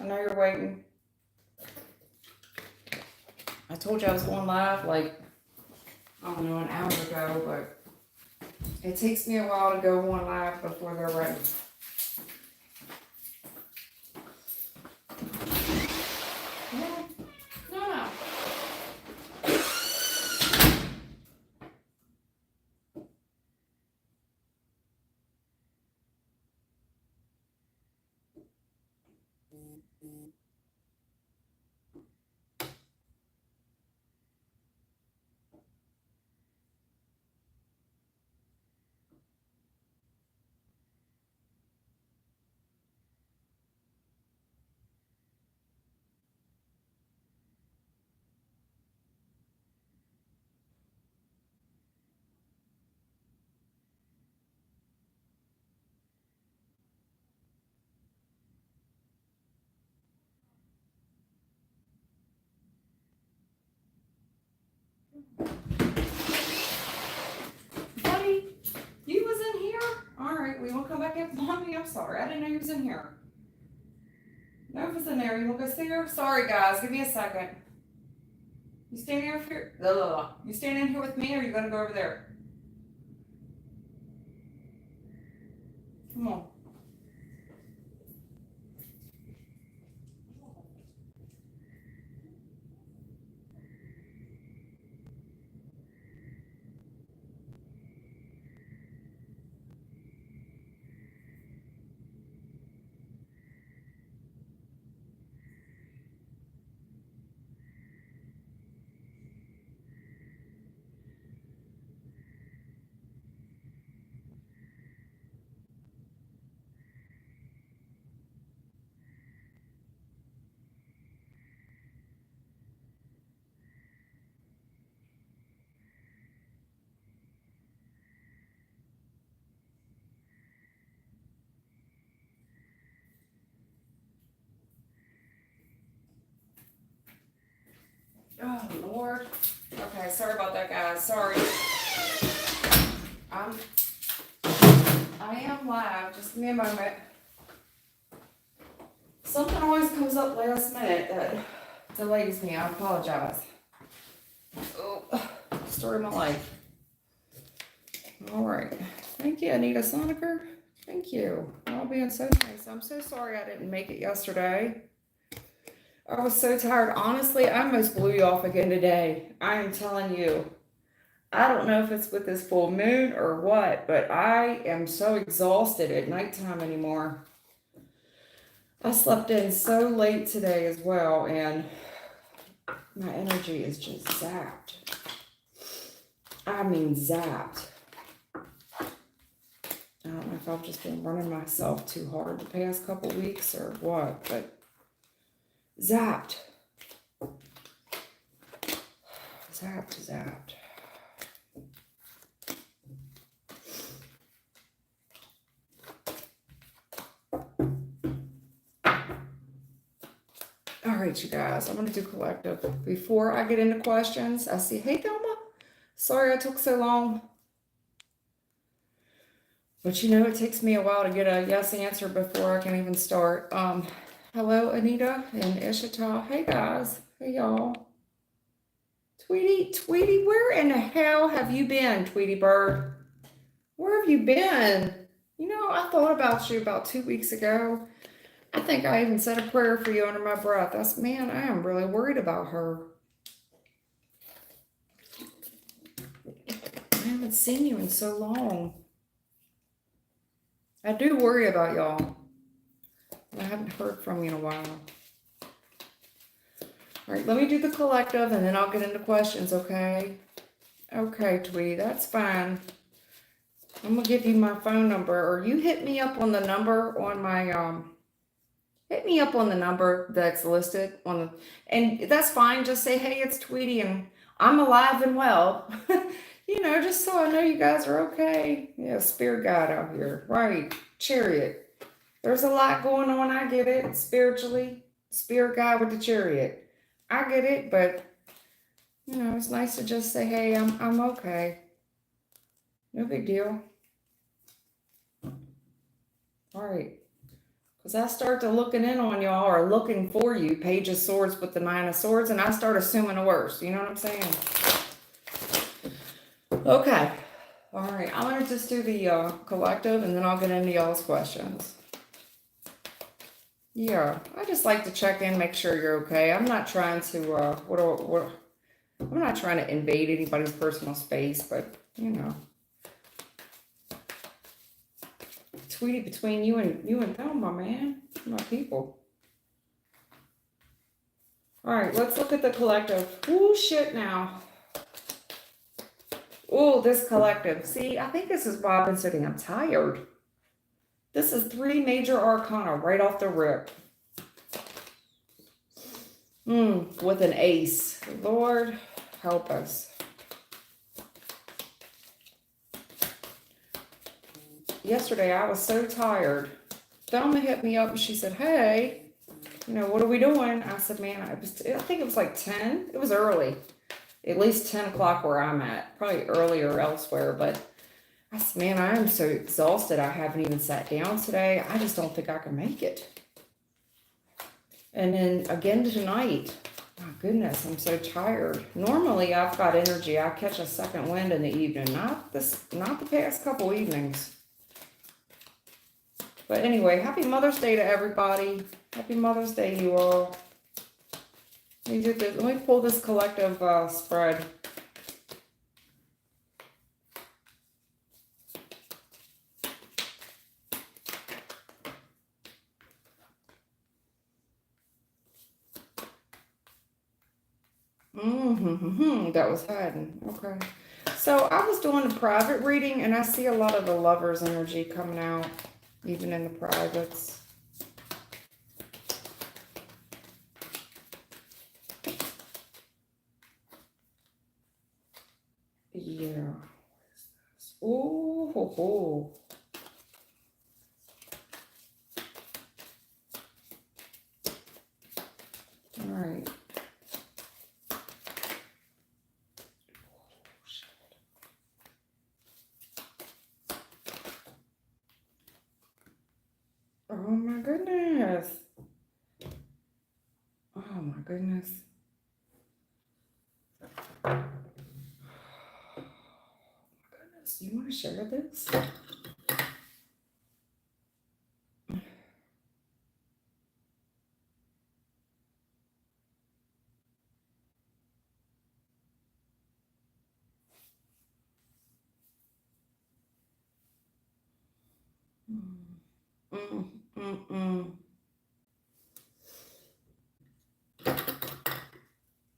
I know you're waiting. I told you I was going live like, I don't know, an hour ago, but it takes me a while to go on live before they're ready. No. Buddy, you was in here? Alright, we won't come back in. Mommy, I'm sorry. I didn't know you was in here. Nova's in there. You want to go see her? Sorry, guys. Give me a second. You standing here? You standing here with me, or are you going to go over there? Come on. Oh, Lord. Okay, sorry about that, guys. Sorry. I am live. Just give me a moment. Something always comes up last minute that delays me. I apologize. Oh, story of my life. All right. Thank you, Anita Soniker. Thank you. All being so nice. I'm so sorry I didn't make it yesterday. I was so tired. Honestly, I almost blew you off again today. I am telling you. I don't know if it's with this full moon or what, but I am so exhausted at nighttime anymore. I slept in so late today as well, and my energy is just zapped. I mean zapped. I don't know if I've just been running myself too hard the past couple weeks or what, but zapped. Zapped. All right, you guys, I'm going to do collective. Before I get into questions, I see, hey, Thelma. Sorry I took so long. But you know, it takes me a while to get a yes answer before I can even start. Hello, Anita and Ishita. Hey, guys. Hey, y'all. Tweety, where in the hell have you been, Tweety Bird? Where have you been? You know, I thought about you about 2 weeks ago. I think I even said a prayer for you under my breath. Man, I am really worried about her. I haven't seen you in so long. I do worry about y'all. I haven't heard from you in a while. All right, let me do the collective and then I'll get into questions, okay? Okay, Tweety, that's fine. I'm going to give you my phone number, or you hit me up on the number on my, hit me up on the number that's listed on the, and that's fine. Just say, hey, it's Tweety and I'm alive and well. You know, just so I know you guys are okay. Yeah, spirit guide out here. Right. Chariot. There's a lot going on. I get it. Spiritually. Spirit guide with the chariot. I get it, but you know, it's nice to just say, hey, I'm okay. No big deal. All right. Because I start to looking in on y'all or looking for you, Page of Swords with the Nine of Swords, and I start assuming the worst. You know what I'm saying? Okay. All right. I'm going to just do the collective, and then I'll get into y'all's questions. Yeah. I just like to check in, make sure you're okay. I'm not trying to, I'm not trying to invade anybody's personal space, but, you know. Tweety, between you and them, my man. My people. All right, let's look at the collective. Ooh, shit now. Ooh, this collective. See, I think this is why I've been sitting. I'm tired. This is 3 major arcana right off the rip. With an ace. Lord, help us. Yesterday, I was so tired. Thelma hit me up and she said, hey, you know, what are we doing? I said, man, I think it was like 10. It was early. At least 10 o'clock where I'm at. Probably earlier elsewhere. But I said, man, I am so exhausted. I haven't even sat down today. I just don't think I can make it. And then again tonight. My goodness, I'm so tired. Normally, I've got energy. I catch a second wind in the evening. Not the past couple evenings. But anyway, happy Mother's Day to everybody. Happy Mother's Day, you all. Let me pull this collective spread. That was hiding. Okay. So I was doing a private reading and I see a lot of the Lover's energy coming out, even in the privates. Yeah. What is this? Ooh, ho, ho. All right. Oh my goodness. Oh my goodness. Do you want to share this?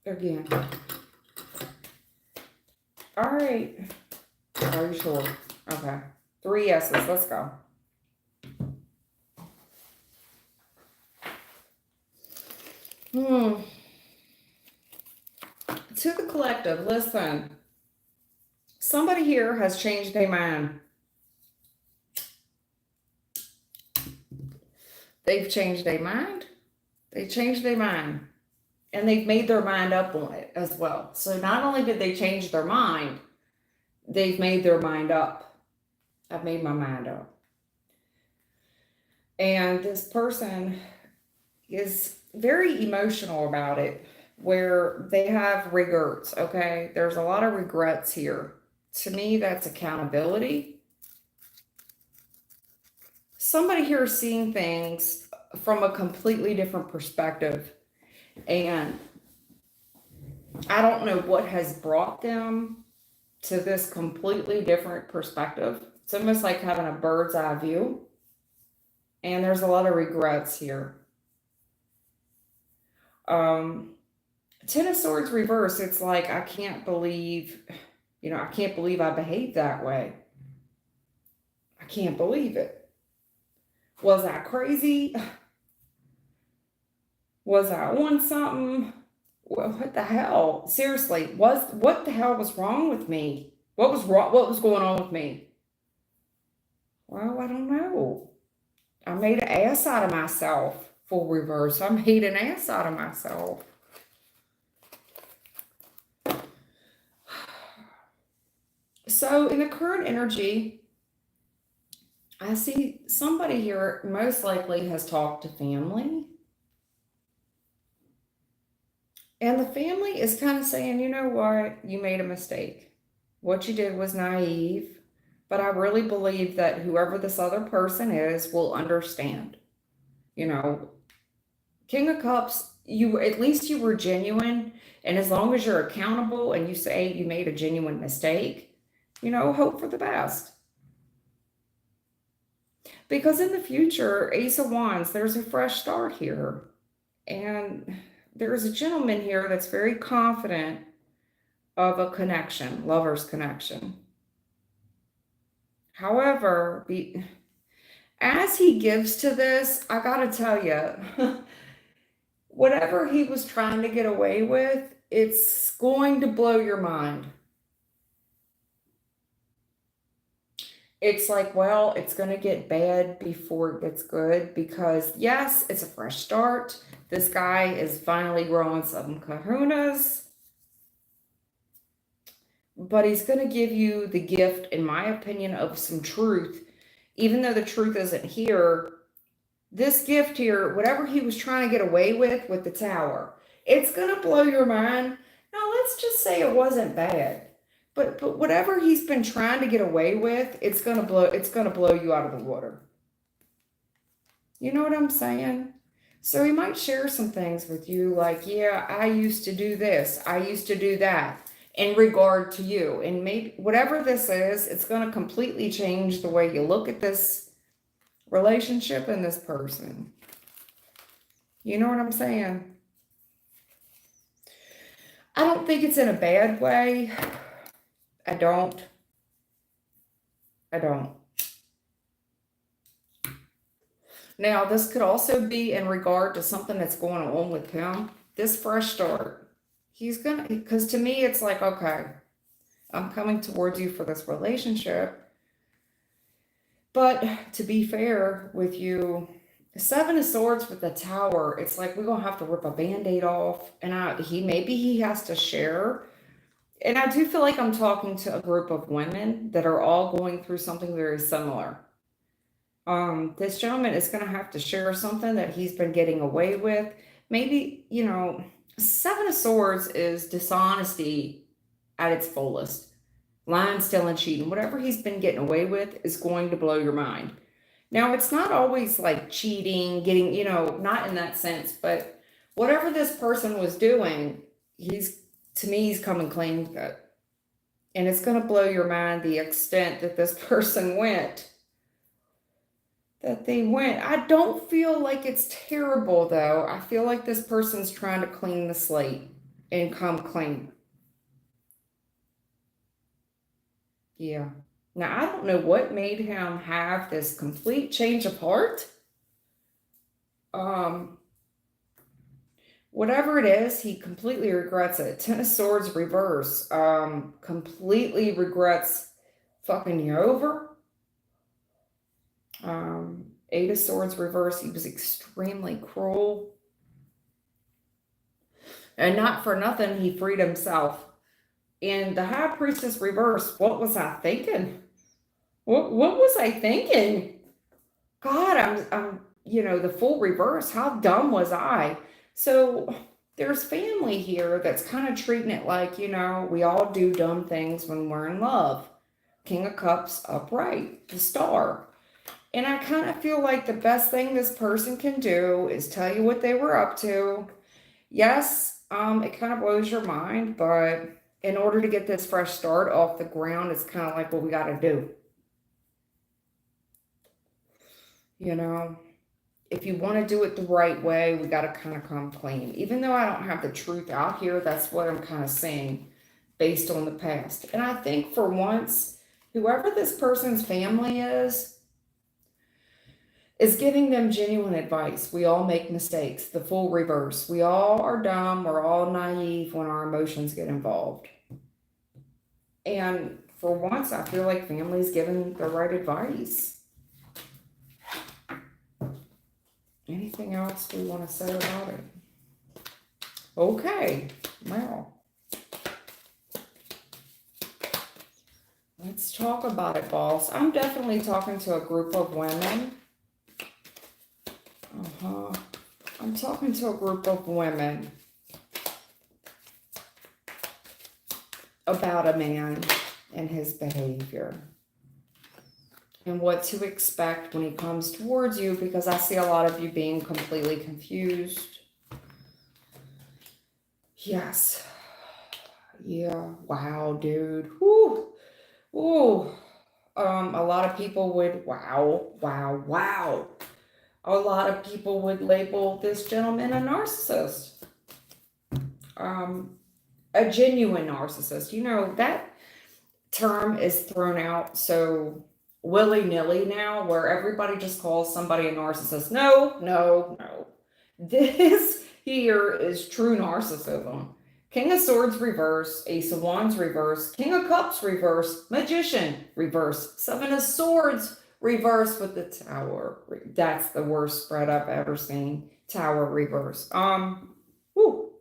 Again. All right. Are you sure? Okay. 3 yeses. Let's go. To the collective, listen. Somebody here has changed their mind. They've changed their mind. They changed their mind. And they've made their mind up on it as well. So not only did they change their mind, they've made their mind up. I've made my mind up. And this person is very emotional about it, where they have regrets, okay? There's a lot of regrets here. To me, that's accountability. Somebody here is seeing things from a completely different perspective. And I don't know what has brought them to this completely different perspective. It's almost like having a bird's eye view. And there's a lot of regrets here. 10 of Swords reverse. It's like, I can't believe, I can't believe I behaved that way. I can't believe it. Was I crazy? Was I on something? Well, what the hell? Seriously, what the hell was wrong with me? What was wrong? What was going on with me? Well, I don't know. I made an ass out of myself. Full reverse. I made an ass out of myself. So in the current energy, I see somebody here most likely has talked to family. And the family is kind of saying, you know what, you made a mistake. What you did was naive. But I really believe that whoever this other person is will understand. You know, King of Cups, you at least you were genuine. And as long as you're accountable and you say you made a genuine mistake, you know, hope for the best. Because in the future, Ace of Wands, there's a fresh start here. And there's a gentleman here that's very confident of a connection, lover's connection. However, as he gives to this, I gotta tell you, whatever he was trying to get away with, it's going to blow your mind. It's like, well, it's going to get bad before it gets good because, yes, it's a fresh start. This guy is finally growing some kahunas. But he's going to give you the gift, in my opinion, of some truth. Even though the truth isn't here, this gift here, whatever he was trying to get away with the tower, it's going to blow your mind. Now, let's just say it wasn't bad. But whatever he's been trying to get away with, it's going to blow you out of the water. You know what I'm saying? So he might share some things with you like, yeah, I used to do this. I used to do that in regard to you. And maybe whatever this is, it's going to completely change the way you look at this relationship and this person. You know what I'm saying? I don't think it's in a bad way. I don't. Now, this could also be in regard to something that's going on with him. This fresh start. He's going to, because to me, it's like, okay, I'm coming towards you for this relationship. But to be fair with you, Seven of Swords with the Tower, it's like we're going to have to rip a Band-Aid off. And maybe he has to share. And I do feel like I'm talking to a group of women that are all going through something very similar. This gentleman is going to have to share something that he's been getting away with. Maybe, you know, Seven of Swords is dishonesty at its fullest. Lying, stealing, cheating. Whatever he's been getting away with is going to blow your mind. Now, it's not always like cheating, getting, you know, not in that sense, but whatever this person was doing, to me, he's coming clean with it. And it's going to blow your mind the extent that this person went. I don't feel like it's terrible, though. I feel like this person's trying to clean the slate and come clean. Yeah. Now, I don't know what made him have this complete change of heart. Whatever it is, he completely regrets it. Ten of Swords reverse. Completely regrets fucking you over. Eight of Swords reverse. He was extremely cruel. And not for nothing, he freed himself. And the High Priestess reverse. What was I thinking? What was I thinking? God, I'm you know, the full reverse. How dumb was I? So there's family here that's kind of treating it like, you know, we all do dumb things when we're in love. King of Cups upright, the star. And I kind of feel like the best thing this person can do is tell you what they were up to. Yes, it kind of blows your mind, but in order to get this fresh start off the ground, it's kind of like what we got to do. You know, if you want to do it the right way, we got to kind of come clean. Even though I don't have the truth out here, that's what I'm kind of saying based on the past. And I think for once, whoever this person's family is giving them genuine advice. We all make mistakes, the full reverse. We all are dumb, we're all naive when our emotions get involved. And for once, I feel like family's giving the right advice. Anything else we want to say about it? Okay, well. Let's talk about it, boss. I'm definitely talking to a group of women. I'm talking to a group of women about a man and his behavior and what to expect when he comes towards you, because I see a lot of you being completely confused. Yes. Yeah. Wow, dude. Whoo. Ooh. A lot of people would, wow. A lot of people would label this gentleman a narcissist. A genuine narcissist. You know, that term is thrown out so willy-nilly now, where everybody just calls somebody a narcissist. No. This here is true narcissism. King of Swords reverse, Ace of Wands reverse, King of Cups reverse, Magician reverse, Seven of Swords reverse with the Tower. That's the worst spread I've ever seen. Tower reverse. Whew.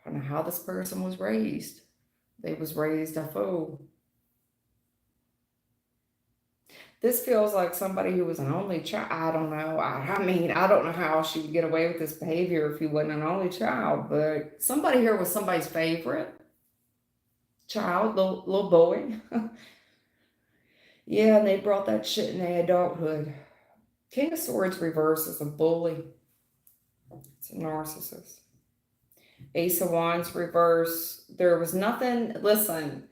I don't know how this person was raised. They was raised a fool. This feels like somebody who was an only child. I don't know. I mean, I don't know how she would get away with this behavior if he wasn't an only child, but somebody here was somebody's favorite child, little boy. Yeah, and they brought that shit in their adulthood. King of Swords reverse is a bully. It's a narcissist. Ace of Wands reverse. There was nothing, listen,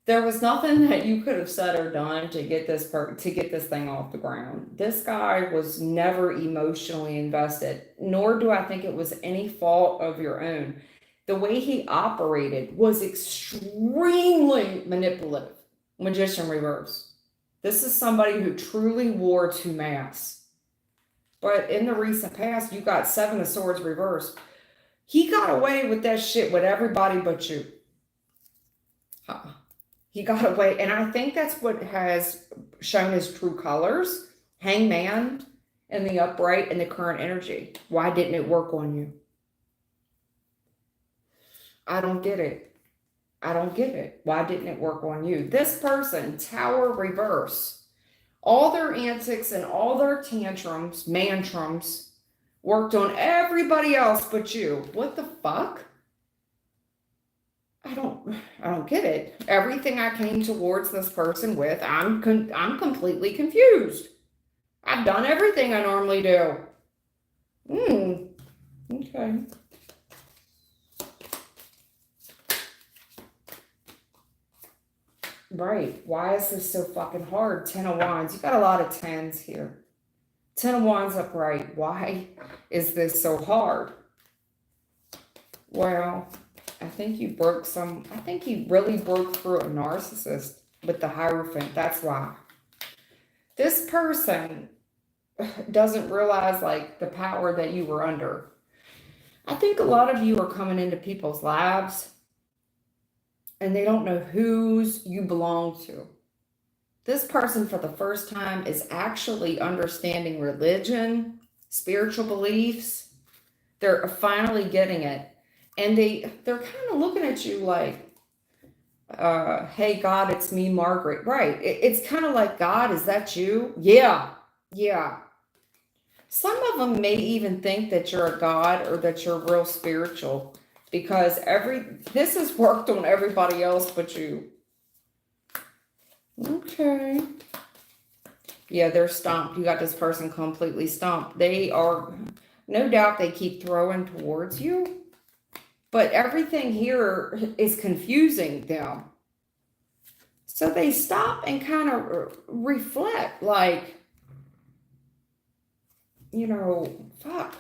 there was nothing that you could have said or done to get this thing off the ground. This guy was never emotionally invested, nor do I think it was any fault of your own. The way he operated was extremely manipulative. Magician reverse. This is somebody who truly wore to mass. But in the recent past, you got Seven of Swords reverse. He got away with that shit with everybody but you. He got away, and I think that's what has shown his true colors. Hangman and the upright and the current energy. Why didn't it work on you? I don't get it. Why didn't it work on you? This person, Tower reverse. All their antics and all their tantrums, mantrums, worked on everybody else but you. What the fuck? I don't get it. Everything I came towards this person with, I'm completely confused. I've done everything I normally do. Okay. Right. Why is this so fucking hard? 10 of Wands. You got a lot of 10s here. 10 of Wands upright. Why is this so hard? Well, I think you really broke through a narcissist with the Hierophant. That's why. This person doesn't realize like the power that you were under. I think a lot of you are coming into people's lives and they don't know whose you belong to. This person for the first time is actually understanding religion, spiritual beliefs. They're finally getting it. And they're kind of looking at you like, hey, God, it's me, Margaret. Right. It's kind of like, God, is that you? Yeah. Some of them may even think that you're a God or that you're real spiritual, because this has worked on everybody else but you. Okay. Yeah, they're stumped. You got this person completely stumped. They are, no doubt they keep throwing towards you. But everything here is confusing them. So they stop and kind of reflect like, you know, fuck.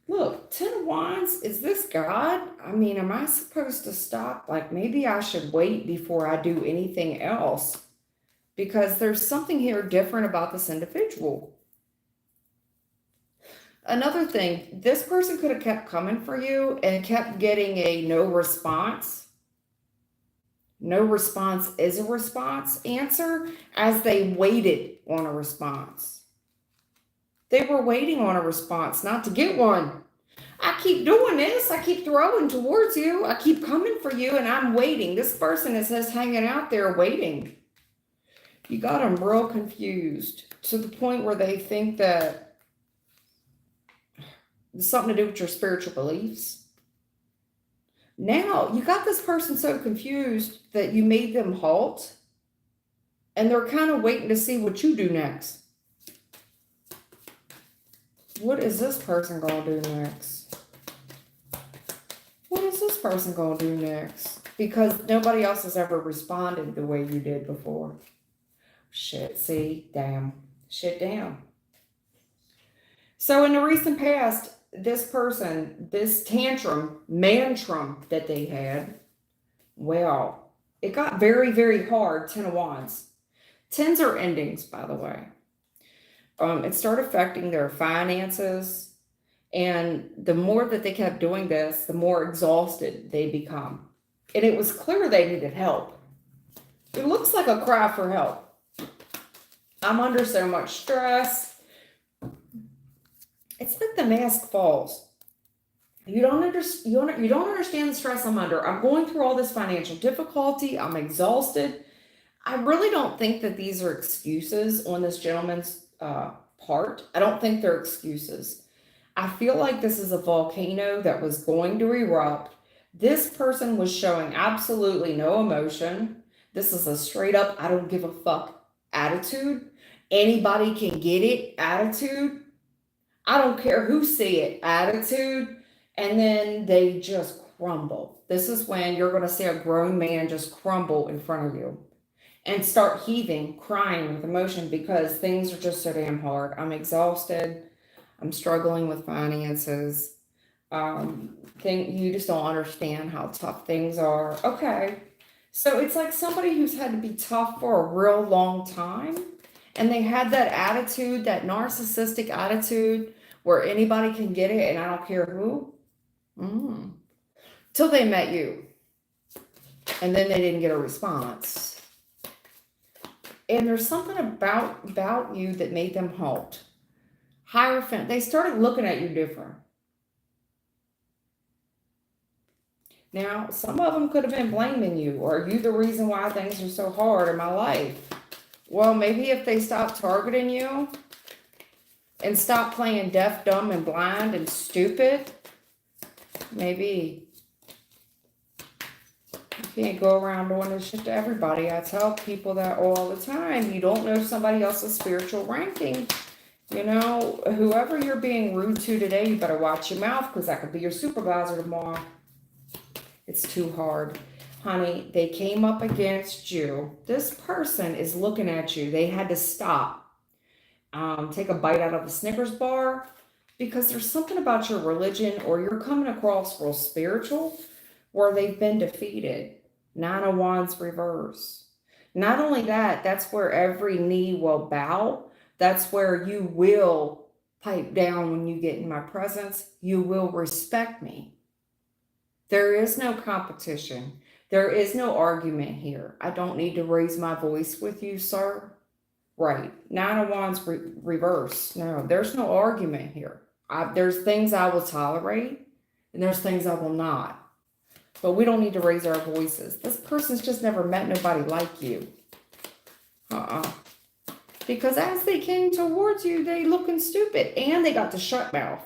Look, 10 of Wands, is this God? I mean, am I supposed to stop? Like, maybe I should wait before I do anything else, because there's something here different about this individual. Another thing, this person could have kept coming for you and kept getting a no response. No response is a response answer, as they waited on a response. They were waiting on a response, not to get one. I keep doing this. I keep throwing towards you. I keep coming for you, and I'm waiting. This person is just hanging out there waiting. You got them real confused to the point where they think that it's something to do with your spiritual beliefs. Now, you got this person so confused that you made them halt, and they're kind of waiting to see what you do next. What is this person going to do next? What is this person going to do next? Because nobody else has ever responded the way you did before. Shit, see? Damn. Shit, damn. So in the recent past, this person, this mantrum that they had, well, it got very, very hard. 10 of Wands. 10s are endings, by the way. It started affecting their finances. And the more that they kept doing this, the more exhausted they become. And it was clear they needed help. It looks like a cry for help. I'm under so much stress. It's like the mask falls. You don't understand the stress I'm under. I'm going through all this financial difficulty. I'm exhausted. I really don't think that these are excuses on this gentleman's part. I don't think they're excuses. I feel like this is a volcano that was going to erupt. This person was showing absolutely no emotion. This is a straight up, I don't give a fuck attitude. Anybody can get it attitude. I don't care who see it attitude. And then they just crumble. This is when you're going to see a grown man just crumble in front of you and start heaving, crying with emotion because things are just so damn hard. I'm exhausted. I'm struggling with finances. You just don't understand how tough things are. Okay. So it's like somebody who's had to be tough for a real long time. And they had that attitude, that narcissistic attitude where anybody can get it and I don't care who. Till they met you. And then they didn't get a response. And there's something about you that made them halt. Hierophant, they started looking at you different. Now, some of them could have been blaming you, or are you the reason why things are so hard in my life? Well, maybe if they stop targeting you and stop playing deaf, dumb, and blind and stupid, maybe. You can't go around doing this shit to everybody. I tell people that all the time. You don't know somebody else's spiritual ranking. You know, whoever you're being rude to today, you better watch your mouth because that could be your supervisor tomorrow. It's too hard. Honey, they came up against you. This person is looking at you. They had to stop. Take a bite out of the Snickers bar because there's something about your religion or you're coming across real spiritual where they've been defeated. 9 of Wands reverse. Not only that, that's where every knee will bow. That's where you will pipe down when you get in my presence. You will respect me. There is no competition. There is no argument here. I don't need to raise my voice with you, sir. Right. 9 of Wands reverse. No, there's no argument here. There's things I will tolerate and there's things I will not. But we don't need to raise our voices. This person's just never met nobody like you. Because as they came towards you, they looking stupid. And they got the shut mouth.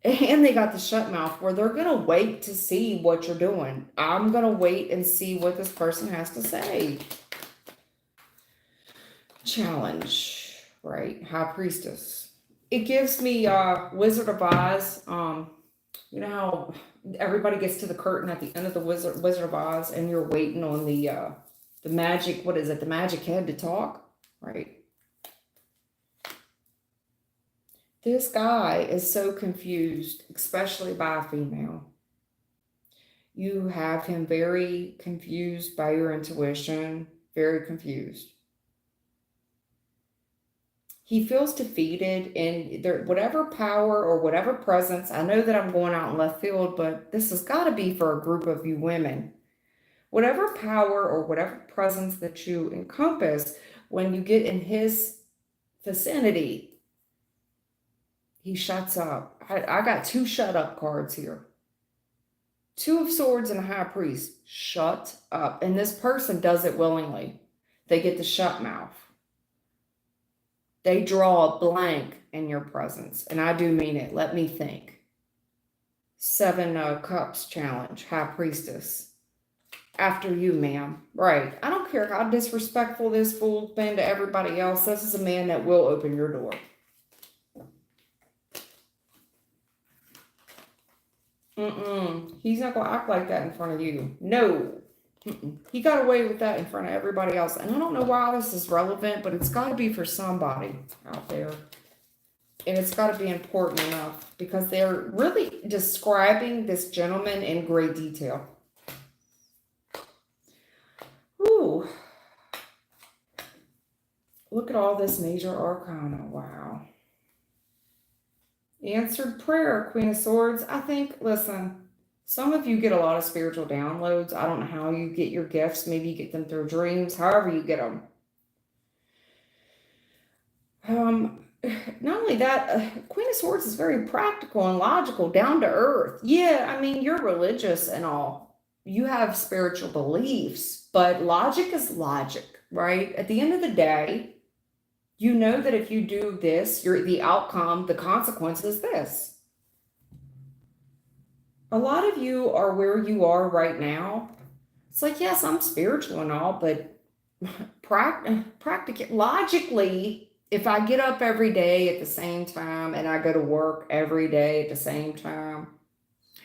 And they got the shut mouth where they're going to wait to see what you're doing. I'm going to wait and see what this person has to say. Challenge, right? High Priestess. It gives me Wizard of Oz. You know how everybody gets to the curtain at the end of the Wizard of Oz and you're waiting on the magic, what is it? The magic head to talk, right? This guy is so confused, especially by a female. You have him very confused by your intuition, very confused. He feels defeated in whatever power or whatever presence. I know that I'm going out in left field, but this has got to be for a group of you women. Whatever power or whatever presence that you encompass when you get in his vicinity, He shuts up. I got 2 shut up cards here. 2 of Swords and a High Priest. Shut up. And this person does it willingly. They get the shut mouth. They draw a blank in your presence. And I do mean it. Let me think. 7 Cups challenge. High Priestess. After you, ma'am. Right. I don't care how disrespectful this fool's been to everybody else. This is a man that will open your door. He's not going to act like that in front of you. No. He got away with that in front of everybody else. And I don't know why this is relevant, but it's got to be for somebody out there. And it's got to be important enough because they're really describing this gentleman in great detail. Ooh. Look at all this major arcana. Wow. Answered prayer, Queen of Swords. I think, listen, some of you get a lot of spiritual downloads. I don't know how you get your gifts. Maybe you get them through dreams, however you get them. Not only that, Queen of Swords is very practical and logical, down to earth. Yeah, I mean, you're religious and all. You have spiritual beliefs, but logic is logic, right? At the end of the day, you know that if you do this, the outcome, the consequence is this. A lot of you are where you are right now. It's like, yes, I'm spiritual and all, but logically, if I get up every day at the same time and I go to work every day at the same time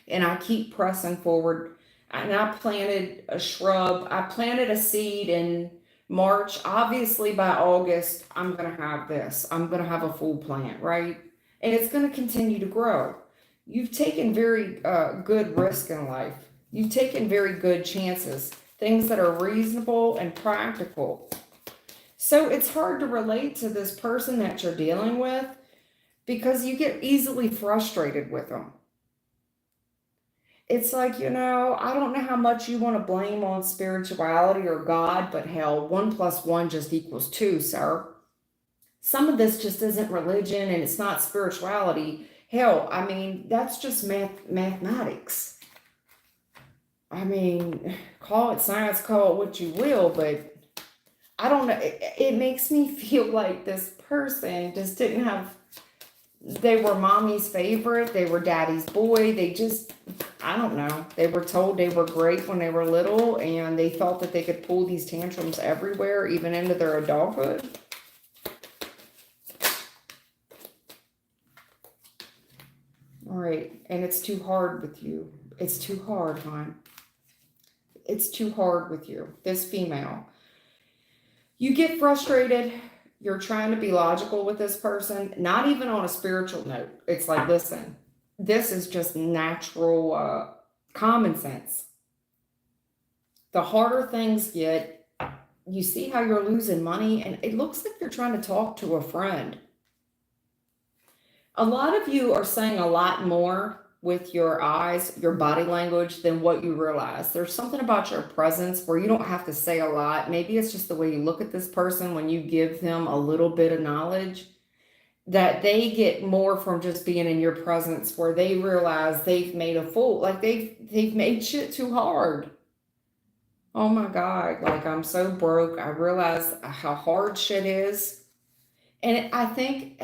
and I keep pressing forward, and I planted a shrub, I planted a seed in March, obviously by August, I'm going to have this. I'm going to have a full plant, right? And it's going to continue to grow. You've taken very good risk in life. You've taken very good chances, things that are reasonable and practical. So it's hard to relate to this person that you're dealing with because you get easily frustrated with them. It's like, I don't know how much you want to blame on spirituality or God, but hell, 1 + 1 just equals 2, sir. Some of this just isn't religion and it's not spirituality. Hell, I mean, that's just mathematics. I mean, call it science, call it what you will, but I don't know. It makes me feel like this person just didn't have, they were mommy's favorite. They were daddy's boy. They just, I don't know. They were told they were great when they were little and they thought that they could pull these tantrums everywhere, even into their adulthood. All right. And it's too hard with you. It's too hard, hon. It's too hard with you. This female. You get frustrated. You're trying to be logical with this person, not even on a spiritual note. It's like, listen, this is just natural common sense. The harder things get, you see how you're losing money, and it looks like you're trying to talk to a friend. A lot of you are saying a lot more with your eyes, your body language, than what you realize. There's something about your presence where you don't have to say a lot. Maybe it's just the way you look at this person when you give them a little bit of knowledge, that they get more from just being in your presence, where they realize they've made a fool. Like they've made shit too hard. Oh my God, like I'm so broke. I realize how hard shit is. And I think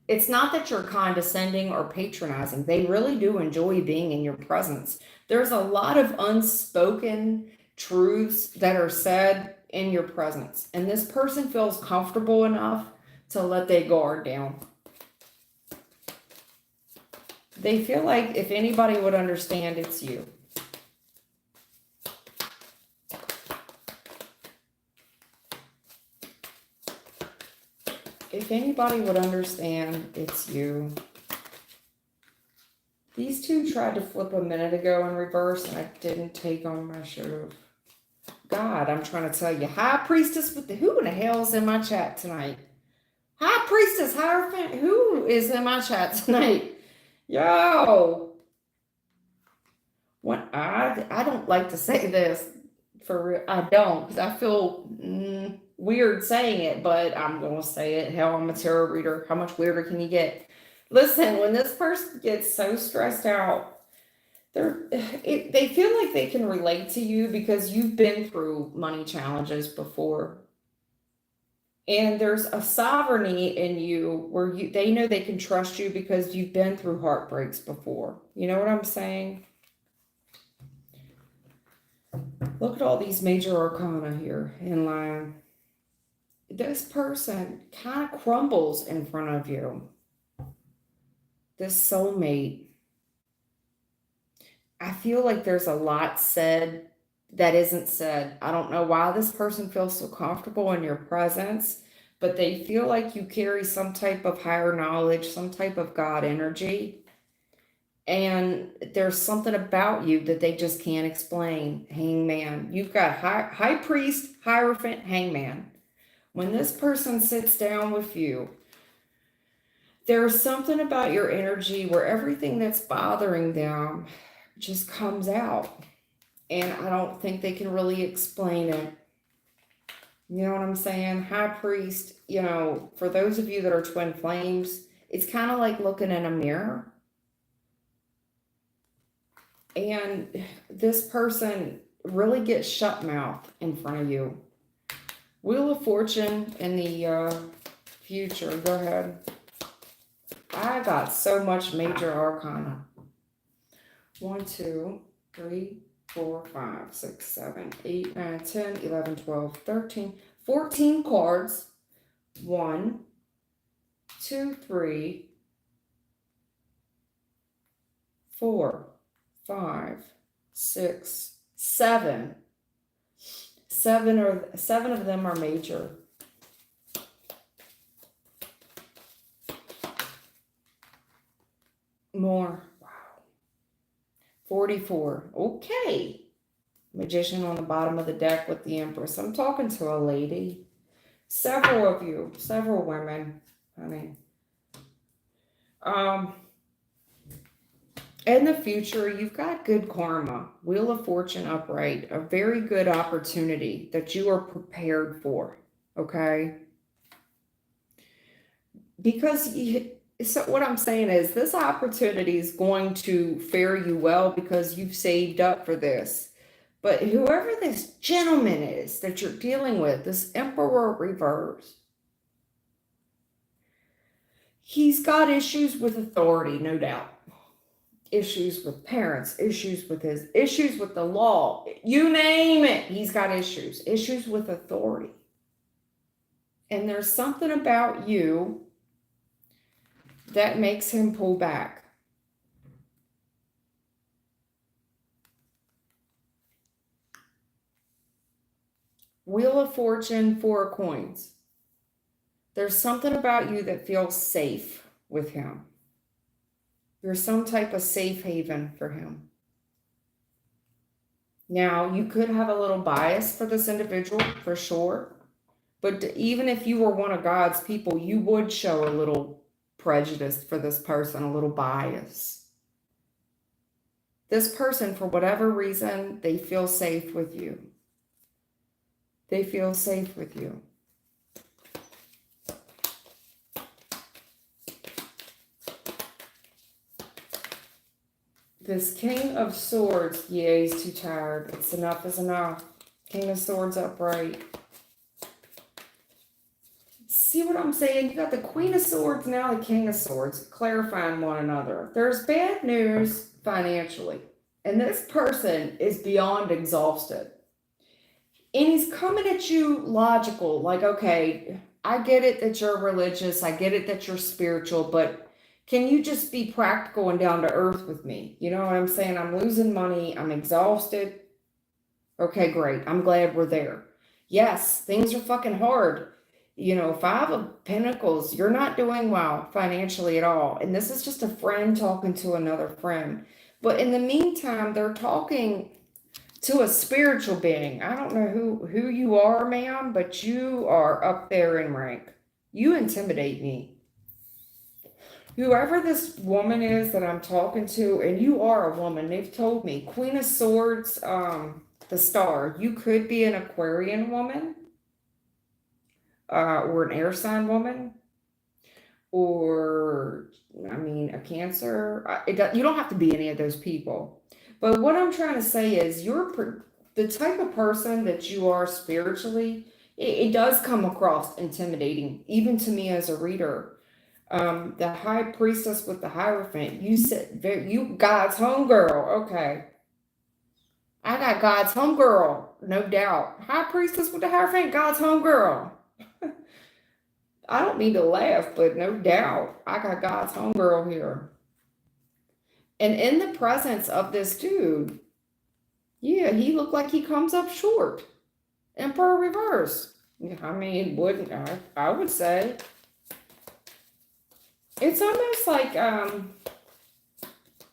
it's not that you're condescending or patronizing. They really do enjoy being in your presence. There's a lot of unspoken truths that are said in your presence. And this person feels comfortable enough to let their guard down. They feel like if anybody would understand, it's you. If anybody would understand, it's you. These two tried to flip a minute ago in reverse, and I didn't take them. I should have. God, I'm trying to tell you. High Priestess with the... Who in the hell is in my chat tonight? High Priestess, Hierophant. Who is in my chat tonight? Yo. What? I don't like to say this. For real. I don't, because I feel... weird saying it, but I'm going to say it. Hell, I'm a tarot reader. How much weirder can you get? Listen, when this person gets so stressed out, they feel like they can relate to you because you've been through money challenges before. And there's a sovereignty in you where they know they can trust you because you've been through heartbreaks before. You know what I'm saying? Look at all these major arcana here in line. This person kind of crumbles in front of you. This soulmate. I feel like there's a lot said that isn't said. I don't know why this person feels so comfortable in your presence, but they feel like you carry some type of higher knowledge, some type of God energy. And there's something about you that they just can't explain. Hangman. You've got high priest, hierophant, hangman. When this person sits down with you, there's something about your energy where everything that's bothering them just comes out. And I don't think they can really explain it. You know what I'm saying? High priest, you know, for those of you that are twin flames, it's kind of like looking in a mirror. And this person really gets shut mouth in front of you. Wheel of Fortune in the future. Go ahead. I got so much major arcana. 1, 2, 3, 4, 5, 6, 7, 8, 9, 10, 11, 12, 13, 14 cards. 1, 2, 3, 4, 5, 6, 7. Seven of them are major. More. Wow. 44. Okay. Magician on the bottom of the deck with the Empress. I'm talking to a lady. Several of you. Several women. Honey. In the future, you've got good karma. Wheel of Fortune upright. A very good opportunity that you are prepared for. Okay? Because so what I'm saying is this opportunity is going to fare you well because you've saved up for this. But whoever this gentleman is that you're dealing with, this Emperor reverse, he's got issues with authority, no doubt. Issues with parents, issues with the law, you name it. He's got issues with authority. And there's something about you that makes him pull back. Wheel of Fortune, 4 coins. There's something about you that feels safe with him. You're some type of safe haven for him. Now, you could have a little bias for this individual, for sure. But even if you were one of God's people, you would show a little prejudice for this person, a little bias. This person, for whatever reason, they feel safe with you. They feel safe with you. This King of Swords, yeah, he's too tired. It's enough is enough. King of Swords upright. See what I'm saying? You got the Queen of Swords, now the King of Swords, clarifying one another. There's bad news financially, and this person is beyond exhausted. And he's coming at you logical, like, okay, I get it that you're religious, I get it that you're spiritual, but can you just be practical and down to earth with me? You know what I'm saying? I'm losing money, I'm exhausted. Okay, great. I'm glad we're there. Yes, things are fucking hard. You know, 5 of Pentacles, you're not doing well financially at all. And this is just a friend talking to another friend. But in the meantime, they're talking to a spiritual being. I don't know who you are, ma'am, but you are up there in rank. You intimidate me. Whoever this woman is that I'm talking to, and you are a woman, they've told me. Queen of Swords, the Star. You could be an Aquarian woman, or an air sign woman, or I mean, a Cancer. You don't have to be any of those people. But what I'm trying to say is the type of person that you are spiritually, it does come across intimidating, even to me as a reader. The high priestess with the Hierophant, you said, you God's homegirl. Okay. I got God's homegirl, no doubt. High priestess with the Hierophant, God's homegirl. I don't mean to laugh, but no doubt, I got God's homegirl here. And in the presence of this dude, yeah, he looked like he comes up short. Emperor reverse. I mean, wouldn't I would say. It's almost like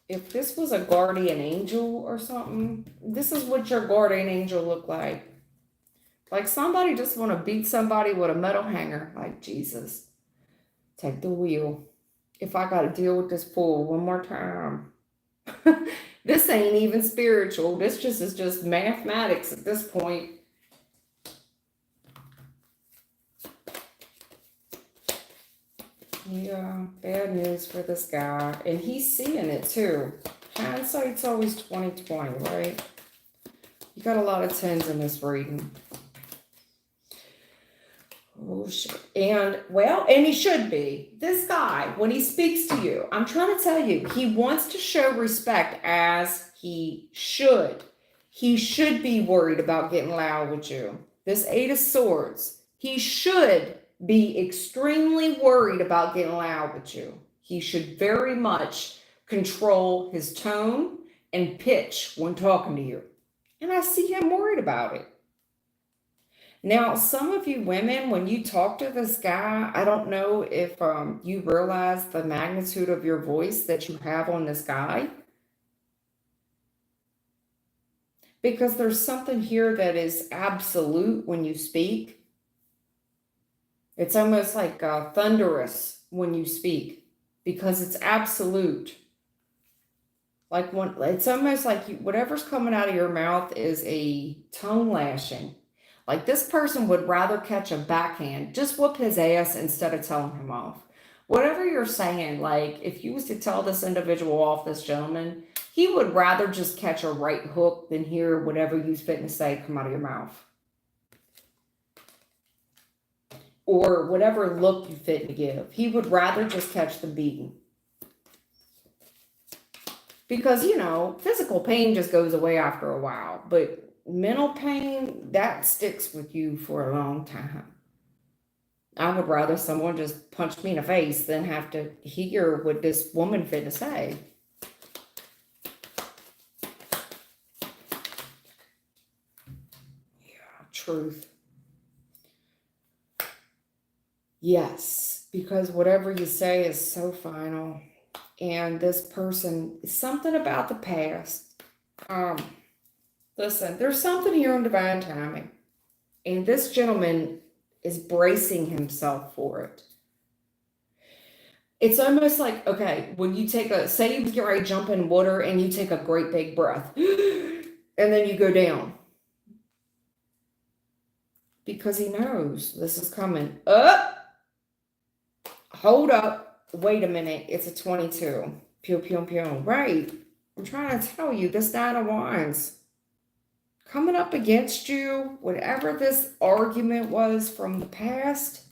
if this was a guardian angel or something, this is what your guardian angel looked like. Like somebody just want to beat somebody with a metal hanger. Like, Jesus, take the wheel. If I got to deal with this fool one more time. This ain't even spiritual. This is just mathematics at this point. Yeah, bad news for this guy. And he's seeing it too. Hindsight's always 20/20, right? You got a lot of 10s in this reading. Oh, shit. And, well, and he should be. This guy, when he speaks to you, I'm trying to tell you, he wants to show respect as he should. He should be worried about getting loud with you. This 8 of Swords, he should be extremely worried about getting loud with you. He should very much control his tone and pitch when talking to you. And I see him worried about it. Now, some of you women, when you talk to this guy, I don't know if you realize the magnitude of your voice that you have on this guy. Because there's something here that is absolute when you speak. It's almost like thunderous when you speak because it's absolute. Like it's almost like whatever's coming out of your mouth is a tongue lashing. Like this person would rather catch a backhand, just whoop his ass instead of telling him off. Whatever you're saying, like if you was to tell this individual off, this gentleman, he would rather just catch a right hook than hear whatever you fitting to say come out of your mouth. Or whatever look you fit to give. He would rather just catch the beating. Because, you know, physical pain just goes away after a while. But mental pain, that sticks with you for a long time. I would rather someone just punch me in the face than have to hear what this woman fit to say. Yeah, truth. Yes, because whatever you say is so final. And this person, something about the past. Listen, there's something here on divine timing. And this gentleman is bracing himself for it. It's almost like, okay, when you take say you get ready to jump in water and you take a great big breath. And then you go down. Because he knows this is coming. Up. Hold up. Wait a minute. It's a 22. Pew, pew, pew. Right. I'm trying to tell you, this 9 of Wands coming up against you, whatever this argument was from the past,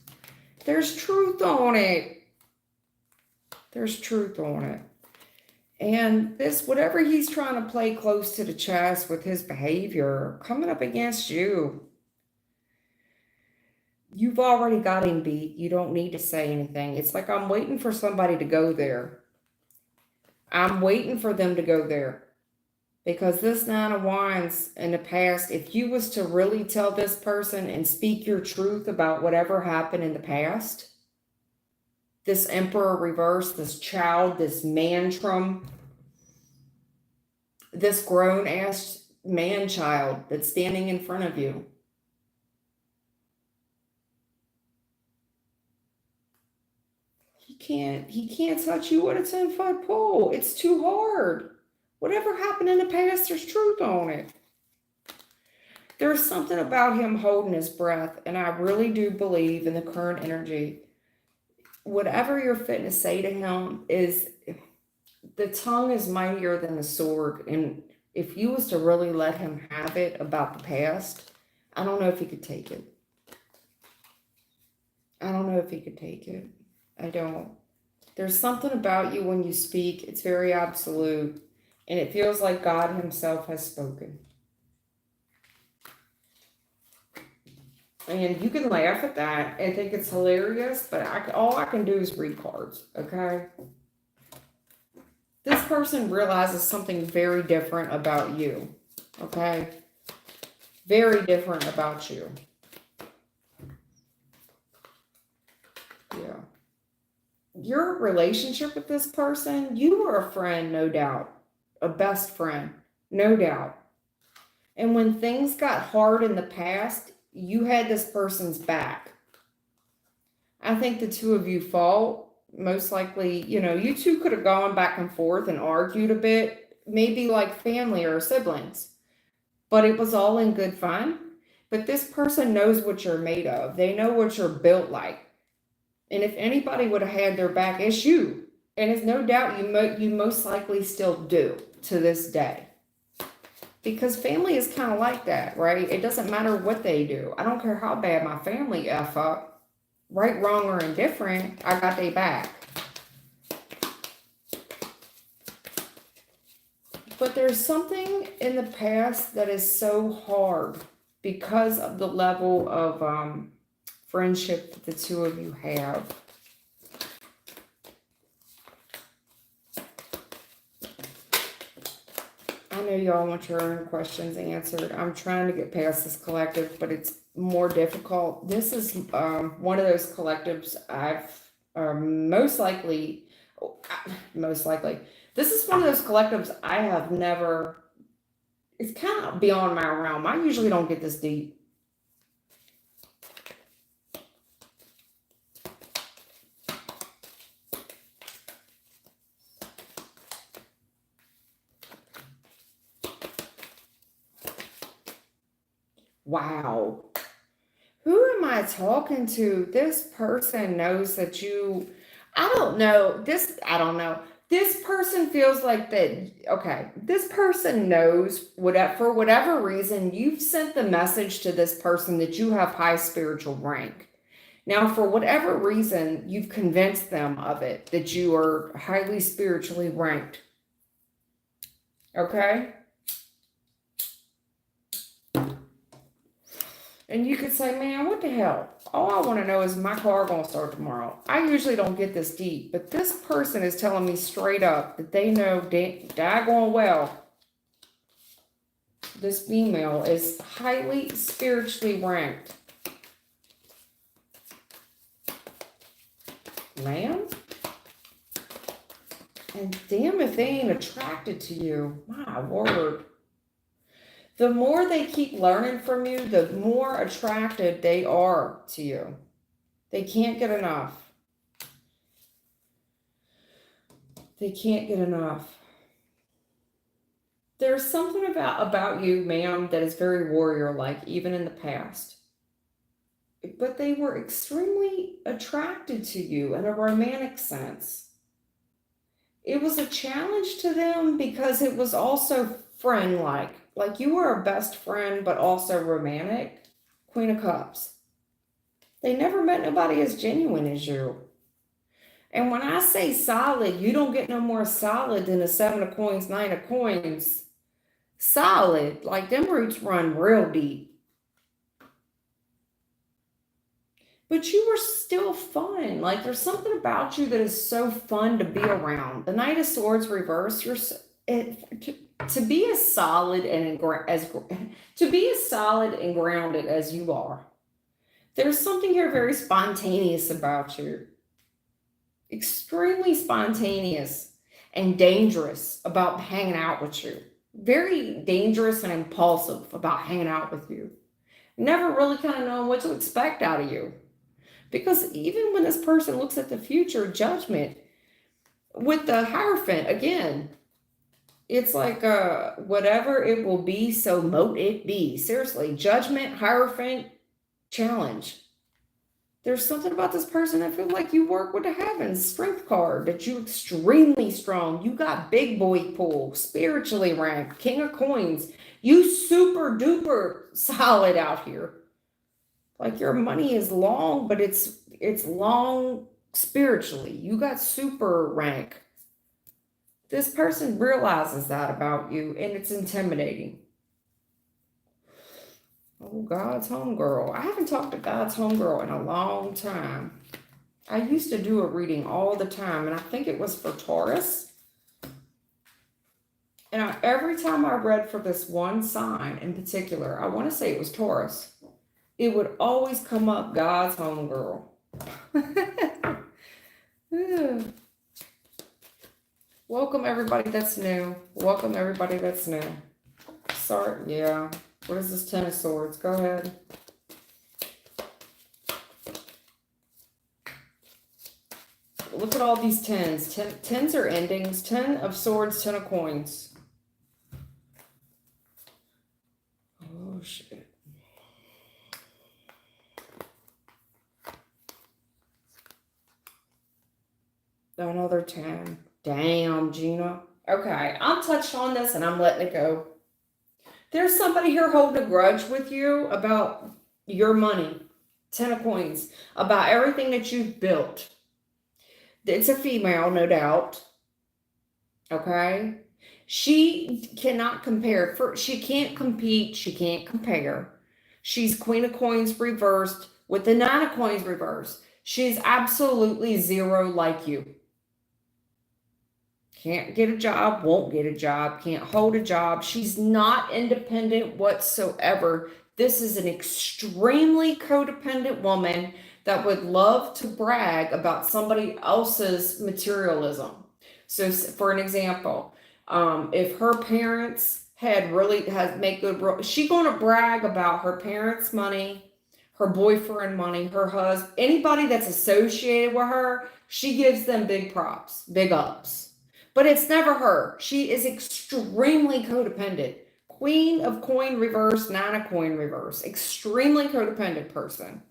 there's truth on it. There's truth on it. And this, whatever he's trying to play close to the chest with his behavior, coming up against you, you've already got him beat. You don't need to say anything. It's like I'm waiting for somebody to go there. I'm waiting for them to go there. Because this 9 of Wands in the past, if you was to really tell this person and speak your truth about whatever happened in the past, this Emperor reverse, this child, this mantrum, this grown-ass man-child that's standing in front of you, he can't touch you with a 10-foot pole. It's too hard. Whatever happened in the past, there's truth on it. There's something about him holding his breath, and I really do believe in the current energy. whatever you're fitting to say to him is, the tongue is mightier than the sword. And if you was to really let him have it about the past, I don't know if he could take it. I don't know if he could take it. I don't. There's something about you when you speak. It's very absolute. And it feels like God himself has spoken. And you can laugh at that and think it's hilarious, but all I can do is read cards, okay? This person realizes something very different about you, okay? Very different about you. Yeah. Your relationship with this person, you were a friend, no doubt. A best friend, no doubt. And when things got hard in the past, you had this person's back. I think the two of you fought. Most likely, you two could have gone back and forth and argued a bit, maybe like family or siblings. But it was all in good fun. But this person knows what you're made of. They know what you're built like. And if anybody would have had their back, it's you. And it's no doubt you most likely still do to this day. Because family is kind of like that, right? It doesn't matter what they do. I don't care how bad my family F up. Right, wrong, or indifferent, I got their back. But there's something in the past that is so hard because of the level of friendship that the two of you have. I know y'all want your own questions answered. I'm trying to get past this collective, but it's more difficult. This is one of those collectives I've most likely, this is one of those collectives I have never, it's kind of beyond my realm. I usually don't get this deep. Wow. Who am I talking to? This person knows that I don't know. This person feels like that, okay, this person knows for whatever reason, you've sent the message to this person that you have high spiritual rank. Now, for whatever reason, you've convinced them of it, that you are highly spiritually ranked. Okay? And you could say, man, what the hell? All I want to know is my car going to start tomorrow. I usually don't get this deep, but this person is telling me straight up that they know daggone well this female is highly spiritually ranked. Man. And damn if they ain't attracted to you. My word. The more they keep learning from you, the more attracted they are to you. They can't get enough. They can't get enough. There's something about you, ma'am, that is very warrior-like, even in the past. But they were extremely attracted to you in a romantic sense. It was a challenge to them because it was also friend-like. Like you were a best friend, but also romantic. Queen of Cups. They never met nobody as genuine as you. And when I say solid, you don't get no more solid than a 7 of coins, 9 of coins. Solid. Like them roots run real deep. But you were still fun. Like there's something about you that is so fun to be around. The Knight of Swords reverse, to be as solid and grounded as you are, there's something here very spontaneous about you. Extremely spontaneous and dangerous about hanging out with you. Very dangerous and impulsive about hanging out with you. Never really kind of knowing what to expect out of you. Because even when this person looks at the future, judgment, with the Hierophant, again, it's like whatever it will be, so mote it be. Seriously, judgment, Hierophant, challenge. There's something about this person that feels like you work with the heavens, strength card, that you extremely strong. You got big boy pull, spiritually ranked, king of coins. You super duper solid out here. Like your money is long, but it's long spiritually. You got super rank. This person realizes that about you, and it's intimidating. Oh, God's homegirl. I haven't talked to God's homegirl in a long time. I used to do a reading all the time, and I think it was for Taurus. And every time I read for this one sign in particular, I want to say it was Taurus, it would always come up God's homegirl. Welcome everybody that's new. Welcome everybody that's new. Sorry, yeah. What is this 10 of Swords? Go ahead. Look at all these tens. Tens are endings. 10 of Swords, 10 of Coins. Oh, shit. Another 10. Damn, Gina. Okay, I'm touched on this and I'm letting it go. There's somebody here holding a grudge with you about your money. 10 of Coins. About everything that you've built. It's a female, no doubt. Okay? She cannot compare. She can't compete. She can't compare. She's Queen of Coins reversed with the 9 of Coins reversed. She's absolutely zero like you. Can't get a job, won't get a job, can't hold a job. She's not independent whatsoever. This is an extremely codependent woman that would love to brag about somebody else's materialism. So for an example, if her parents had make good, she's going to brag about her parents' money, her boyfriend money, her husband, anybody that's associated with her, she gives them big props, big ups. But it's never her. She is extremely codependent. Queen of Coin reverse, 9 of Coin reverse. Extremely codependent person.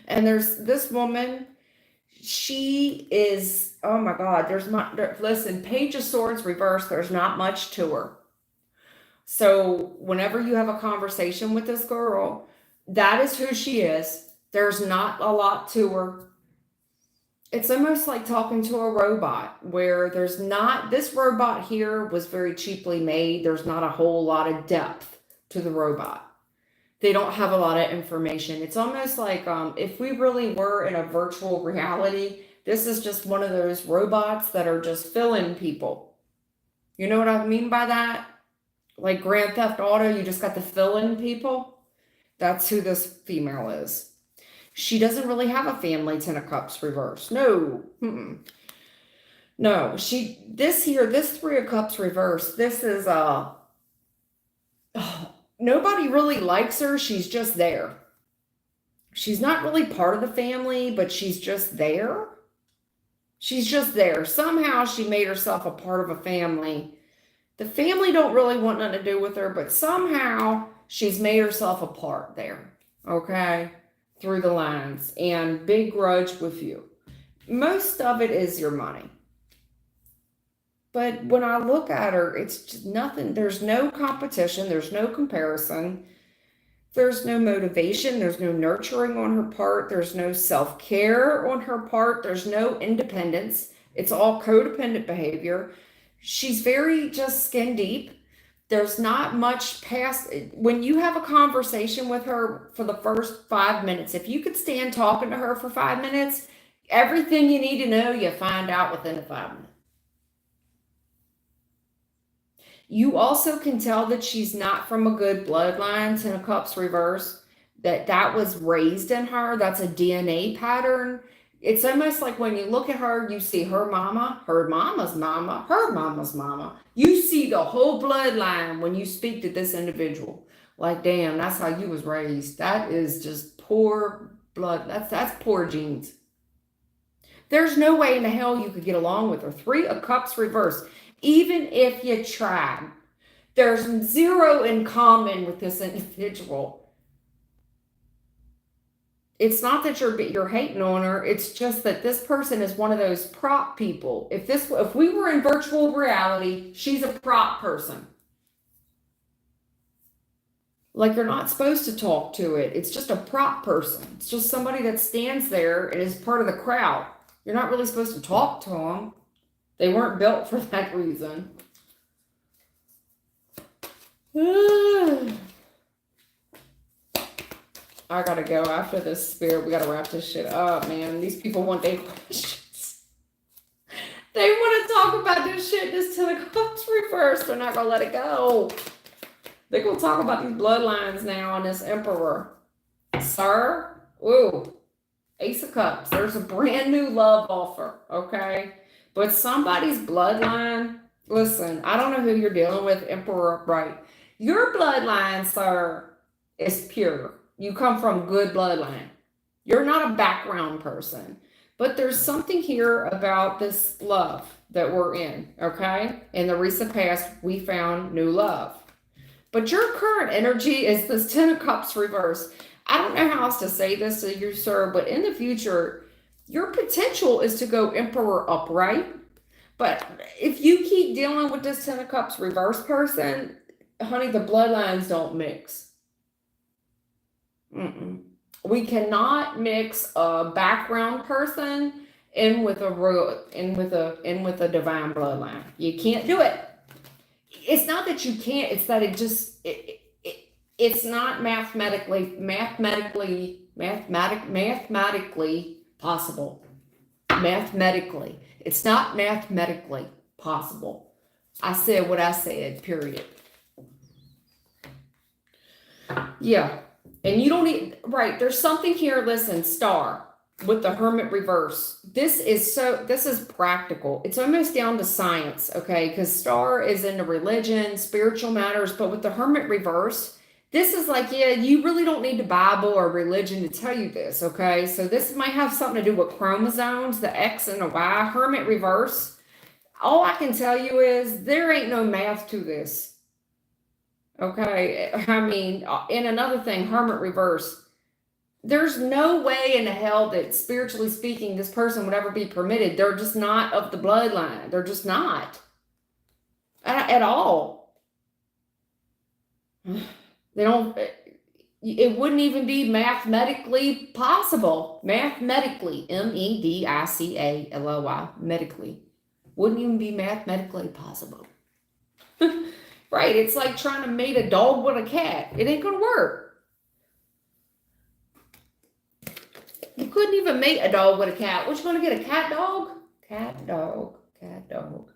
And there's this woman, she is, oh my God, listen, Page of Swords reverse, there's not much to her. So whenever you have a conversation with this girl, that is who she is. There's not a lot to her. It's almost like talking to a robot where there's not, this robot here was very cheaply made. There's not a whole lot of depth to the robot. They don't have a lot of information. It's almost like if we really were in a virtual reality, this is just one of those robots that are just filling people. You know what I mean by that? Like Grand Theft Auto, you just got to fill in people. That's who this female is. She doesn't really have a family, 10 of Cups reverse. No. No, this 3 of Cups reverse, this is, nobody really likes her. She's just there. She's not really part of the family, but she's just there. She's just there. Somehow she made herself a part of a family. The family don't really want nothing to do with her, but somehow she's made herself a part there. Okay? Through the lines, and big grudge with you. Most of it is your money. But when I look at her, it's just nothing. There's no competition. There's no comparison. There's no motivation. There's no nurturing on her part. There's no self-care on her part. There's no independence. It's all codependent behavior. She's very just skin deep. There's not much past. When you have a conversation with her for the first 5 minutes, if you could stand talking to her for 5 minutes, everything you need to know, you find out within the 5 minutes. You also can tell that she's not from a good bloodline, 10 of Cups reverse, that was raised in her. That's a DNA pattern. It's almost like when you look at her, you see her mama, her mama's mama, her mama's mama. You see the whole bloodline when you speak to this individual. Like, damn, that's how you was raised. That is just poor blood. That's poor genes. There's no way in the hell you could get along with her. 3 of Cups reverse. Even if you tried, there's zero in common with this individual. It's not that you're hating on her. It's just that this person is one of those prop people. If we were in virtual reality, she's a prop person. Like, you're not supposed to talk to it. It's just a prop person. It's just somebody that stands there and is part of the crowd. You're not really supposed to talk to them. They weren't built for that reason. I gotta go after this, Spirit. We gotta wrap this shit up, man. These people want their questions. They want to talk about this shit. This 10 of Cups reversed. They're not gonna let it go. They're gonna talk about these bloodlines now on this Emperor. Sir? Ooh. Ace of Cups. There's a brand new love offer, okay? But somebody's bloodline, listen, I don't know who you're dealing with, Emperor, right? Your bloodline, sir, is pure. You come from good bloodline. You're not a background person. But there's something here about this love that we're in, okay? In the recent past, we found new love. But your current energy is this 10 of Cups reverse. I don't know how else to say this to you, sir, but in the future, your potential is to go Emperor upright. But if you keep dealing with this 10 of Cups reverse person, honey, the bloodlines don't mix. We cannot mix a background person in with a divine bloodline. You can't do it. It's not that you can't, it's that it's not mathematically possible. Mathematically. It's not mathematically possible. I said what I said, period. Yeah. And you don't need, right, there's something here, listen, Star, with the Hermit reverse. This is practical. It's almost down to science, okay? Because Star is into religion, spiritual matters, but with the Hermit reverse, this is like, yeah, you really don't need the Bible or religion to tell you this, okay? So this might have something to do with chromosomes, the X and the Y. Hermit reverse, all I can tell you is there ain't no math to this. Okay, I mean, and another thing, Hermit reverse, there's no way in the hell that, spiritually speaking, this person would ever be permitted. They're just not of the bloodline. They're just not. At all. They don't, it wouldn't even be mathematically possible. Mathematically, medically, medically. Wouldn't even be mathematically possible. Right, it's like trying to mate a dog with a cat. It ain't gonna work. You couldn't even mate a dog with a cat. What, you gonna get a cat dog? Cat dog, cat dog.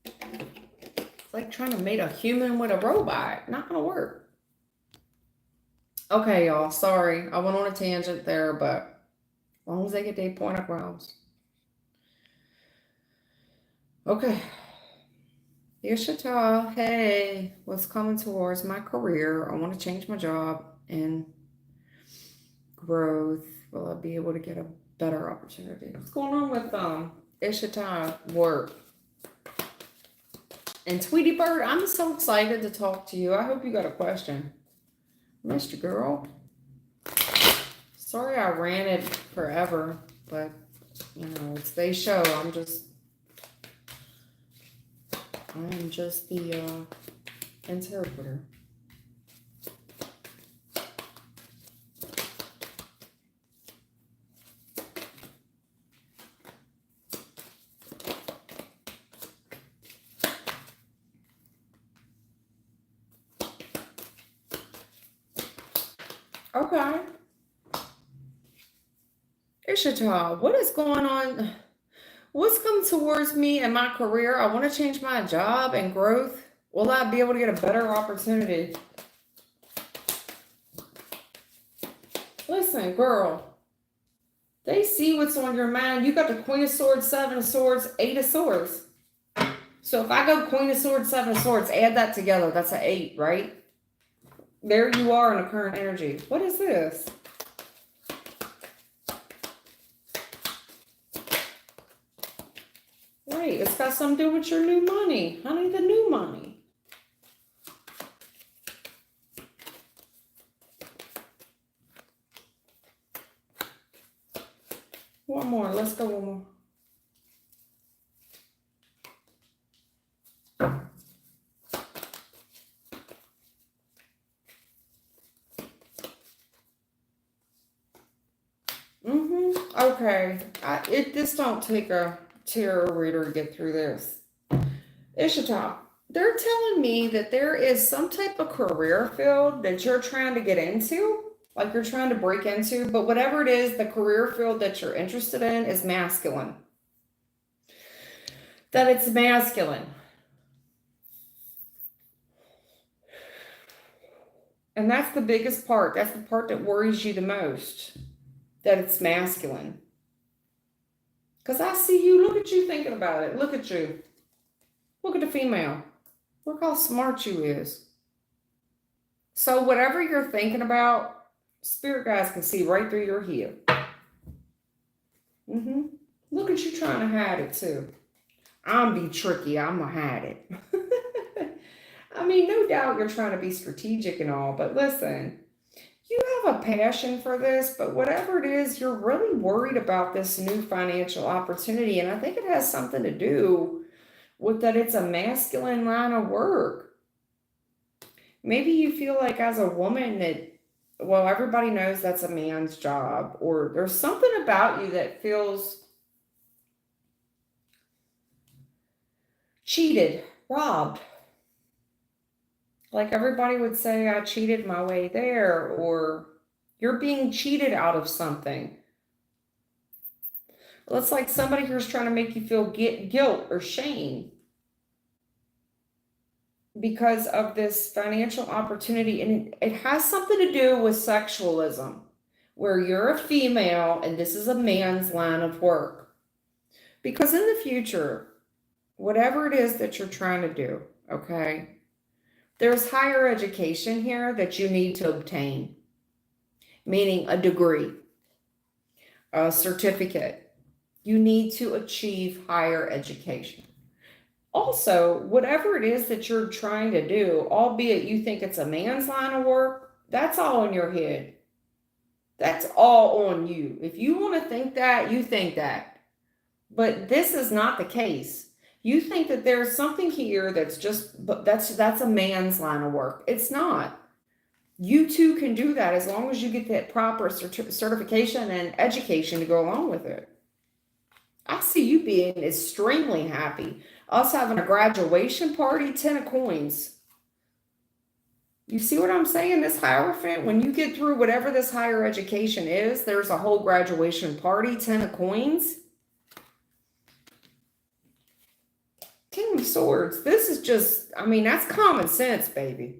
It's like trying to mate a human with a robot. Not gonna work. Okay, y'all, sorry. I went on a tangent there, but as long as they get their point across. Okay. Ishita, hey, what's coming towards my career? I want to change my job and growth. Will I be able to get a better opportunity? What's going on with Ishita work? And Tweety Bird, I'm so excited to talk to you. I hope you got a question. Missed you, girl. Sorry I ran it forever, but you know, it's they show. I'm just the interpreter. Okay. Ishita, what is going on? What's come towards me in my career? I want to change my job and growth. Will I be able to get a better opportunity? Listen, girl. They see what's on your mind. You got the Queen of Swords, Seven of Swords, Eight of Swords. So if I go Queen of Swords, Seven of Swords, add that together. That's an 8, right? There you are in the current energy. What is this? Right, it's got something to do with your new money. Honey, the new money. more. Let's go one more. Okay. This don't take a tarot reader to get through this. Ishita, they're telling me that there is some type of career field that you're trying to get into, like you're trying to break into, but whatever it is, the career field that you're interested in is masculine. That it's masculine. And that's the biggest part. That's the part that worries you the most. That it's masculine. Because I see you. Look at you thinking about it. Look at you. Look at the female. Look how smart you is. So whatever you're thinking about, spirit guides can see right through your head. Look at you trying to hide it too. I'm be tricky. I'm going to hide it. I mean, no doubt you're trying to be strategic and all, but listen, you have a passion for this, but whatever it is, you're really worried about this new financial opportunity. And I think it has something to do with that it's a masculine line of work. Maybe you feel like as a woman that, well, everybody knows that's a man's job, or there's something about you that feels cheated, robbed. Like everybody would say, I cheated my way there, or you're being cheated out of something. Well, it's like somebody here's trying to make you feel guilt or shame because of this financial opportunity. And it has something to do with sexualism, where you're a female and this is a man's line of work. Because in the future, whatever it is that you're trying to do, okay, there's higher education here that you need to obtain, meaning a degree, a certificate. You need to achieve higher education. Also, whatever it is that you're trying to do, albeit you think it's a man's line of work, that's all in your head. That's all on you. If you want to think that, you think that. But this is not the case. You think that there's something here that's just, but that's a man's line of work. It's not. You too can do that as long as you get that proper certification and education to go along with it. I see you being extremely happy. Us having a graduation party, 10 of coins. You see what I'm saying? This Hierophant, when you get through whatever this higher education is, there's a whole graduation party, 10 of coins. King of Swords. This is just, I mean, that's common sense, baby.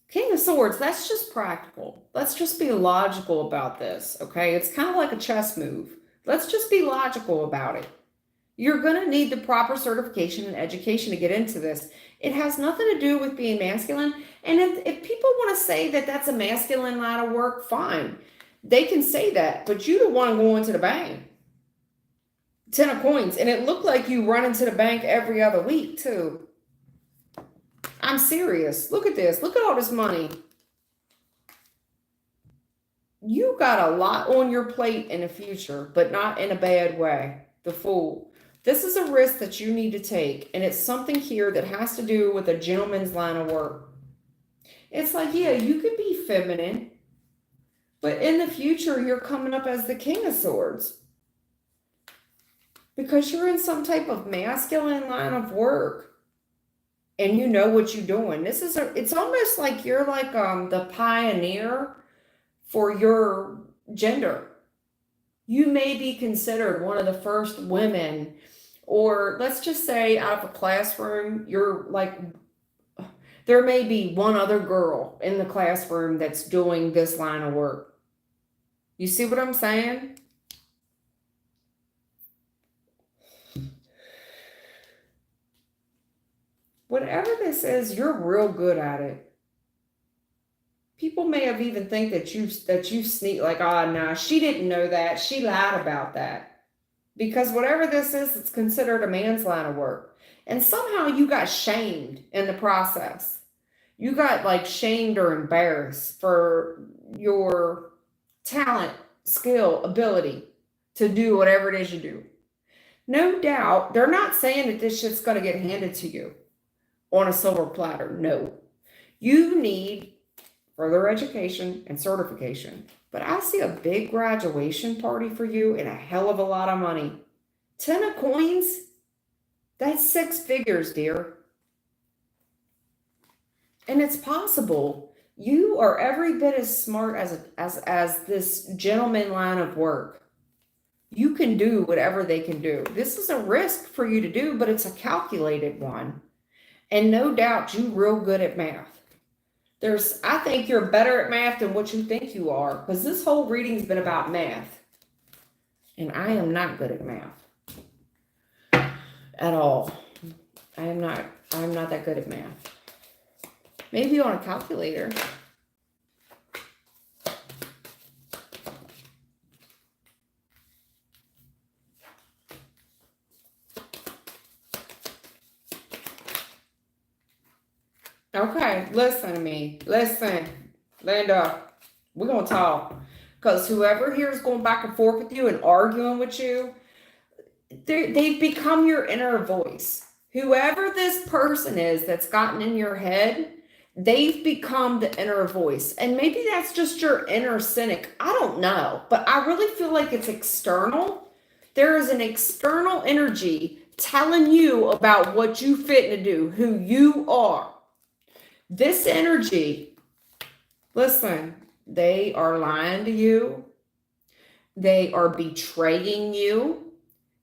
King of Swords, that's just practical. Let's just be logical about this, okay? It's kind of like a chess move. Let's just be logical about it. You're going to need the proper certification and education to get into this. It has nothing to do with being masculine. And if people want to say that that's a masculine line of work, fine. They can say that, but you the one going to the bank. 10 of coins. And it looked like you run into the bank every other week, too. I'm serious. Look at this. Look at all this money. You got a lot on your plate in the future, but not in a bad way. The Fool. This is a risk that you need to take. And it's something here that has to do with a gentleman's line of work. It's like, yeah, you could be feminine, but in the future, you're coming up as the King of Swords. Because you're in some type of masculine line of work. And you know what you're doing. It's almost like you're like the pioneer for your gender. You may be considered one of the first women, or let's just say out of a classroom, you're like, there may be one other girl in the classroom that's doing this line of work. You see what I'm saying? Whatever this is, you're real good at it. People may have even think that you sneak, like, oh, nah, she didn't know that. She lied about that. Because whatever this is, it's considered a man's line of work. And somehow you got shamed in the process. You got like shamed or embarrassed for your talent, skill, ability. to do whatever it is you do. No doubt, they're not saying that this shit's going to get handed to you on a silver platter. No. You need further education and certification. But I see a big graduation party for you and a hell of a lot of money. 10 of coins, that's 6 figures, dear. And it's possible. You are every bit as smart as this gentleman line of work. You can do whatever they can do. This is a risk for you to do, but it's a calculated one. And no doubt you're real good at math. I think you're better at math than what you think you are, because this whole reading's been about math. And I am not good at math. At all. I'm not that good at math. Maybe on a calculator. Okay, listen to me. Listen, Linda, we're going to talk. Because whoever here is going back and forth with you and arguing with you, they've become your inner voice. Whoever this person is that's gotten in your head, they've become the inner voice. And maybe that's just your inner cynic. I don't know. But I really feel like it's external. There is an external energy telling you about what you fit to do, who you are. This energy, listen, they are lying to you. They are betraying you.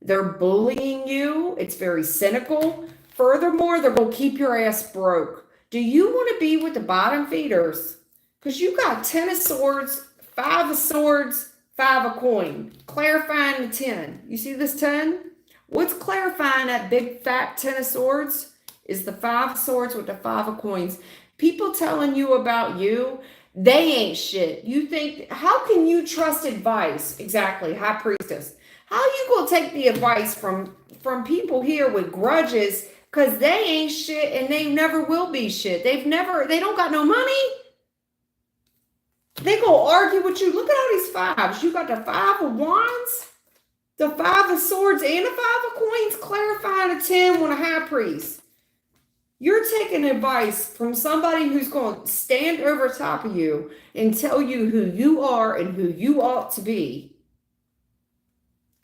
They're bullying you. It's very cynical. Furthermore, they're going to keep your ass broke. Do you want to be with the bottom feeders? Because you got 10 of swords, 5 of swords, 5 of coin. Clarifying the 10. You see this 10? What's clarifying that big fat 10 of swords? Is the 5 of swords with the 5 of coins. People telling you about you, they ain't shit. You think, how can you trust advice? Exactly, High Priestess. How you gonna take the advice from people here with grudges because they ain't shit and they never will be shit. They don't got no money. They gonna argue with you. Look at all these 5s. You got the 5 of wands, the 5 of swords, and the 5 of coins, clarifying a 10 with a high priest. You're taking advice from somebody who's going to stand over top of you and tell you who you are and who you ought to be.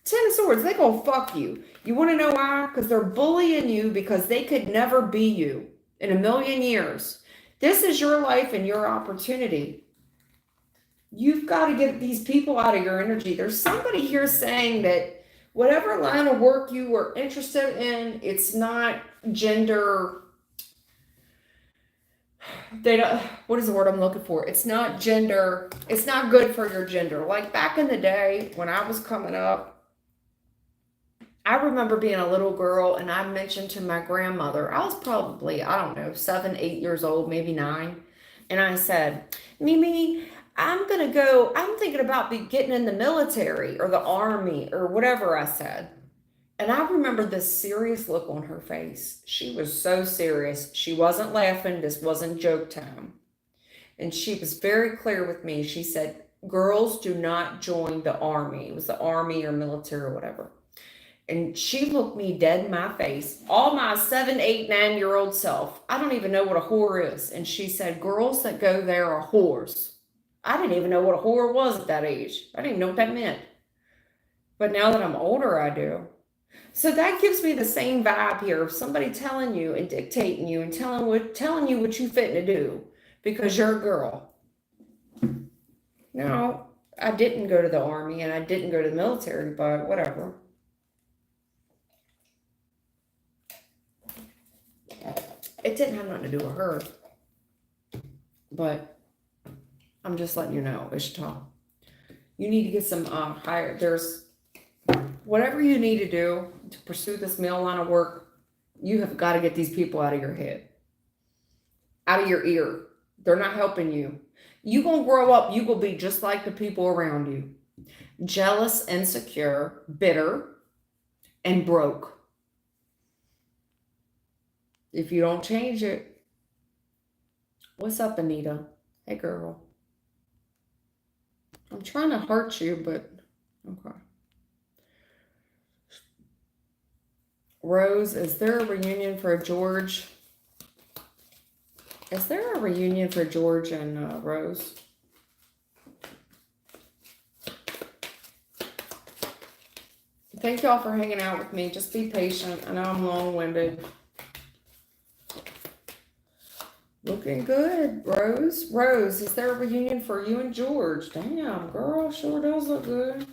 10 of swords, they're going to fuck you. You want to know why? Because they're bullying you because they could never be you in a million years. This is your life and your opportunity. You've got to get these people out of your energy. There's somebody here saying that whatever line of work you are interested in, it's not gender. What is the word I'm looking for? It's not gender. It's not good for your gender. Like back in the day when I was coming up, I remember being a little girl and I mentioned to my grandmother, I was probably, I don't know, 7, 8 years old, maybe 9. And I said, Mimi, I'm thinking about getting in the military or the army or whatever I said. And I remember this serious look on her face. She was so serious. She wasn't laughing. This wasn't joke time. And she was very clear with me. She said, girls do not join the army. It was the army or military or whatever. And she looked me dead in my face. All my 7, 8, 9-year-old self. I don't even know what a whore is. And she said, girls that go there are whores. I didn't even know what a whore was at that age. I didn't even know what that meant. But now that I'm older, I do. So that gives me the same vibe here of somebody telling you and dictating you and telling you what you fit to do because you're a girl. No, I didn't go to the army and I didn't go to the military, but whatever. It didn't have nothing to do with her. But I'm just letting you know, Ishtar. You need to get some whatever you need to do to pursue this male line of work, you have got to get these people out of your head. Out of your ear. They're not helping you. You're going to grow up, you will be just like the people around you. Jealous, insecure, bitter, and broke. If you don't change it. What's up, Anita? Hey, girl. I'm trying to hurt you, but okay. Rose, is there a reunion for George? Is there a reunion for George and Rose? Thank y'all for hanging out with me. Just be patient. I know I'm long-winded. Looking good, Rose. Rose, is there a reunion for you and George? Damn, girl, sure does look good.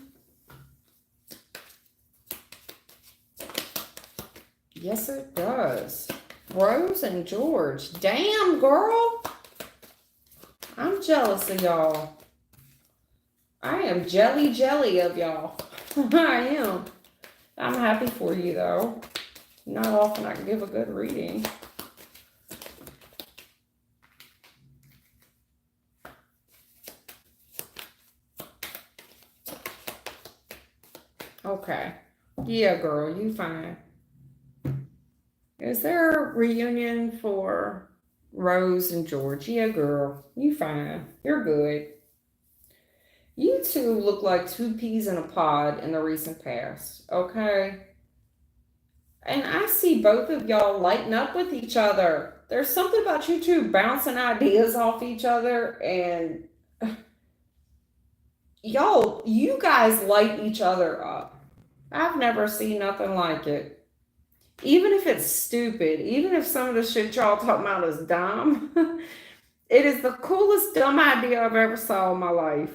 Yes, it does. Rose and George. Damn, girl. I'm jealous of y'all. I am jelly of y'all. I am. I'm happy for you, though. Not often I can give a good reading. Okay. Yeah, girl, you fine. Is there a reunion for Rose and George? Yeah, girl, you fine. You're good. You two look like two peas in a pod in the recent past, okay? And I see both of y'all lighting up with each other. There's something about you two bouncing ideas off each other, and you guys light each other up. I've never seen nothing like it. Even if it's stupid, even if some of the shit y'all talking about is dumb, it is the coolest dumb idea I've ever saw in my life.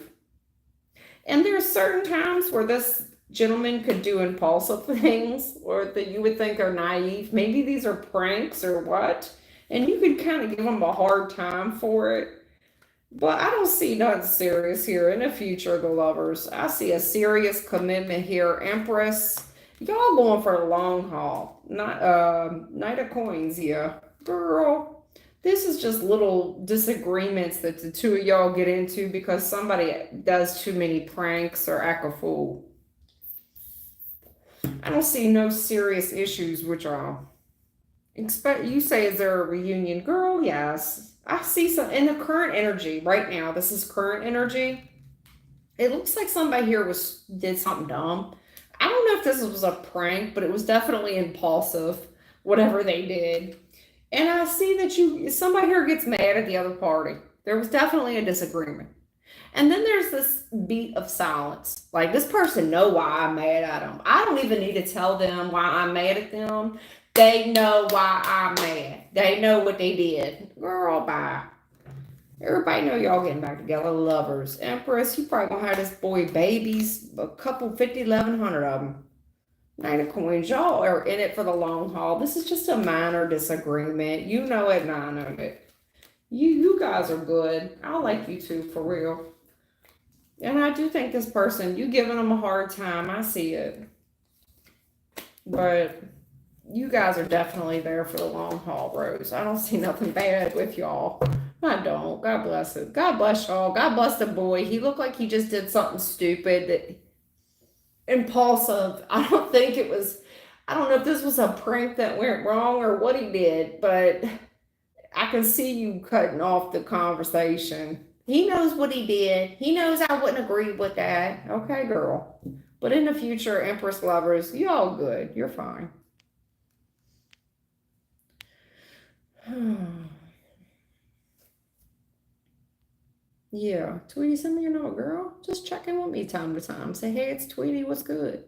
And there's certain times where this gentleman could do impulsive things or that you would think are naive. Maybe these are pranks or what. And you could kind of give them a hard time for it. But I don't see nothing serious here in the future of the lovers. I see a serious commitment here. Empress, y'all going for the long haul. Not Knight of Coins, yeah. Girl, this is just little disagreements that the two of y'all get into because somebody does too many pranks or act a fool. I don't see no serious issues with y'all. You say, is there a reunion? Girl, yes. I see some in the current energy right now. This is current energy. It looks like somebody here did something dumb. I don't know if this was a prank, but it was definitely impulsive, whatever they did. And I see that somebody here gets mad at the other party. There was definitely a disagreement. And then there's this beat of silence. Like, this person know why I'm mad at them. I don't even need to tell them why I'm mad at them. They know why I'm mad. They know what they did. Girl, bye. Everybody know y'all getting back together. Lovers. Empress, you probably gonna have this boy babies. A couple, 50, 1,100 of them. Nine of Coins. Y'all are in it for the long haul. This is just a minor disagreement. You know it, and I know it. You guys are good. I like you two, for real. And I do think this person, you giving them a hard time. I see it. But you guys are definitely there for the long haul, Rose. I don't see nothing bad with y'all. I don't. God bless it. God bless y'all. God bless the boy. He looked like he just did something stupid, impulsive. I don't know if this was a prank that went wrong or what he did, but I can see you cutting off the conversation. He knows what he did. He knows I wouldn't agree with that. Okay, girl. But in the future, Empress lovers, you all good. You're fine. Yeah, Tweety, send me a note, girl. Just check in with me time to time. Say, hey, it's Tweety. What's good?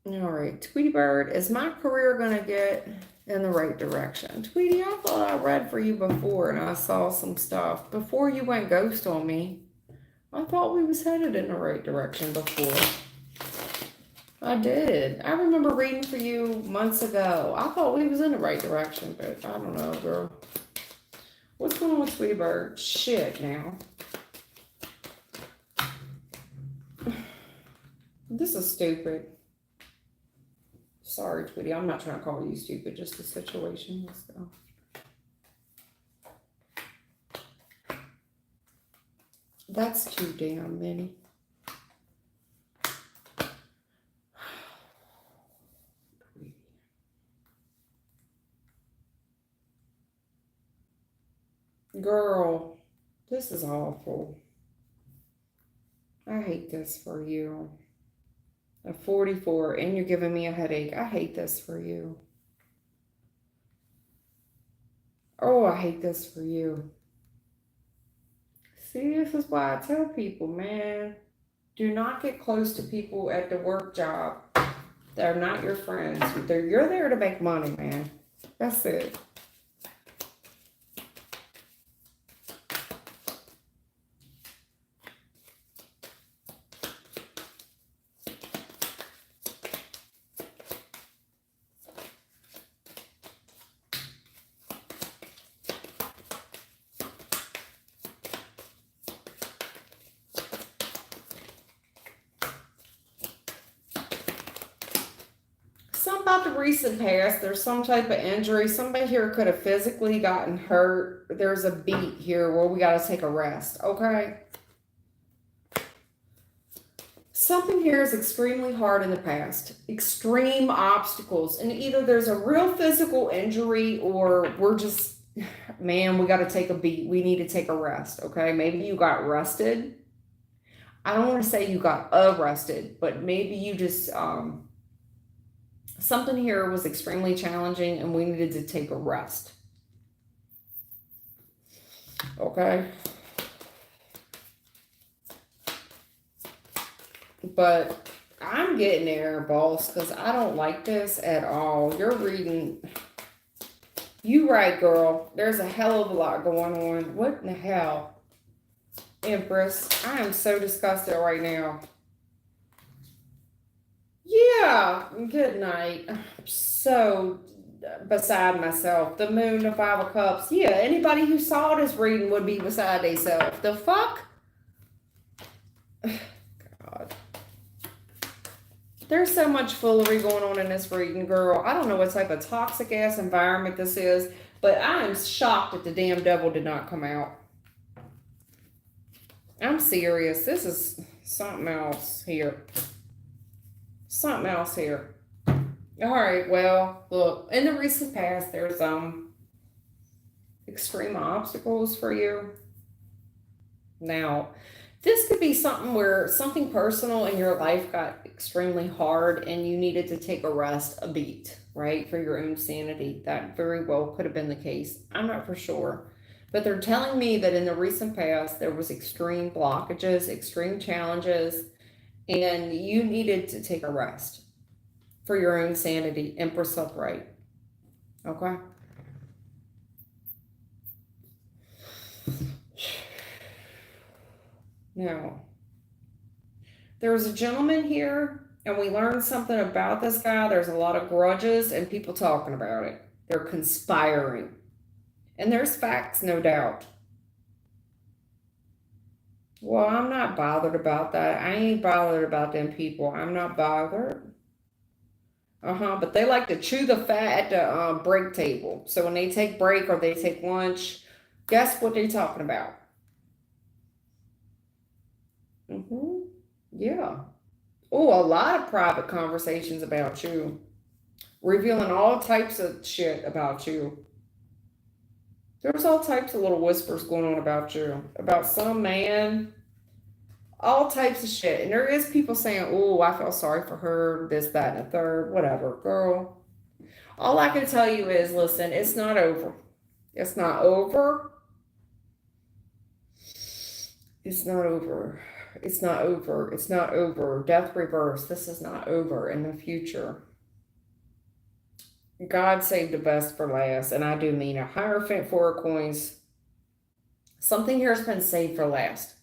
All right, Tweety Bird, is my career going to get in the right direction? Tweety, I thought I read for you before and I saw some stuff. Before you went ghost on me, I thought we was headed in the right direction before. I did. I remember reading for you months ago. I thought we was in the right direction, but I don't know, girl. What's going on with Tweety Bird? Shit, now. This is stupid. Sorry, Tweety. I'm not trying to call you stupid. Just the situation. Let's go. That's too damn many. Girl, this is awful. I hate this for you. A 44, and you're giving me a headache. I hate this for you. Oh, I hate this for you. See, this is why I tell people, man, do not get close to people at the work job. They're not your friends. You're there to make money, man. That's it. Something about the recent past. There's some type of injury. Somebody here could have physically gotten hurt. There's a beat here where we got to take a rest, okay? Something here is extremely hard in the past. Extreme obstacles. And either there's a real physical injury or we're just, man, we got to take a beat. We need to take a rest, okay? Maybe you got arrested. I don't want to say you got arrested, but maybe you just, something here was extremely challenging and we needed to take a rest. Okay? But I'm getting there, boss, because I don't like this at all. You're reading. You right, girl. There's a hell of a lot going on. What in the hell? Empress, I am so disgusted right now. Yeah, good night. I'm so beside myself. The moon, the 5 of cups. Yeah, anybody who saw this reading would be beside themselves. The fuck? God. There's so much foolery going on in this reading, girl. I don't know what type of toxic ass environment this is, but I am shocked that the damn devil did not come out. I'm serious. This is something else here. Something else here. All right, well, look, in the recent past, there's extreme obstacles for you. Now, this could be something where something personal in your life got extremely hard and you needed to take a rest, a beat, right, for your own sanity. That very well could have been the case. I'm not for sure. But they're telling me that in the recent past, there was extreme blockages, extreme challenges, and you needed to take a rest for your own sanity. Empress upright. Okay? Now, there's a gentleman here, and we learned something about this guy. There's a lot of grudges and people talking about it. They're conspiring. And there's facts, no doubt. Well, I'm not bothered about that. I ain't bothered about them people. I'm not bothered. But they like to chew the fat at the break table. So when they take break or they take lunch, guess what they're talking about? Yeah. Oh, a lot of private conversations about you. Revealing all types of shit about you. There's all types of little whispers going on about you. About some man. All types of shit. And there is people saying, oh, I feel sorry for her, this, that, and the third, whatever. Girl, all I can tell you is, listen, it's not over. It's not over. It's not over. It's not over. It's not over. Death reverse. This is not over in the future. God saved the best for last. And I do mean a Hierophant, 4 of coins. Something here has been saved for last.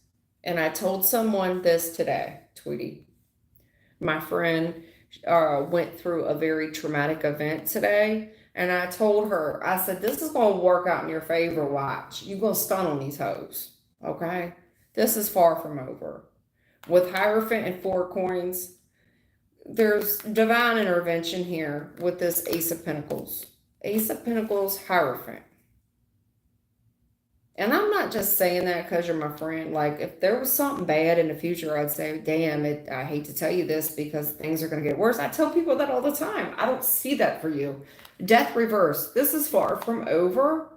And I told someone this today, Tweety. My friend went through a very traumatic event today. And I told her, I said, this is going to work out in your favor. Watch. You're going to stun on these hoes. Okay? This is far from over. With Hierophant and 4 coins, there's divine intervention here with this Ace of Pentacles. Ace of Pentacles, Hierophant. And I'm not just saying that because you're my friend. Like, if there was something bad in the future, I'd say, damn it, I hate to tell you this because things are going to get worse. I tell people that all the time. I don't see that for you. Death reverse. This is far from over.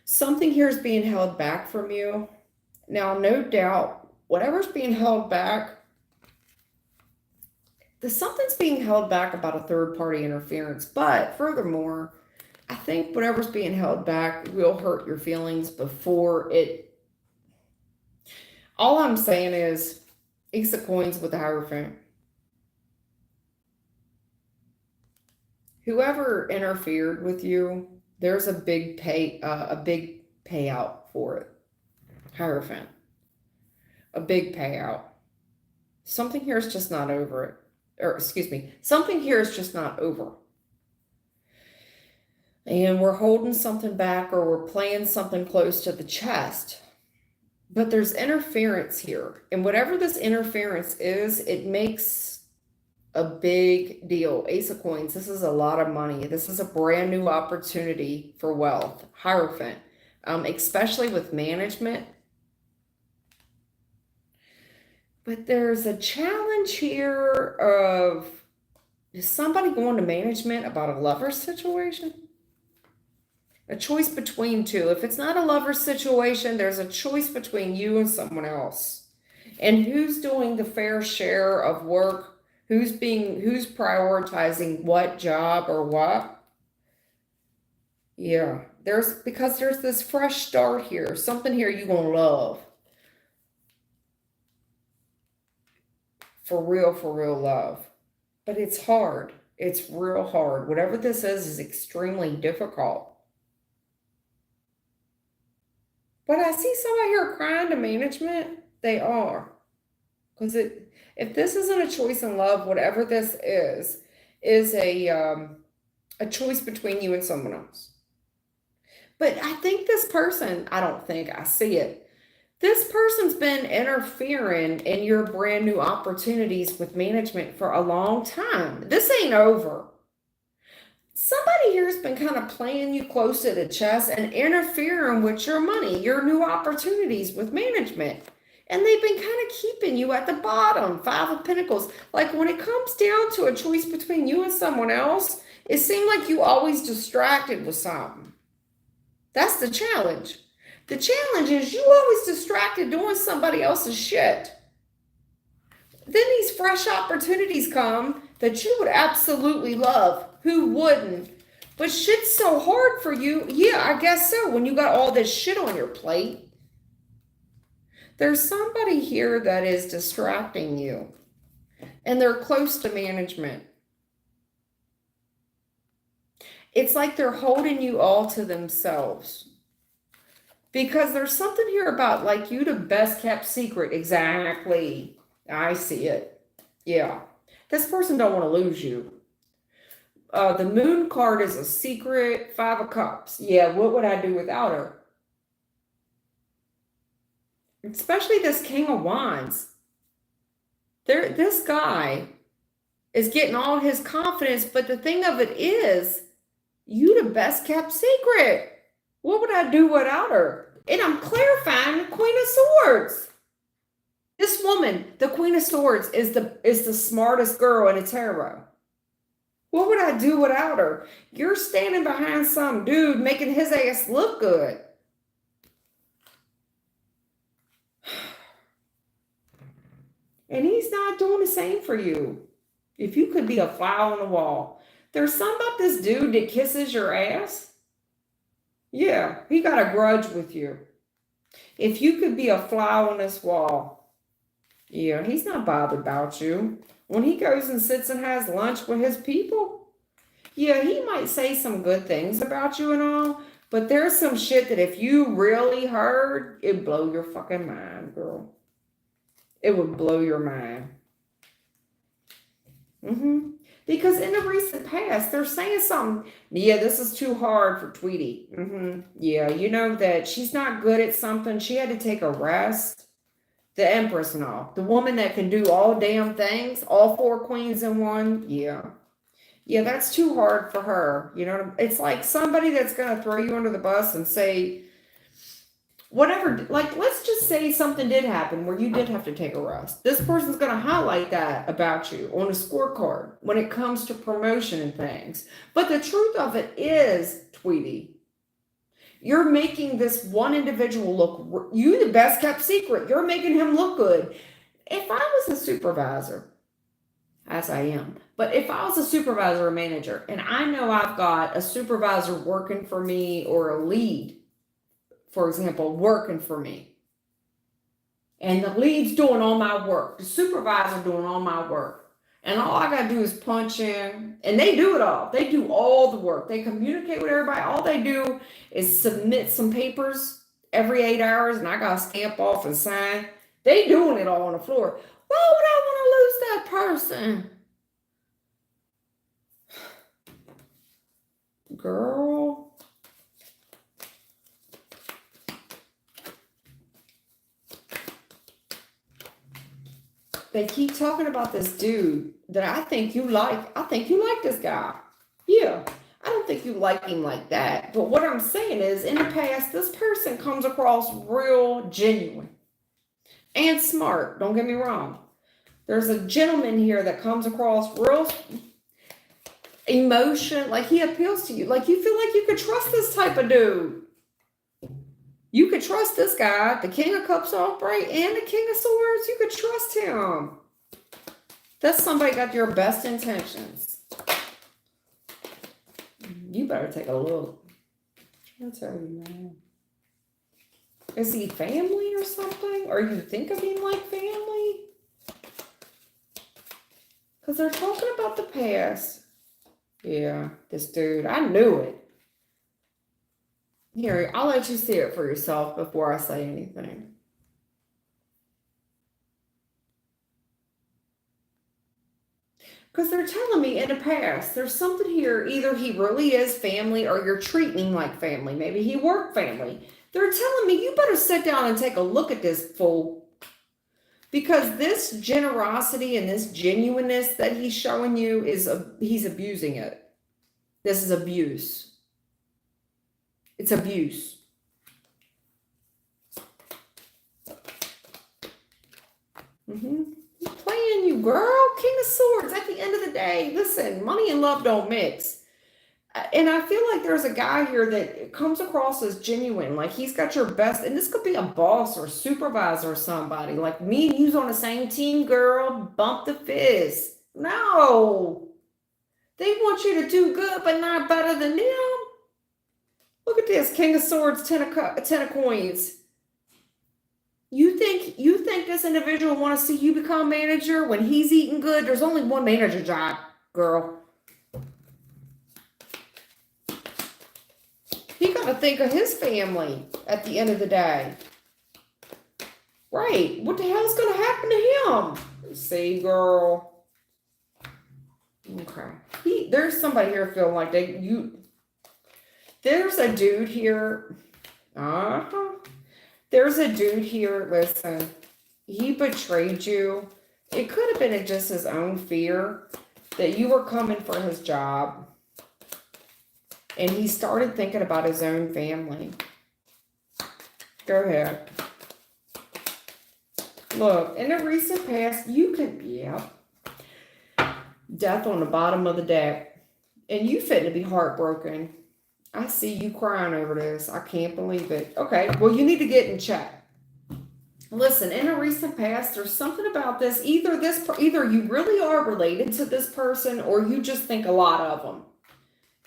Something here is being held back from you. Now, no doubt, whatever's being held back, something's being held back about a third party interference. But furthermore, I think whatever's being held back will hurt your feelings before it. All I'm saying is Ace of Coins with the Hierophant. Whoever interfered with you, there's a big payout for it. Hierophant. A big payout. Something here is just not over it. Or excuse me, something here is just not over. And we're holding something back, or we're playing something close to the chest. But there's interference here. And whatever this interference is, it makes a big deal. Ace of Coins, this is a lot of money. This is a brand new opportunity for wealth. Hierophant, especially with management. But there's a challenge here of, is somebody going to management about a lover situation? A choice between two. If it's not a lover situation, there's a choice between you and someone else. And who's doing the fair share of work? Who's prioritizing what job or what? Yeah, because there's this fresh start here. Something here you're going to love. For real love. But it's hard. It's real hard. Whatever this is extremely difficult. But I see somebody here crying to management. They are. Because if this isn't a choice in love, whatever this is a choice between you and someone else. But I think this person, I see it. This person's been interfering in your brand new opportunities with management for a long time. This ain't over. Somebody here has been kind of playing you close to the chest and interfering with your money, your new opportunities with management. And they've been kind of keeping you at the bottom. 5 of Pentacles. Like when it comes down to a choice between you and someone else, it seemed like you always distracted with something. That's the challenge. The challenge is you always distracted doing somebody else's shit. Then these fresh opportunities come that you would absolutely love. Who wouldn't? But shit's so hard for you. Yeah, I guess so. When you got all this shit on your plate. There's somebody here that is distracting you. And they're close to management. It's like they're holding you all to themselves. Because there's something here about like you the best kept secret. Exactly. I see it. Yeah. This person don't want to lose you. The Moon card is a secret. 5 of Cups. Yeah, what would I do without her? Especially this King of Wands. This guy is getting all his confidence, but the thing of it is, you the best kept secret. What would I do without her? And I'm clarifying the Queen of Swords. This woman, the Queen of Swords, is the smartest girl in the tarot. What would I do without her? You're standing behind some dude making his ass look good. And he's not doing the same for you. If you could be a fly on the wall. There's something about this dude that kisses your ass. Yeah, he got a grudge with you. If you could be a fly on this wall. Yeah, he's not bothered about you. When he goes and sits and has lunch with his people. Yeah, he might say some good things about you and all. But there's some shit that if you really heard, it'd blow your fucking mind, girl. It would blow your mind. Because in the recent past, they're saying something. Yeah, this is too hard for Tweety. Yeah, you know that she's not good at something. She had to take a rest. The Empress and all. The woman that can do all damn things. All 4 queens in one. Yeah. Yeah, that's too hard for her. You know, it's like somebody that's going to throw you under the bus and say, whatever, like, let's just say something did happen where you did have to take a rest. This person's going to highlight that about you on a scorecard when it comes to promotion and things. But the truth of it is, Tweety, You're making this one individual look, you the best kept secret. You're making him look good. If I was a supervisor, as I am, but if I was a supervisor or manager, and I know I've got a supervisor working for me or a lead, for example, working for me, and the lead's doing all my work, the supervisor doing all my work, and all I gotta do is punch in, and they do it all. They do all the work. They communicate with everybody. All they do is submit some papers every 8 hours, and I gotta stamp off and sign. They doing it all on the floor. Why would I want to lose that person? Girl. They keep talking about this dude that I think you like. I think you like this guy. Yeah. I don't think you like him like that. But what I'm saying is, in the past, this person comes across real genuine and smart. Don't get me wrong. There's a gentleman here that comes across real emotion. Like he appeals to you. Like you feel like you could trust this type of dude. You could trust this guy, the King of Cups upright and the King of Swords. You could trust him. That's somebody got your best intentions. You better take a look. I'll tell you now. Is he family or something? Or you think of him like family? Because they're talking about the past. Yeah, this dude. I knew it. Here, I'll let you see it for yourself before I say anything. Because they're telling me in the past, there's something here. Either he really is family or you're treating him like family. Maybe he worked family. They're telling me you better sit down and take a look at this fool. Because this generosity and this genuineness that he's showing you he's abusing it. This is abuse. It's abuse. He's playing you, girl. King of Swords. At the end of the day, listen, money and love don't mix. And I feel like there's a guy here that comes across as genuine. Like he's got your best. And this could be a boss or supervisor or somebody. Like me and you's on the same team, girl. Bump the fist. No. They want you to do good, but not better than them. Look at this, King of Swords, 10 of Coins. You think this individual want to see you become manager when he's eating good? There's only one manager job, girl. He got to think of his family at the end of the day. Right. What the hell's going to happen to him? See, girl. Okay. There's somebody here feeling like there's a dude here. There's a dude here, listen. He betrayed you. It could have been just his own fear that you were coming for his job. And he started thinking about his own family. Go ahead. Look, in the recent past, death on the bottom of the deck. And you fit to be heartbroken. I see you crying over this. I can't believe it. Okay, well, you need to get in check. Listen, in a recent past, there's something about this. Either you really are related to this person or you just think a lot of them.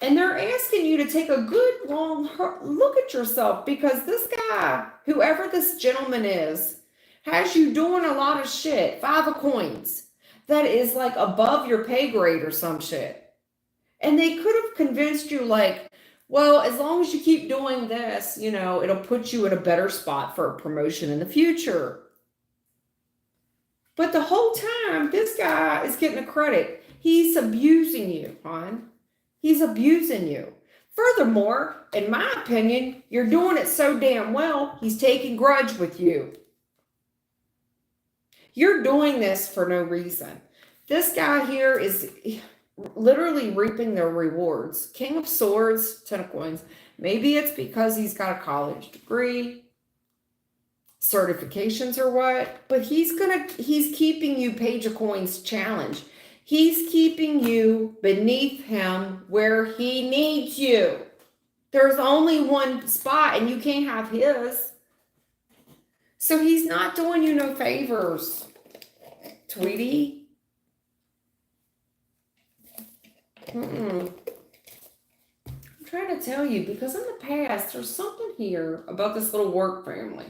And they're asking you to take a good long look at yourself because this guy, whoever this gentleman is, has you doing a lot of shit. 5 of Coins. That is like above your pay grade or some shit. And they could have convinced you like, well, as long as you keep doing this, it'll put you in a better spot for a promotion in the future. But the whole time, this guy is getting the credit. He's abusing you, hon. He's abusing you. Furthermore, in my opinion, you're doing it so damn well, he's taking grudge with you. You're doing this for no reason. This guy here is literally reaping their rewards. King of Swords, 10 of Coins. Maybe it's because he's got a college degree, certifications or what, but he's keeping you Page of Coins challenge. He's keeping you beneath him where he needs you. There's only one spot and you can't have his. So he's not doing you no favors, Tweety. I'm trying to tell you, because in the past, there's something here about this little work family.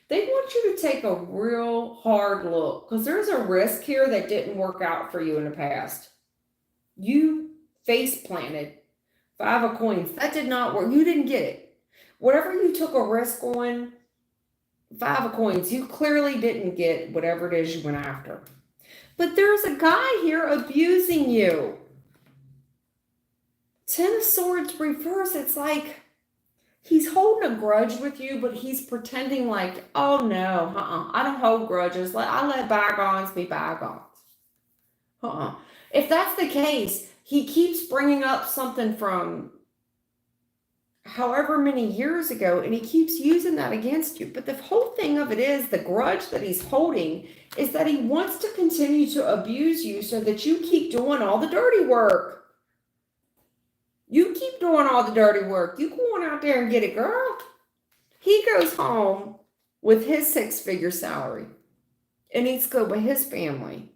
They want you to take a real hard look, because there's a risk here that didn't work out for you in the past. You face planted 5 of coins. That did not work. You didn't get it. Whatever you took a risk on, 5 of coins, you clearly didn't get whatever it is you went after. But there's a guy here abusing you. 10 of Swords reverse. It's like he's holding a grudge with you, but he's pretending like, oh no, I don't hold grudges. I let bygones be bygones. If that's the case, he keeps bringing up something from however many years ago, and he keeps using that against you. But the whole thing of it is, the grudge that he's holding is that he wants to continue to abuse you so that you keep doing all the dirty work. You keep doing all the dirty work. You go on out there and get it, girl. He goes home with his 6-figure salary and he's good with his family.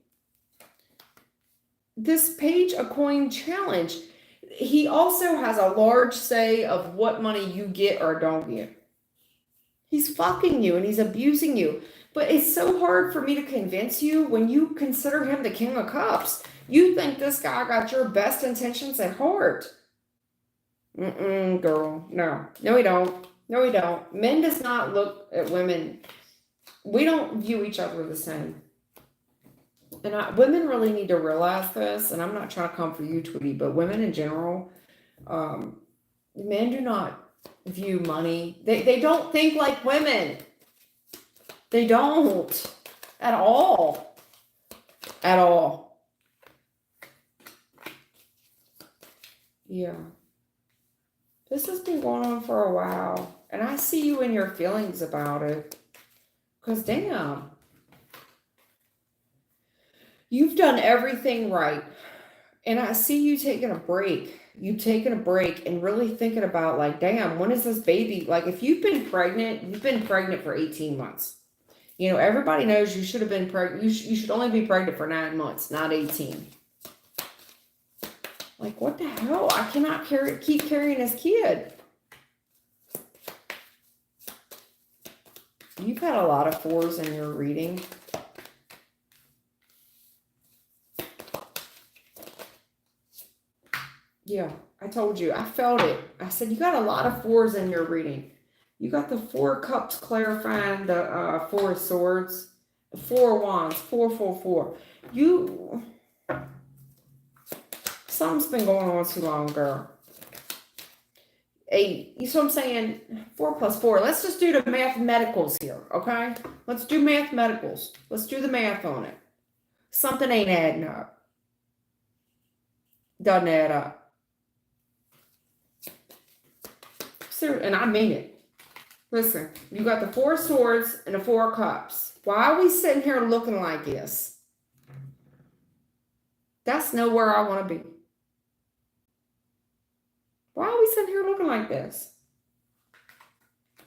This Page of Coin challenge, he also has a large say of what money you get or don't get. He's fucking you and he's abusing you. But it's so hard for me to convince you when you consider him the King of Cups. You think this guy got your best intentions at heart. Girl. No, he don't. No, he don't. Men does not look at women. We don't view each other the same. And women really need to realize this, and I'm not trying to come for you, Tweety, but women in general, men do not view money. They don't think like women. They don't. At all. At all. Yeah. This has been going on for a while, and I see you in your feelings about it. Because damn, you've done everything right, and I see you taking a break. You taking a break and really thinking about, like, damn, when is this baby? Like, if you've been pregnant, you've been pregnant for 18 months. You know, everybody knows you should have been pregnant. You should only be pregnant for 9 months, not 18. Like, what the hell? I cannot keep carrying this kid. You've had a lot of 4s in your reading. Yeah, I told you. I felt it. I said, you got a lot of 4s in your reading. You got the 4 cups clarifying the 4 of swords. 4 wands. 4, 4, 4. Something's been going on too long, girl. 8. You see what I'm saying? 4 plus 4. Let's just do the mathematicals here, okay? Let's do mathematicals. Let's do the math on it. Something ain't adding up. Doesn't add up. And I mean it. Listen, you got the 4 swords and the 4 cups. Why are we sitting here looking like this? That's nowhere I want to be. Why are we sitting here looking like this?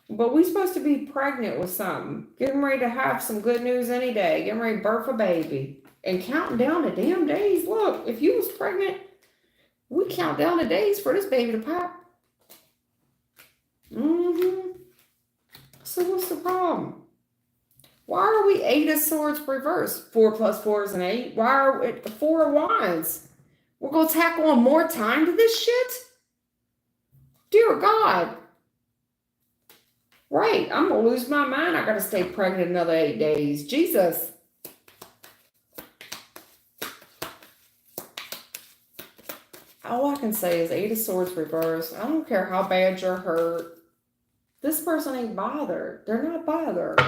But we supposed to be pregnant with something. Getting ready to have some good news any day. Getting ready to birth a baby. And counting down the damn days. Look, if you was pregnant, we count down the days for this baby to pop. So what's the problem? Why are we 8 of swords reversed? 4 plus 4 is an 8. Why are we 4 of wands? We're going to tack on more time to this shit? Dear God. Right, I'm going to lose my mind. I got to stay pregnant another 8 days. Jesus. All I can say is 8 of swords reversed. I don't care how bad you're hurt. This person ain't bothered. They're not bothered.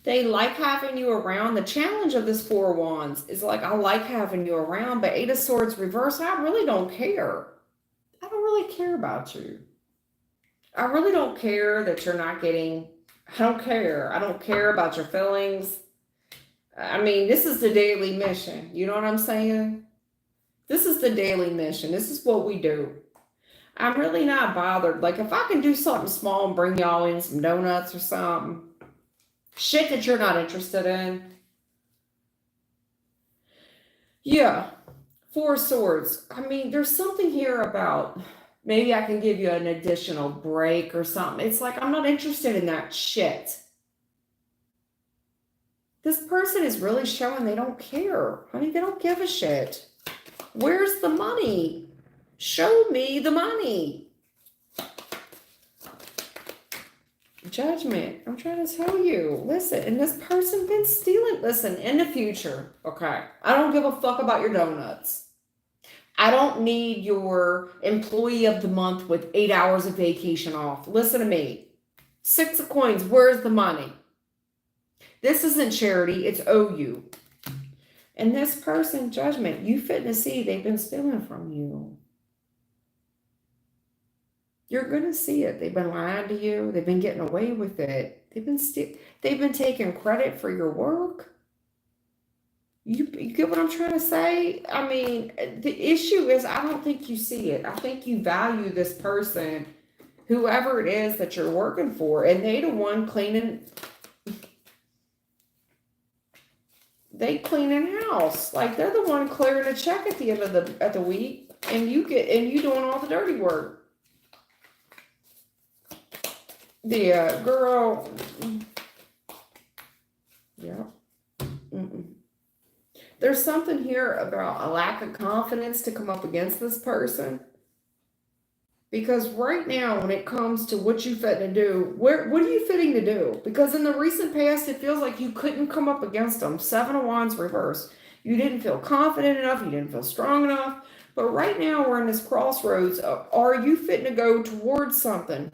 They like having you around. The challenge of this 4 of wands is like, I like having you around, but 8 of swords reversed, I really don't care. I don't really care about you. I really don't care that you're not getting, I don't care. I don't care about your feelings. I mean, this is the daily mission. You know what I'm saying? This is the daily mission. This is what we do. I'm really not bothered. Like, if I can do something small and bring y'all in some donuts or something, shit that you're not interested in. Yeah. Four of Swords. I mean, there's something here about maybe I can give you an additional break or something. It's like, I'm not interested in that shit. This person is really showing they don't care. Honey, they don't give a shit. Where's the money? Show me the money. Judgment. I'm trying to tell you. Listen, and this person been stealing. Listen, in the future, okay, I don't give a fuck about your donuts. I don't need your employee of the month with 8 hours of vacation off. Listen to me. 6 of coins. Where's the money? This isn't charity. It's owe you. And this person, judgment, you fit to see they've been stealing from you. You're going to see it. They've been lying to you. They've been getting away with it. They've been taking credit for your work. You get what I'm trying to say? I mean, the issue is I don't think you see it. I think you value this person, whoever it is that you're working for, and they the one cleaning. They cleaning house. Like, they're the one clearing a check at the end of the week, and you doing all the dirty work. Yeah, girl. Yeah. There's something here about a lack of confidence to come up against this person. Because right now, when it comes to what you fitting to do, what are you fitting to do? Because in the recent past, it feels like you couldn't come up against them. 7 of Wands reverse. You didn't feel confident enough. You didn't feel strong enough. But right now, we're in this crossroads. Are you fitting to go towards something?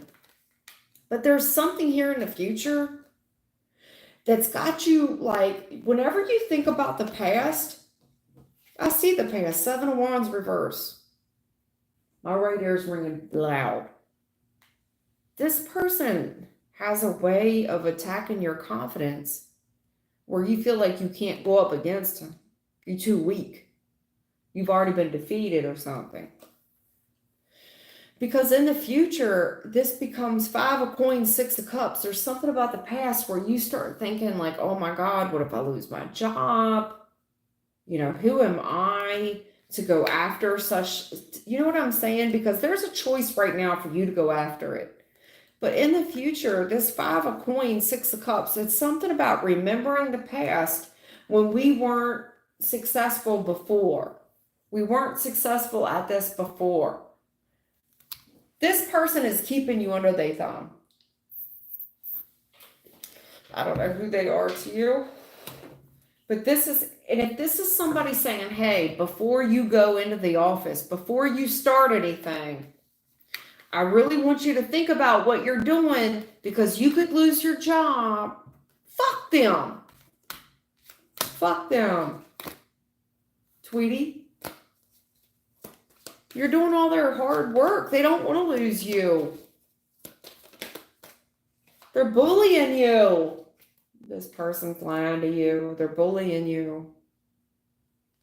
But there's something here in the future that's got you, like, whenever you think about the past, I see the past. 7 of Wands reverse. My right ear's ringing loud. This person has a way of attacking your confidence where you feel like you can't go up against him. You're too weak. You've already been defeated or something. Because in the future, this becomes 5 of coins, 6 of cups. There's something about the past where you start thinking like, oh my God, what if I lose my job? You know, who am I to go after such, you know what I'm saying? Because there's a choice right now for you to go after it. But in the future, this 5 of coins, 6 of cups, it's something about remembering the past when we weren't successful before. We weren't successful at this before. This person is keeping you under their thumb. I don't know who they are to you. But this is, and if this is somebody saying, hey, before you go into the office, before you start anything, I really want you to think about what you're doing because you could lose your job. Fuck them. Fuck them. Tweety. You're doing all their hard work. They don't want to lose you. They're bullying you. This person's lying to you. They're bullying you.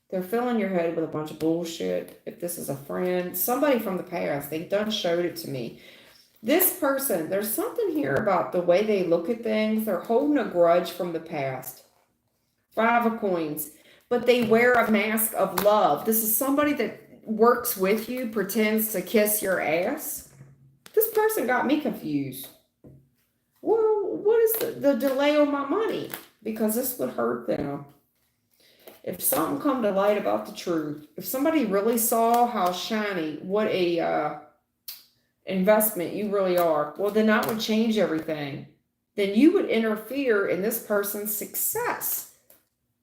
They're filling your head with a bunch of bullshit. If this is a friend, somebody from the past, they done showed it to me. This person, there's something here about the way they look at things. They're holding a grudge from the past. 5 of coins. But they wear a mask of love. This is somebody that works with you, pretends to kiss your ass. This person got me confused. Well, what is the delay on my money? Because this would hurt them. If something come to light about the truth, if somebody really saw how shiny, what a investment you really are, well, then that would change everything. Then you would interfere in this person's success.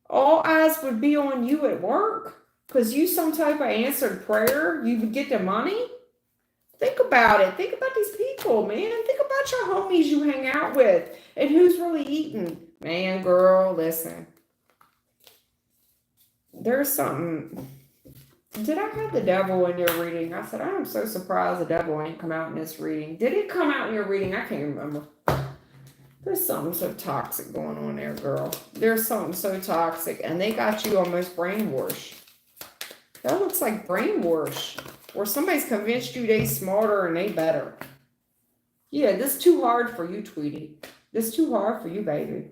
All eyes would be on you at work. Because you some type of answered prayer, you would get the money. Think about it. Think about these people, man. Think about your homies you hang out with and who's really eating. Man, girl, listen. There's something. Did I have the devil in your reading? I said, I am so surprised the devil ain't come out in this reading. Did it come out in your reading? I can't remember. There's something so toxic going on there, girl. There's something so toxic. And they got you almost brainwashed. That looks like brainwash. Or somebody's convinced you they smarter and they better. Yeah, this too hard for you, Tweety. This too hard for you, baby.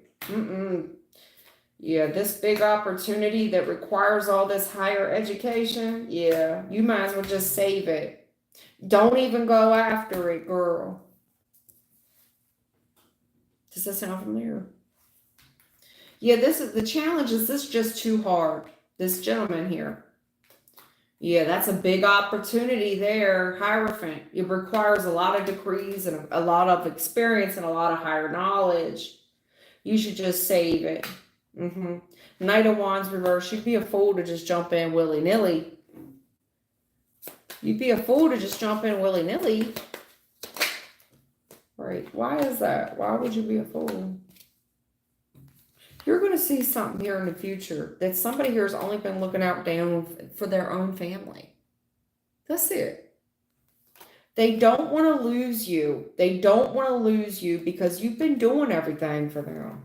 Yeah, this big opportunity that requires all this higher education. Yeah, you might as well just save it. Don't even go after it, girl. Does that sound familiar? Yeah, this is the challenge. Is this just too hard? This gentleman here. Yeah, that's a big opportunity there, Hierophant. It requires a lot of degrees and a lot of experience and a lot of higher knowledge. You should just save it. Knight of Wands reverse. You'd be a fool to just jump in willy-nilly. You'd be a fool to just jump in willy-nilly. Right. Why is that? Why would you be a fool? You're going to see something here in the future that somebody here has only been looking out down for their own family. That's it. They don't want to lose you. They don't want to lose you because you've been doing everything for them.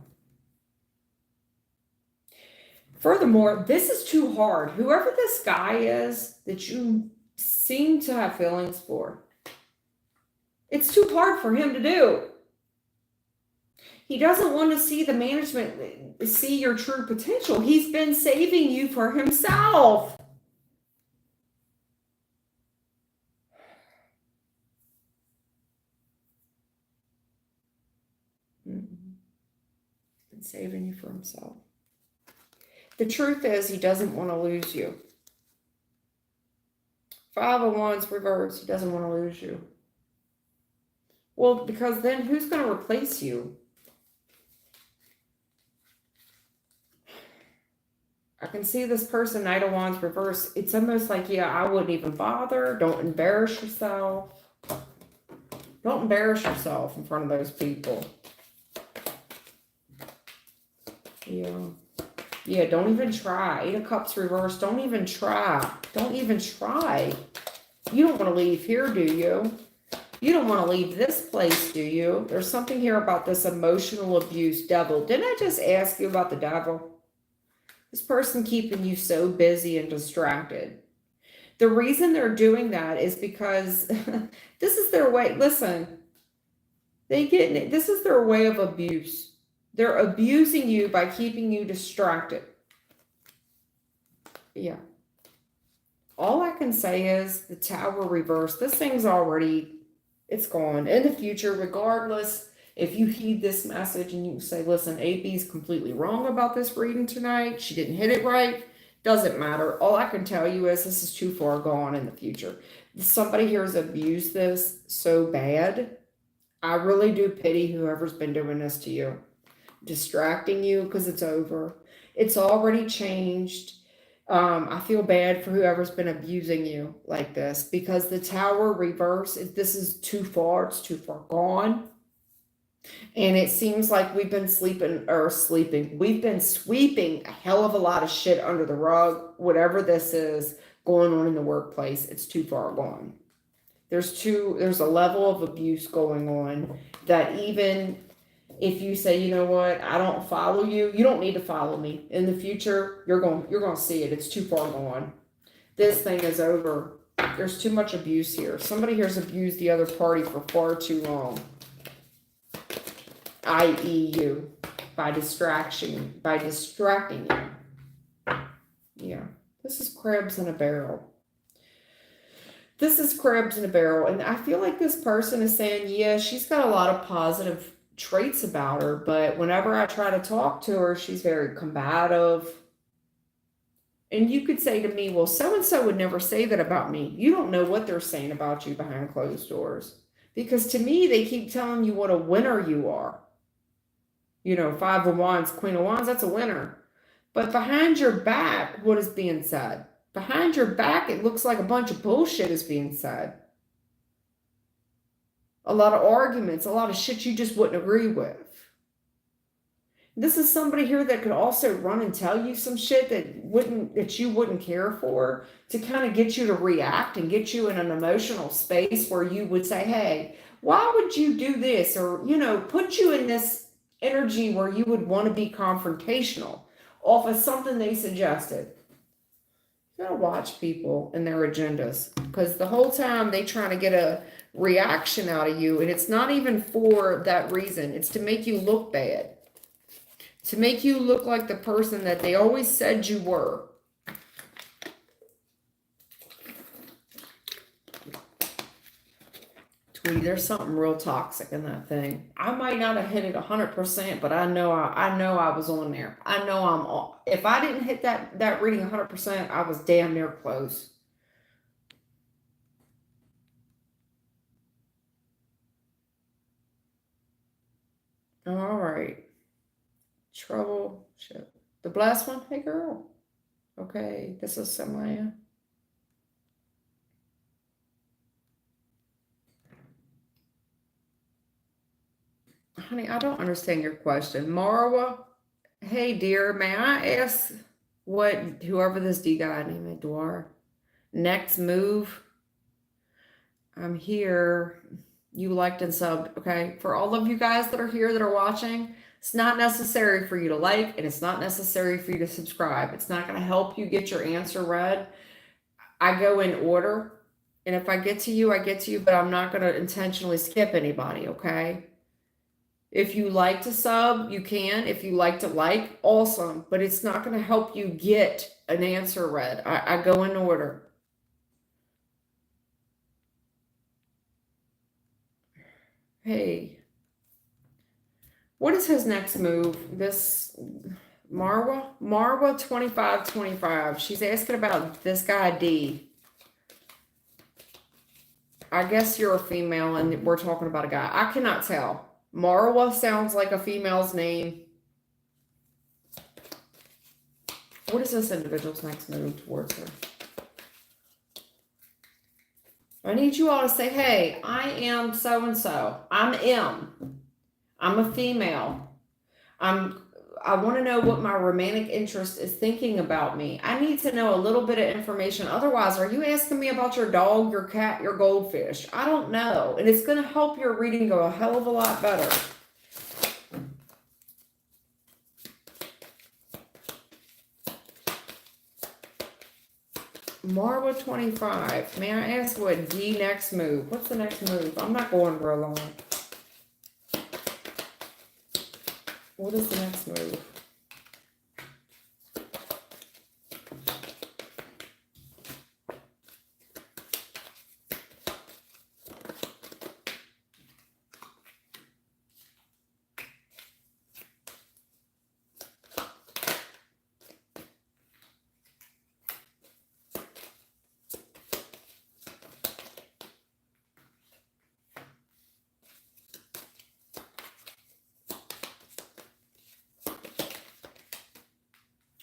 Furthermore, this is too hard. Whoever this guy is that you seem to have feelings for, it's too hard for him to do. He doesn't want to see the management see your true potential. He's been saving you for himself. Been saving you for himself. The truth is, he doesn't want to lose you. 5 of Wands reverse. He doesn't want to lose you. Well, because then who's going to replace you? I can see this person, Knight of Wands reverse. It's almost like, yeah, I wouldn't even bother. Don't embarrass yourself. Don't embarrass yourself in front of those people. Yeah. Yeah, don't even try. 8 of Cups reverse. Don't even try. Don't even try. You don't want to leave here, do you? You don't want to leave this place, do you? There's something here about this emotional abuse devil. Didn't I just ask you about the devil? This person keeping you so busy and distracted. The reason they're doing that is because this is their way. Listen, this is their way of abuse. They're abusing you by keeping you distracted. Yeah. All I can say is the Tower reverse. This thing's already, it's gone. In the future, regardless, if you heed this message and you say, listen, AB's completely wrong about this reading tonight. She didn't hit it right. Doesn't matter. All I can tell you is this is too far gone in the future. Somebody here has abused this so bad. I really do pity whoever's been doing this to you. Distracting you because it's over. It's already changed. I feel bad for whoever's been abusing you like this because the Tower reverse, this is too far. It's too far gone. And it seems like we've been we've been sweeping a hell of a lot of shit under the rug. Whatever this is going on in the workplace, it's too far gone. There's a level of abuse going on that even if you say, you know what, I don't follow you, you don't need to follow me. In the future, you're going to see it. It's too far gone. This thing is over. There's too much abuse here. Somebody here's abused the other party for far too long. I.e. you. By distracting you. Yeah. This is crabs in a barrel. This is crabs in a barrel. And I feel like this person is saying, yeah, she's got a lot of positive traits about her, but whenever I try to talk to her, she's very combative. And you could say to me, well, so-and-so would never say that about me. You don't know what they're saying about you behind closed doors. Because to me, they keep telling you what a winner you are. You know, 5 of Wands, Queen of Wands, that's a winner. But behind your back, what is being said? Behind your back, it looks like a bunch of bullshit is being said. A lot of arguments, a lot of shit you just wouldn't agree with. This is somebody here that could also run and tell you some shit that you wouldn't care for, to kind of get you to react and get you in an emotional space where you would say, hey, why would you do this? Or, you know, put you in this energy where you would want to be confrontational off of something they suggested. You gotta watch people and their agendas, because the whole time they trying to get a reaction out of you, and it's not even for that reason. It's to make you look bad, to make you look like the person that they always said you were. Tweety, there's something real toxic in that thing. I might not have hit it 100%, but I know I was on there. I know I'm on. If I didn't hit that reading 100%, I was damn near close. All right. Troubleship. The blessed one? Hey, girl. Okay, this is Samaya. Honey, I don't understand your question. Marwa, hey, dear, may I ask what, whoever this D guy named Dwar, next move? I'm here. You liked and subbed, okay? For all of you guys that are here that are watching, it's not necessary for you to like, and it's not necessary for you to subscribe. It's not going to help you get your answer read. I go in order, and if I get to you, I get to you, but I'm not going to intentionally skip anybody, okay? If you like to sub, you can. If you like to like, awesome. But it's not going to help you get an answer read. I go in order. Hey. What is his next move? This Marwa? Marwa 2525. She's asking about this guy D. I guess you're a female and we're talking about a guy. I cannot tell. Marwa sounds like a female's name. What is this individual's next move towards her? I need you all to say, hey, I am so-and-so. I'm M. I'm a female. I want to know what my romantic interest is thinking about me. I need to know a little bit of information. Otherwise, are you asking me about your dog, your cat, your goldfish? I don't know. And it's going to help your reading go a hell of a lot better. Marwa 25. May I ask what D next move? What's the next move? I'm not going real long. What is the next move?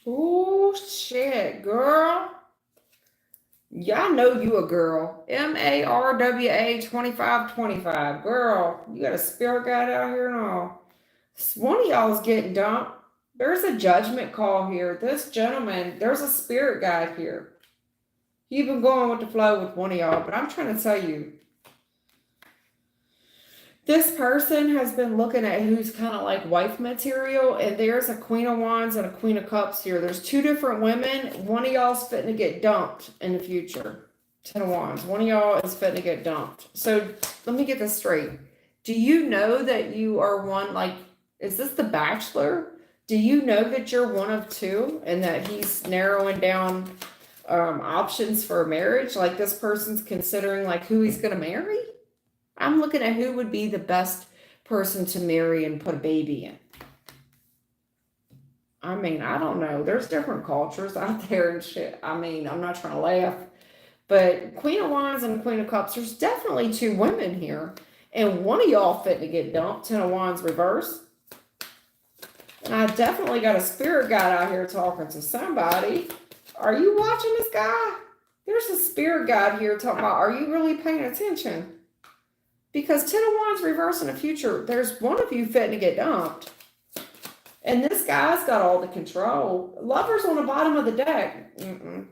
Oh, shit, girl. Y'all know you a girl. MARWA 2525. Girl, you got a spirit guide out here and all. One of y'all is getting dumped. There's a judgment call here. This gentleman, there's a spirit guide here. You've been going with the flow with one of y'all, but I'm trying to tell you, this person has been looking at who's kind of like wife material, and there's a Queen of Wands and a Queen of Cups here. There's two different women. One of y'all's fitting to get dumped in the future. 10 of Wands. One of y'all is fitting to get dumped. So let me get this straight. Do you know that you are one, like, is this the Bachelor? Do you know that you're one of two and that he's narrowing down options for marriage? Like, this person's considering like who he's going to marry? I'm looking at who would be the best person to marry and put a baby in. I mean, I don't know. There's different cultures out there and shit. I mean, I'm not trying to laugh. But Queen of Wands and Queen of Cups, there's definitely two women here. And one of y'all fit to get dumped. 10 of Wands reverse. And I definitely got a spirit guide out here talking to somebody. Are you watching this guy? There's a spirit guide here talking about, are you really paying attention? Because 10 of Wands reverse in the future, there's one of you fitting to get dumped. And this guy's got all the control. Lover's on the bottom of the deck.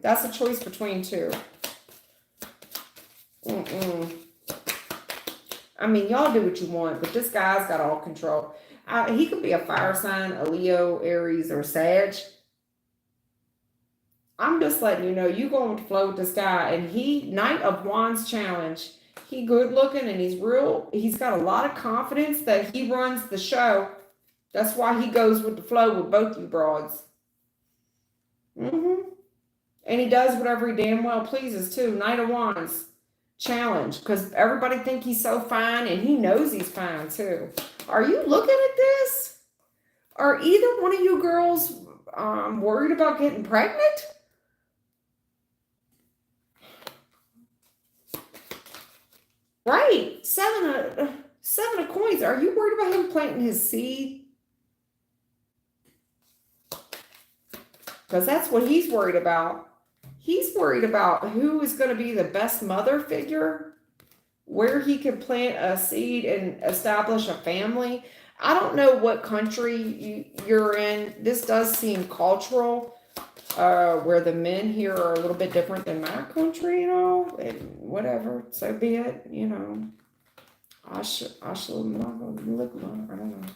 That's a choice between two. I mean, y'all do what you want, but this guy's got all control. He could be a fire sign, a Leo, Aries, or Sag. I'm just letting you know, you going to flow with this guy. And he, Knight of Wands challenge, he good looking and he's got a lot of confidence that he runs the show. That's why he goes with the flow with both you broads. And he does whatever he damn well pleases too. Knight of Wands challenge, because everybody think he's so fine, and he knows he's fine too. Are you looking at this? Are either one of you girls worried about getting pregnant? Right, seven of coins. Are you worried about him planting his seed? Because that's what he's worried about. He's worried about who is going to be the best mother figure, where he can plant a seed and establish a family. I don't know what country you're in. This does seem cultural, where the men here are a little bit different than my country, you know, and whatever, so be it, you know. I should look, I don't know.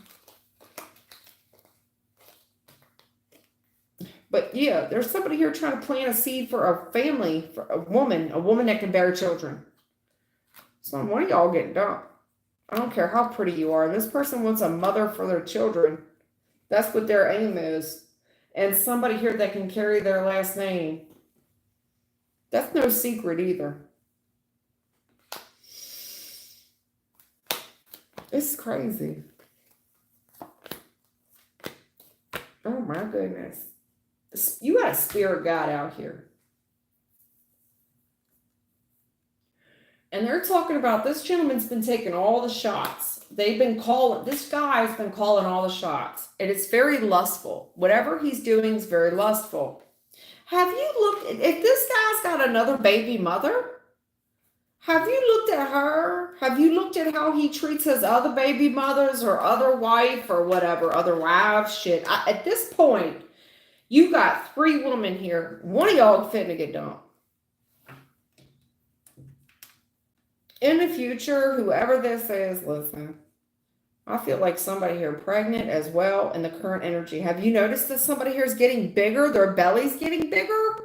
But yeah, there's somebody here trying to plant a seed for a family, for a woman that can bear children. So one of y'all getting dumped. I don't care how pretty you are. This person wants a mother for their children. That's what their aim is. And somebody here that can carry their last name. That's no secret either. It's crazy. Oh my goodness. You got a spirit guide out here. And they're talking about this gentleman's been taking all the shots. This guy's been calling all the shots. And it's very lustful. Whatever he's doing is very lustful. Have you looked, if this guy's got another baby mother, have you looked at her? Have you looked at how he treats his other baby mothers or other wife or whatever, other wives? Shit. At this point, you got 3 women here. One of y'all finna get dumped. In the future, whoever this is, listen, I feel like somebody here pregnant as well in the current energy. Have you noticed that somebody here is getting bigger? Their belly's getting bigger?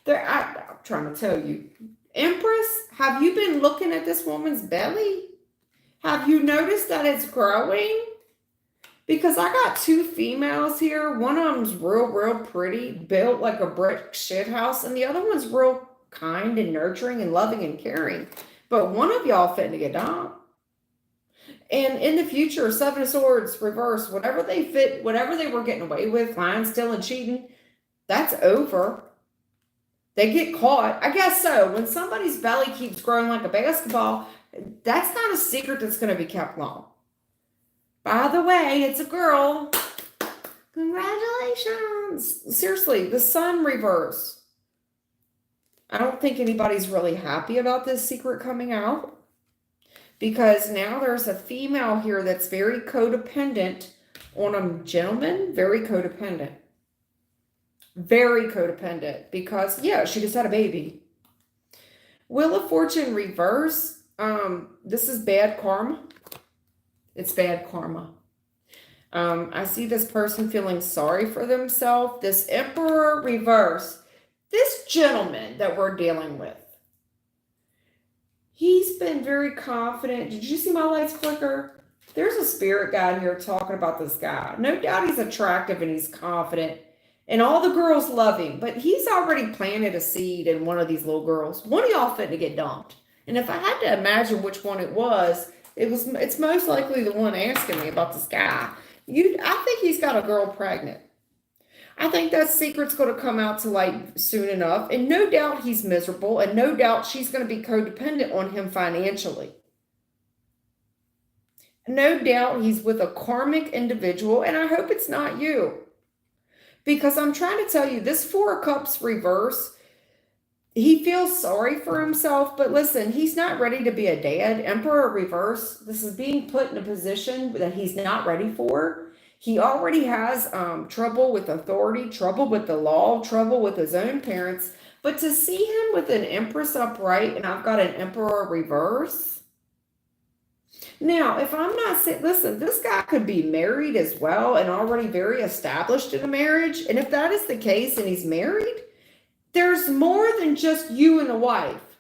I'm trying to tell you. Empress, have you been looking at this woman's belly? Have you noticed that it's growing? Because I got 2 females here. One of them's real pretty, built like a brick shit house. And the other one's real kind and nurturing and loving and caring. But one of y'all fitting to get dumped. And in the future, 7 of Swords, reverse, whatever they were getting away with, lying, stealing, cheating, that's over. They get caught. I guess so. When somebody's belly keeps growing like a basketball, that's not a secret that's going to be kept long. By the way, it's a girl. Congratulations. Seriously, the sun reverse. I don't think anybody's really happy about this secret coming out. Because now there's a female here that's very codependent on a gentleman. Very codependent. Very codependent. Because, yeah, she just had a baby. Wheel of Fortune reverse. This is bad karma. It's bad karma. I see this person feeling sorry for themselves. This Emperor reverse. This gentleman that we're dealing with. He's been very confident. Did you see my lights flicker? There's a spirit guide here talking about this guy. No doubt he's attractive and he's confident. And all the girls love him. But he's already planted a seed in one of these little girls. One of y'all fitting to get dumped. And if I had to imagine which one it was, it's most likely the one asking me about this guy. I think he's got a girl pregnant. I think that secret's going to come out to light soon enough. And no doubt he's miserable. And no doubt she's going to be codependent on him financially. No doubt he's with a karmic individual. And I hope it's not you. Because I'm trying to tell you, this 4 of Cups reverse, he feels sorry for himself. But listen, he's not ready to be a dad. Emperor reverse, this is being put in a position that he's not ready for. He already has trouble with authority, trouble with the law, trouble with his own parents. But to see him with an Empress upright and I've got an Emperor reverse. Now, if I'm not saying, listen, this guy could be married as well and already very established in a marriage. And if that is the case and he's married, there's more than just you and a wife.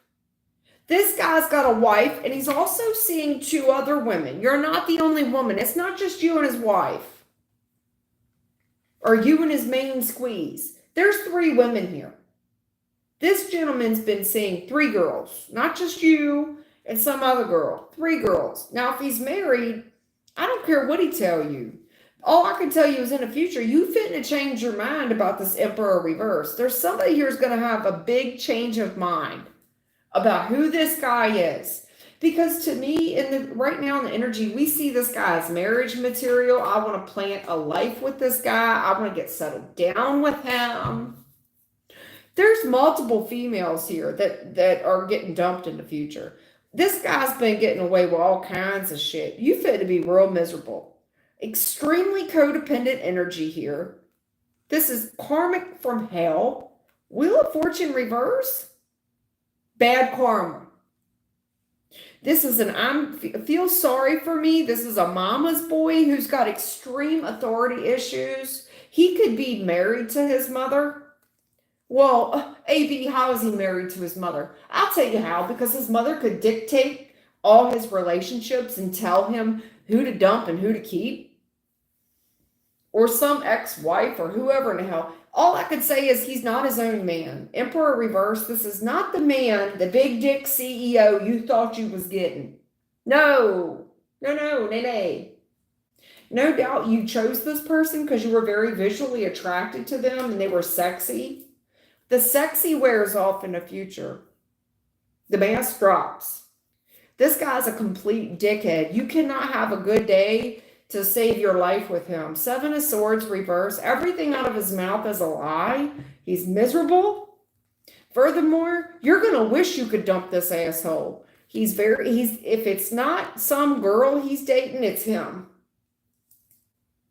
This guy's got a wife, and he's also seeing 2 other women. You're not the only woman. It's not just you and his wife. Or you and his main squeeze. There's 3 women here. This gentleman's been seeing 3 girls. Not just you and some other girl. 3 girls. Now, if he's married, I don't care what he tell you. All I can tell you is in the future, you fitting to change your mind about this Emperor reverse. There's somebody here who's going to have a big change of mind about who this guy is. Because to me, right now in the energy, we see this guy as marriage material. I want to plant a life with this guy. I want to get settled down with him. There's multiple females here that are getting dumped in the future. This guy's been getting away with all kinds of shit. You fit to be real miserable. Extremely codependent energy here. This is karmic from hell. Wheel of Fortune reverse. Bad karma. This is feel sorry for me. This is a mama's boy who's got extreme authority issues. He could be married to his mother. Well, AB, how is he married to his mother? I'll tell you how, because his mother could dictate all his relationships and tell him who to dump and who to keep. Or some ex-wife or whoever in the hell. All I could say is he's not his own man. Emperor reverse, this is not the man, the big dick CEO you thought you was getting. No. No doubt you chose this person because you were very visually attracted to them and they were sexy. The sexy wears off in the future. The mask drops. This guy's a complete dickhead. You cannot have a good day to save your life with him. 7 of Swords reverse. Everything out of his mouth is a lie. He's miserable. Furthermore, you're going to wish you could dump this asshole. If it's not some girl he's dating, it's him.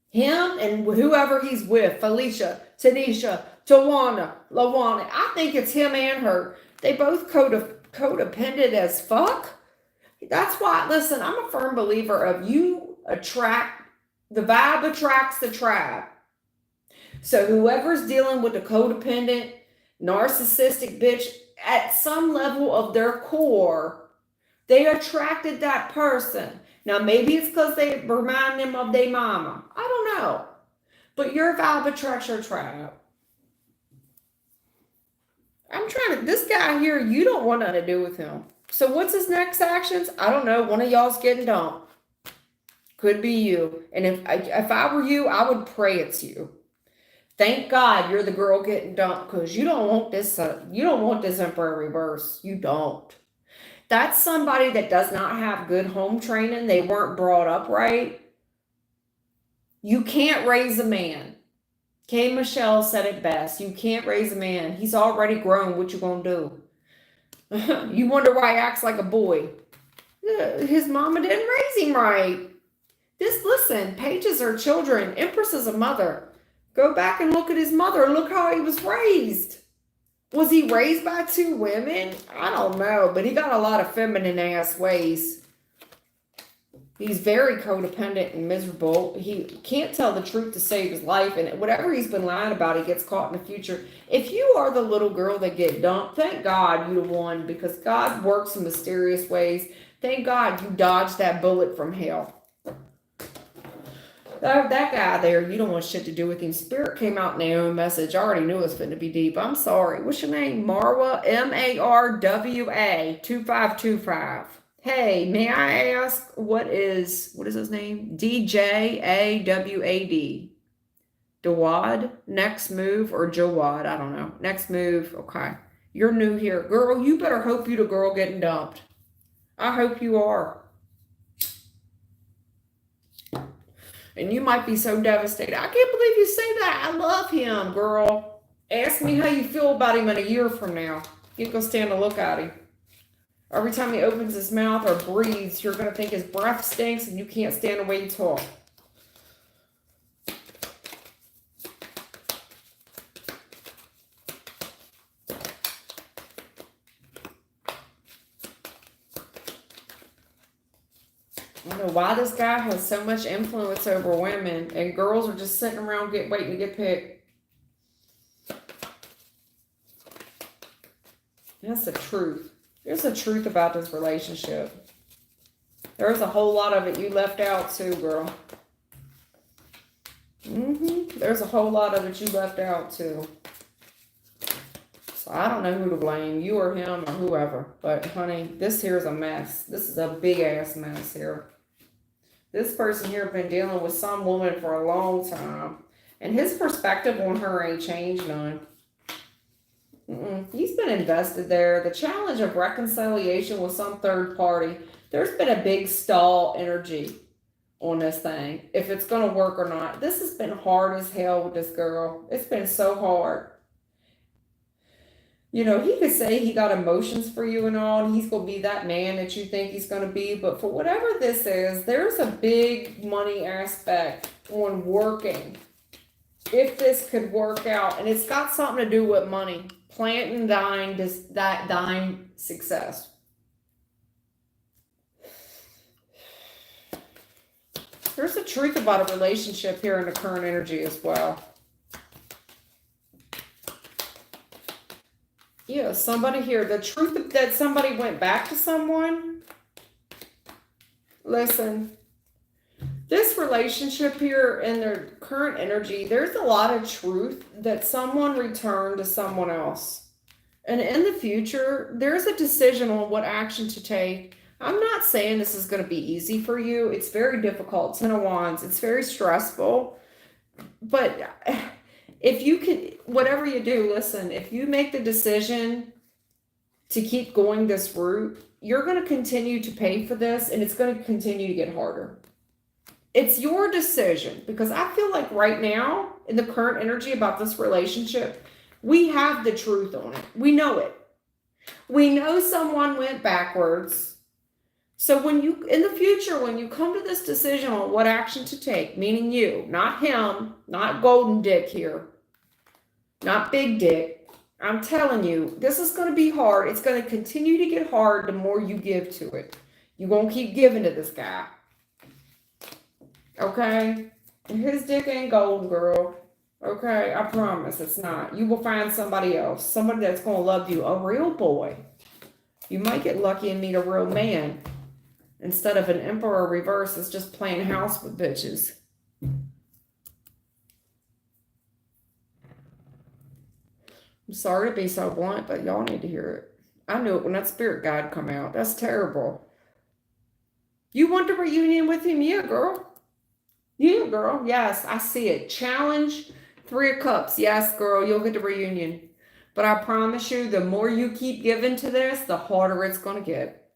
Him and whoever he's with, Felicia, Tanisha, Tawana, Lawana. I think it's him and her. They both codependent as fuck. That's why, listen, I'm a firm believer of the vibe attracts the tribe. So whoever's dealing with the codependent, narcissistic bitch, at some level of their core, they attracted that person. Now, maybe it's because they remind them of their mama. I don't know. But your vibe attracts your tribe. This guy here, you don't want nothing to do with him. So what's his next actions? I don't know. One of y'all's getting dumped. Could be you. And if I were you, I would pray it's you. Thank God you're the girl getting dumped because you don't want this. You don't want this Emperor reverse. You don't. That's somebody that does not have good home training. They weren't brought up right. You can't raise a man. Kay Michelle said it best. You can't raise a man. He's already grown. What you gonna do? You wonder why he acts like a boy. His mama didn't raise him right. Listen, pages are children. Empress is a mother. Go back and look at his mother. Look how he was raised. Was he raised by 2 women? I don't know, but he got a lot of feminine ass ways. He's very codependent and miserable. He can't tell the truth to save his life. And whatever he's been lying about, he gets caught in the future. If you are the little girl that get dumped, thank God you the one, because God works in mysterious ways. Thank God you dodged that bullet from hell. That guy there, you don't want shit to do with him. Spirit came out in their own message. I already knew it was going to be deep. I'm sorry. What's your name? Marwa, MARWA, 2525. Hey, may I ask, what is his name? DJAWAD. Dawad, next move, or Jawad, I don't know. Next move, okay. You're new here. Girl, you better hope you the girl getting dumped. I hope you are. And you might be so devastated. I can't believe you say that. I love him, girl. Ask me how you feel about him in a year from now. You can stand to look at him. Every time he opens his mouth or breathes, you're going to think his breath stinks and you can't stand the way he talks. I don't know why this guy has so much influence over women and girls are just sitting around waiting to get picked. That's the truth. There's the truth about this relationship. There's a whole lot of it you left out too, girl. There's a whole lot of it you left out too. So I don't know who to blame, you or him or whoever. But honey, this here is a mess. This is a big ass mess here. This person here has been dealing with some woman for a long time. And his perspective on her ain't changed none. He's been invested there. The challenge of reconciliation with some third party. There's been a big stall energy on this thing. If it's going to work or not. This has been hard as hell with this girl. It's been so hard. You know, he could say he got emotions for you and all, and he's going to be that man that you think he's going to be. But for whatever this is, there's a big money aspect on working. If this could work out, and it's got something to do with money. Plant and dying success. There's a truth about a relationship here in the current energy as well. Yeah, somebody here. The truth that somebody went back to someone. Listen. This relationship here in their current energy, there's a lot of truth that someone returned to someone else. And in the future, there's a decision on what action to take. I'm not saying this is going to be easy for you. It's very difficult. Ten of Wands. It's very stressful. But if you can, whatever you do, listen, if you make the decision to keep going this route, you're going to continue to pay for this, and it's going to continue to get harder. It's your decision, because I feel like right now, in the current energy about this relationship, we have the truth on it. We know it. We know someone went backwards. So when you, in the future, when you come to this decision on what action to take, meaning you, not him, not golden dick here, not big dick, I'm telling you, this is going to be hard. It's going to continue to get hard the more you give to it. You're going to keep giving to this guy. Okay? And his dick ain't gold, girl. Okay? I promise it's not. You will find somebody else. Somebody that's going to love you. A real boy. You might get lucky and meet a real man. Instead of an emperor reverse that's just playing house with bitches. I'm sorry to be so blunt, but y'all need to hear it. I knew it when that spirit guide come out. That's terrible. You want the reunion with him? Yeah, girl. Yeah, girl. Yes, I see it. Challenge, 3 of Cups. Yes, girl, you'll get the reunion. But I promise you, the more you keep giving to this, the harder it's going to get.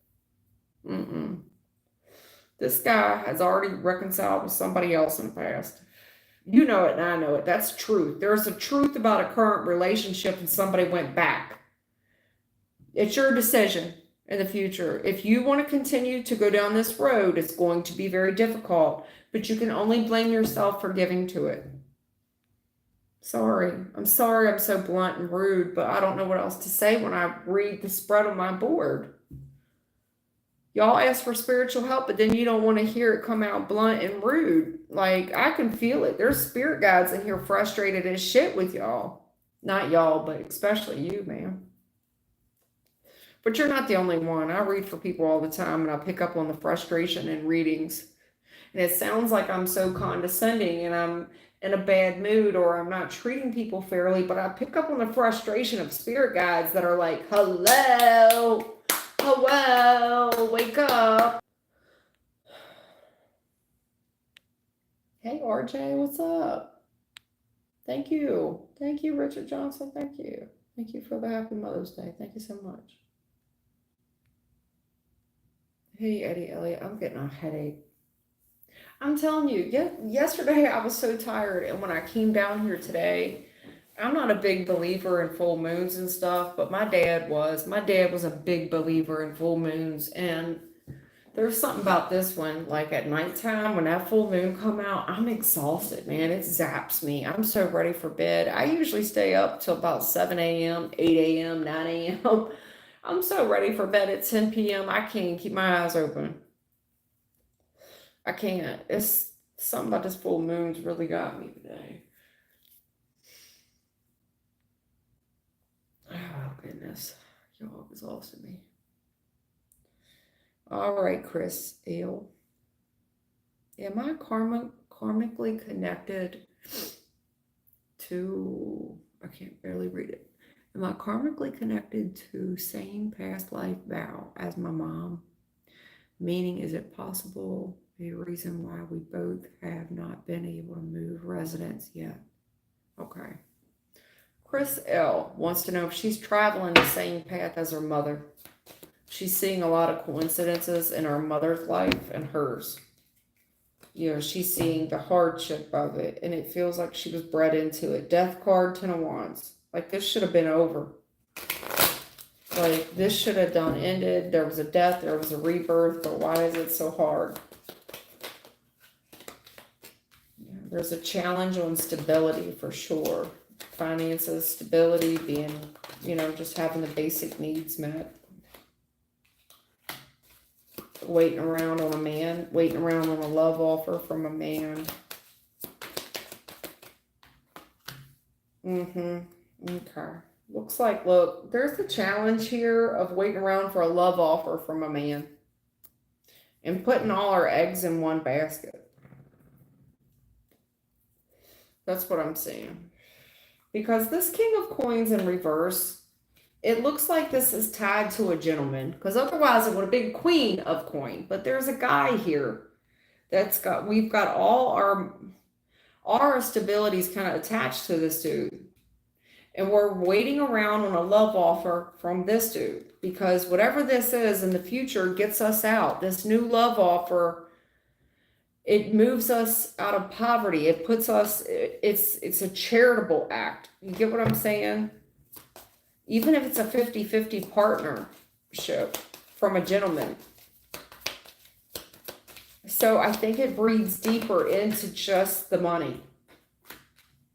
This guy has already reconciled with somebody else in the past. You know it and I know it. That's truth. There's a truth about a current relationship and somebody went back. It's your decision in the future. If you want to continue to go down this road, it's going to be very difficult. But you can only blame yourself for giving to it. Sorry. I'm sorry I'm so blunt and rude, but I don't know what else to say when I read the spread on my board. Y'all ask for spiritual help, but then you don't want to hear it come out blunt and rude. Like, I can feel it. There's spirit guides in here frustrated as shit with y'all. Not y'all, but especially you, ma'am. But you're not the only one. I read for people all the time, and I pick up on the frustration in readings. And it sounds like I'm so condescending and I'm in a bad mood or I'm not treating people fairly, but I pick up on the frustration of spirit guides that are like, hello, wake up. Hey, RJ, what's up? Thank you. Thank you, Richard Johnson. Thank you. Thank you for the Happy Mother's Day. Thank you so much. Hey, Eddie Elliott, I'm getting a headache. I'm telling you, yesterday I was so tired, and when I came down here today, I'm not a big believer in full moons and stuff, but my dad was. My dad was a big believer in full moons, and there's something about this one, like at nighttime, when that full moon come out, I'm exhausted, man. It zaps me. I'm so ready for bed. I usually stay up till about 7 a.m., 8 a.m., 9 a.m. I'm so ready for bed at 10 p.m. I can't keep my eyes open. I can't. It's something about this full moon's really got me today. Oh, goodness. Dog is awesome me. All right, Chris L. Am I karmically connected to, I can't barely read it. Am I karmically connected to same past life vow as my mom? Meaning, is it possible a reason why we both have not been able to move residence yet? Okay. Chris L. wants to know if she's traveling the same path as her mother. She's seeing a lot of coincidences in her mother's life and hers. You know, she's seeing the hardship of it, and it feels like she was bred into it. Death card, 10 of Wands. Like, this should have been over. Like, this should have done ended. There was a death, there was a rebirth, but why is it so hard? Yeah, there's a challenge on stability for sure. Finances, stability, being, you know, just having the basic needs met. Waiting around on a man, waiting around on a love offer from a man. Okay. Looks like, look, there's the challenge here of waiting around for a love offer from a man. And putting all our eggs in one basket. That's what I'm seeing. Because this King of Coins in reverse, it looks like this is tied to a gentleman. Because otherwise it would have been Queen of Coin. But there's a guy here that's got, we've got all our stabilities kind of attached to this dude. And we're waiting around on a love offer from this dude. Because whatever this is in the future gets us out. This new love offer, it moves us out of poverty. It puts us, it's a charitable act. You get what I'm saying? Even if it's a 50-50 partnership from a gentleman. So I think it breathes deeper into just the money.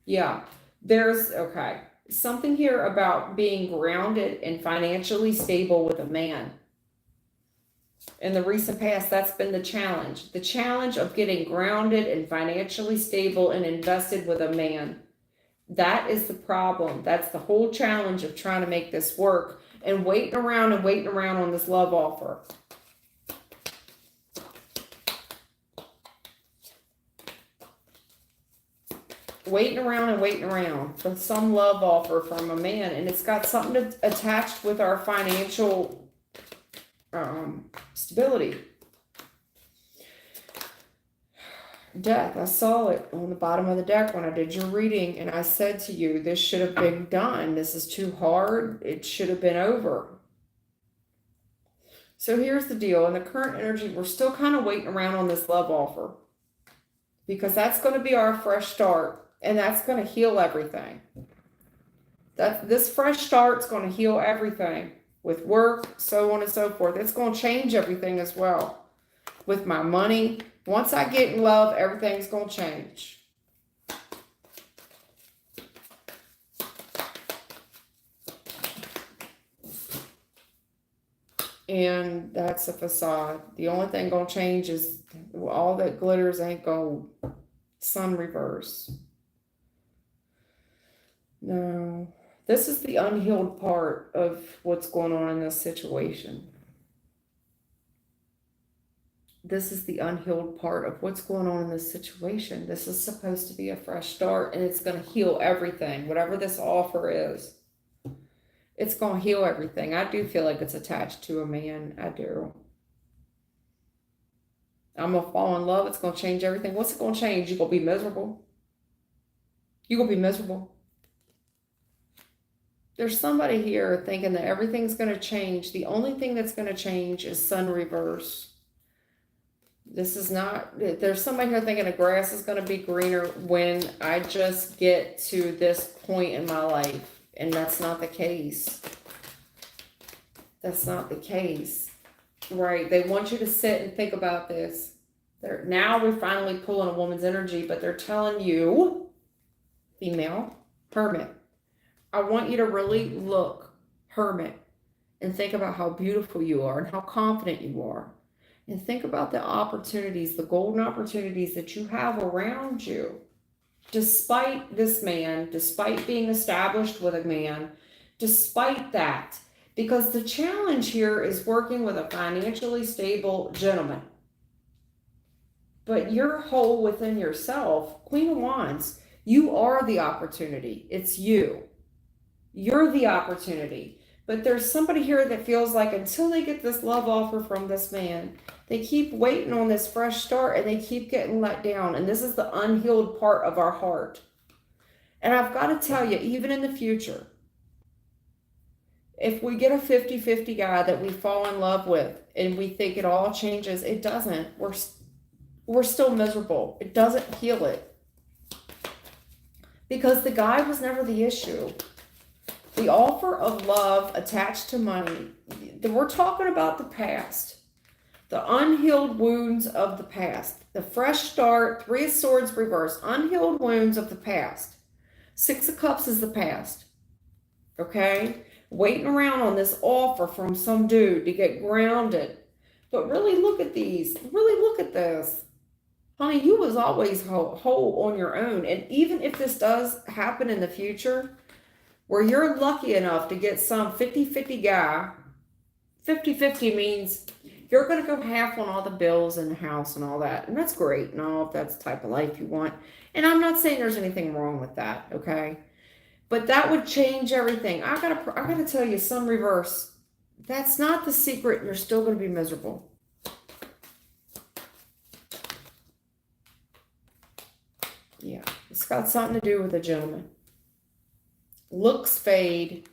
Yeah, there's, okay. Something here about being grounded and financially stable with a man. In the recent past, that's been the challenge. The challenge of getting grounded and financially stable and invested with a man. That is the problem. That's the whole challenge of trying to make this work and waiting around on this love offer. Waiting around for some love offer from a man. And it's got something attached with our financial stability. Death. I saw it on the bottom of the deck when I did your reading, and I said to you, this should have been done. This is too hard. It should have been over. So here's the deal. In the current energy, we're still kind of waiting around on this love offer, because that's going to be our fresh start, and that's going to heal everything. This fresh start is going to heal everything with work, so on and so forth. It's going to change everything as well. With my money, once I get in love, everything's going to change. And that's a facade. The only thing going to change is all that glitters ain't gold. Sun reverse. No. This is the unhealed part of what's going on in this situation. This is the unhealed part of what's going on in this situation. This is supposed to be a fresh start, and it's going to heal everything. Whatever this offer is, it's going to heal everything. I do feel like it's attached to a man. I do. I'm going to fall in love. It's going to change everything. What's it going to change? You're going to be miserable. You're going to be miserable. There's somebody here thinking that everything's going to change. The only thing that's going to change is sun reverse. This is not, there's somebody here thinking the grass is going to be greener when I just get to this point in my life. And that's not the case. That's not the case. Right? They want you to sit and think about this. Now we're finally pulling a woman's energy, but they're telling you, female, hermit, I want you to really look, hermit, and think about how beautiful you are and how confident you are. And think about the opportunities, the golden opportunities that you have around you. Despite this man, despite being established with a man, despite that, Because the challenge here is working with a financially stable gentleman. But you're whole within yourself. Queen of Wands, you are the opportunity. It's you. You're the opportunity. But there's somebody here that feels like until they get this love offer from this man, they keep waiting on this fresh start and they keep getting let down. And this is the unhealed part of our heart. And I've got to tell you, even in the future, if we get a 50-50 guy that we fall in love with and we think it all changes, it doesn't. We're still miserable. It doesn't heal it. Because the guy was never the issue. The offer of love attached to money. We're talking about the past. The unhealed wounds of the past. The fresh start. 3 of Swords reverse. Unhealed wounds of the past. 6 of Cups is the past. Okay? Waiting around on this offer from some dude to get grounded. But really look at these. Really look at this. Honey, you was always whole on your own. And even if this does happen in the future, where you're lucky enough to get some 50-50 guy, 50-50 means you're going to go half on all the bills in the house and all that. And that's great and all if that's the type of life you want. And I'm not saying there's anything wrong with that, okay? But that would change everything. I gotta tell you, some reverse. That's not the secret. You're still going to be miserable. Yeah, it's got something to do with a gentleman. Looks fade.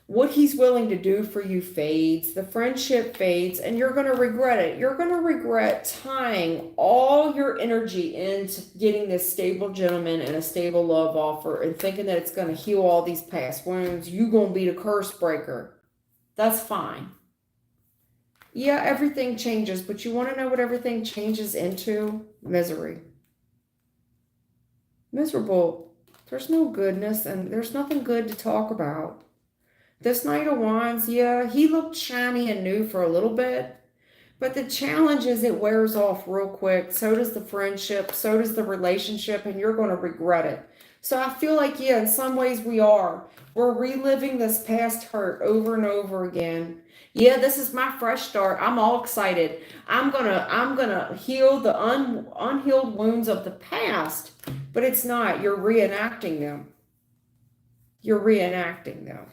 What he's willing to do for you fades. The friendship fades, and you're going to regret it. You're going to regret tying all your energy into getting this stable gentleman and a stable love offer and thinking that it's going to heal all these past wounds. You're going to be the curse breaker. That's fine. Yeah, everything changes, but you want to know what everything changes into? Misery. Miserable. There's no goodness, and there's nothing good to talk about. This Knight of Wands, yeah, he looked shiny and new for a little bit. But the challenge is it wears off real quick. So does the friendship. So does the relationship. And you're going to regret it. So I feel like, yeah, in some ways we are. We're reliving this past hurt over and over again. Yeah, this is my fresh start. I'm all excited. I'm gonna heal the unhealed wounds of the past. But it's not. You're reenacting them. You're reenacting them.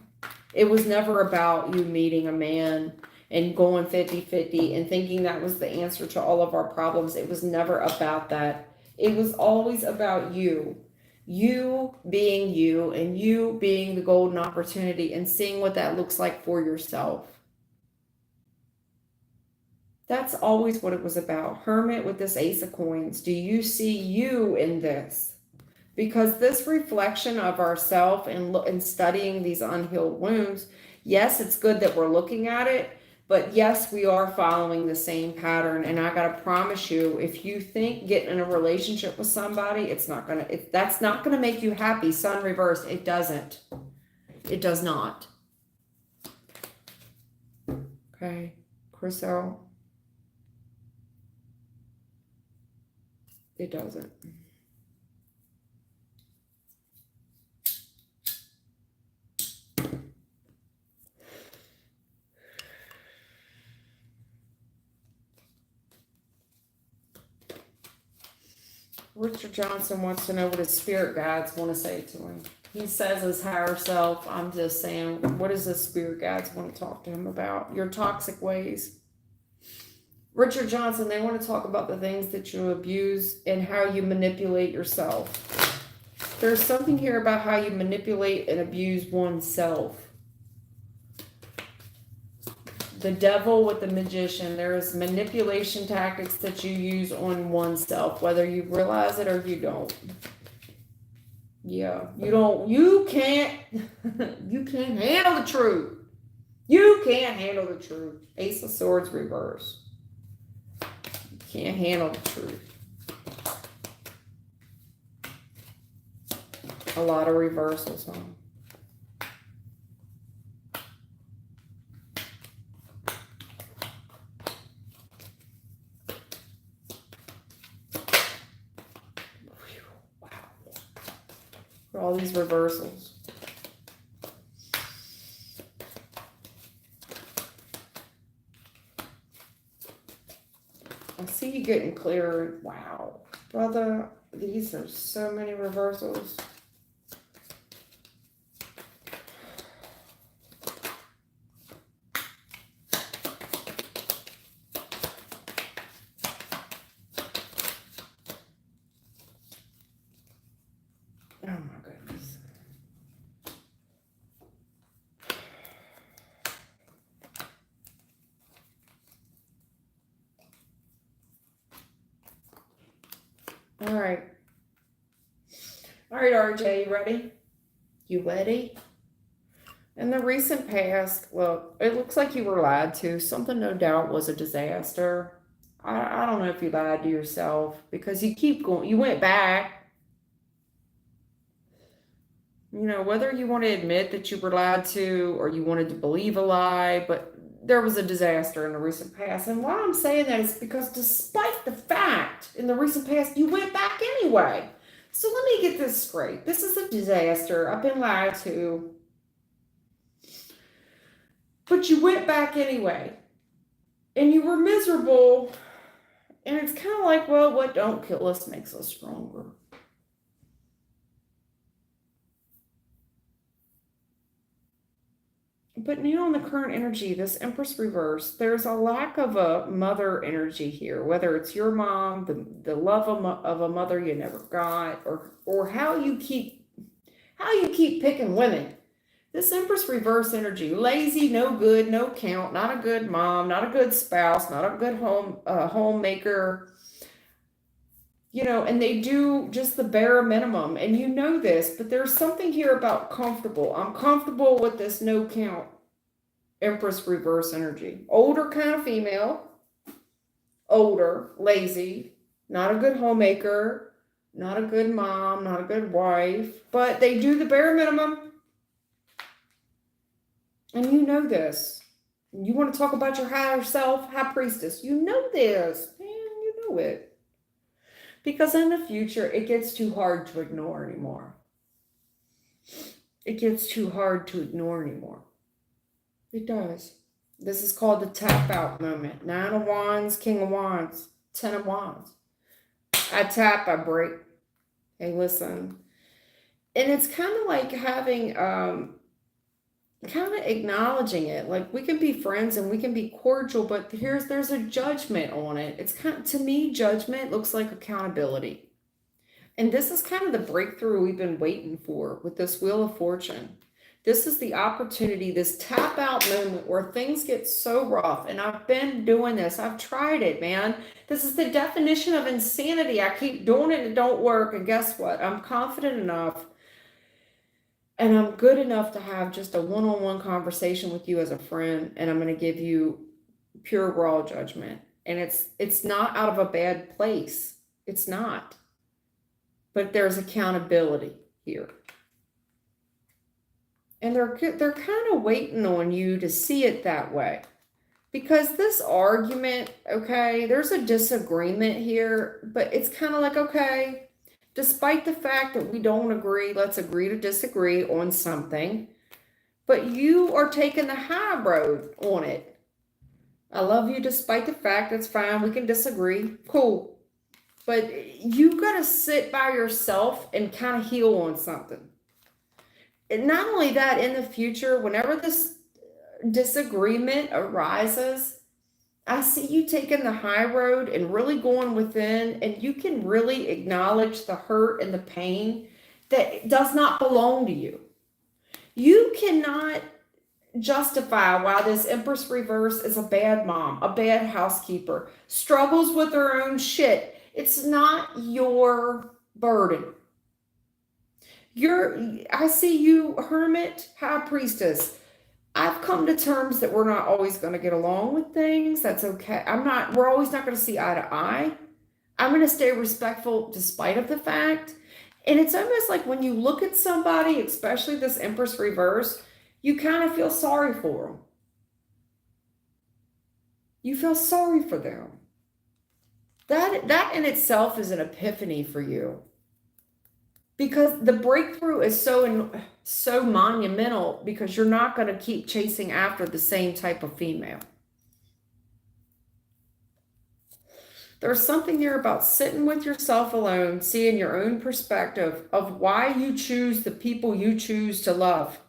It was never about you meeting a man and going 50-50 and thinking that was the answer to all of our problems. It was never about that. It was always about you. You being you and you being the golden opportunity and seeing what that looks like for yourself. That's always what it was about. Hermit with this Ace of Coins. Do you see you in this? Because this reflection of ourself and studying these unhealed wounds, yes, it's good that we're looking at it, but yes, we are following the same pattern. And I got to promise you, if you think getting in a relationship with somebody, that's not going to make you happy. Sun reversed. It doesn't. It does not. Okay. Chriselle. It doesn't. Richard Johnson wants to know what his spirit guides want to say to him. He says his higher self. I'm just saying, what does his spirit guides want to talk to him about? Your toxic ways. Richard Johnson, they want to talk about the things that you abuse and how you manipulate yourself. There's something here about how you manipulate and abuse oneself. The devil with the magician. There's manipulation tactics that you use on oneself, whether you realize it or you don't. Yeah, you can't handle the truth. You can't handle the truth. Ace of Swords reverse. You can't handle the truth. A lot of reversals, huh? All these reversals. getting clearer. Wow. Brother, these are so many reversals. Oh my goodness. All right. All right, RJ, you ready? You ready? In the recent past, look, it looks like you were lied to. Something no doubt was a disaster. I don't know if you lied to yourself because you keep going. You went back. You know, whether you want to admit that you were lied to or you wanted to believe a lie, but there was a disaster in the recent past. And why I'm saying that is because despite the fact in the recent past, you went back anyway. So let me get this straight. This is a disaster. I've been lied to. But you went back anyway. And you were miserable. And it's kind of like, well, what don't kill us makes us stronger. But now in the current energy, this Empress reverse, there's a lack of a mother energy here, whether it's your mom, the love of a mother you never got, or how you keep picking women. This Empress reverse energy, lazy, no good, no count, not a good mom, not a good spouse, not a good homemaker. You know, and they do just the bare minimum, and you know this, but there's something here about comfortable. I'm comfortable with this no count Empress reverse energy. Older kind of female, older, lazy, not a good homemaker, not a good mom, not a good wife, but they do the bare minimum. And you know this. You want to talk about your higher self, high priestess. You know this, man, you know it. Because in the future, it gets too hard to ignore anymore. It gets too hard to ignore anymore. It does. This is called the tap out moment. 9 of Wands, King of Wands, 10 of Wands. I tap, I break. Hey, listen. And it's kind of like having, kind of acknowledging it. Like, we can be friends and we can be cordial, but there's a judgment on it. It's kind of, to me, judgment looks like accountability. And this is kind of the breakthrough we've been waiting for with this Wheel of Fortune. This is the opportunity, this tap out moment where things get so rough. And I've been doing this. I've tried it, man. This is the definition of insanity. I keep doing it and it don't work. And guess what? I'm confident enough and I'm good enough to have just a one-on-one conversation with you as a friend. And I'm going to give you pure raw judgment. And it's not out of a bad place. It's not. But there's accountability here. And they're kind of waiting on you to see it that way. Because this argument, okay, there's a disagreement here, but it's kind of like, okay, despite the fact that we don't agree, let's agree to disagree on something. But you are taking the high road on it. I love you despite the fact that's fine. We can disagree. Cool. But you got to sit by yourself and kind of heal on something. And not only that, in the future, whenever this disagreement arises, I see you taking the high road and really going within, and you can really acknowledge the hurt and the pain that does not belong to you. You cannot justify why this Empress reverse is a bad mom, a bad housekeeper, struggles with her own shit. It's not your burden. I see you, hermit, high priestess. I've come to terms that we're not always going to get along with things. That's okay. We're always not going to see eye to eye. I'm going to stay respectful despite of the fact. And it's almost like when you look at somebody, especially this Empress reverse, you kind of feel sorry for them. You feel sorry for them. That in itself is an epiphany for you. Because the breakthrough is so monumental because you're not going to keep chasing after the same type of female. There's something there about sitting with yourself alone, seeing your own perspective of why you choose the people you choose to love.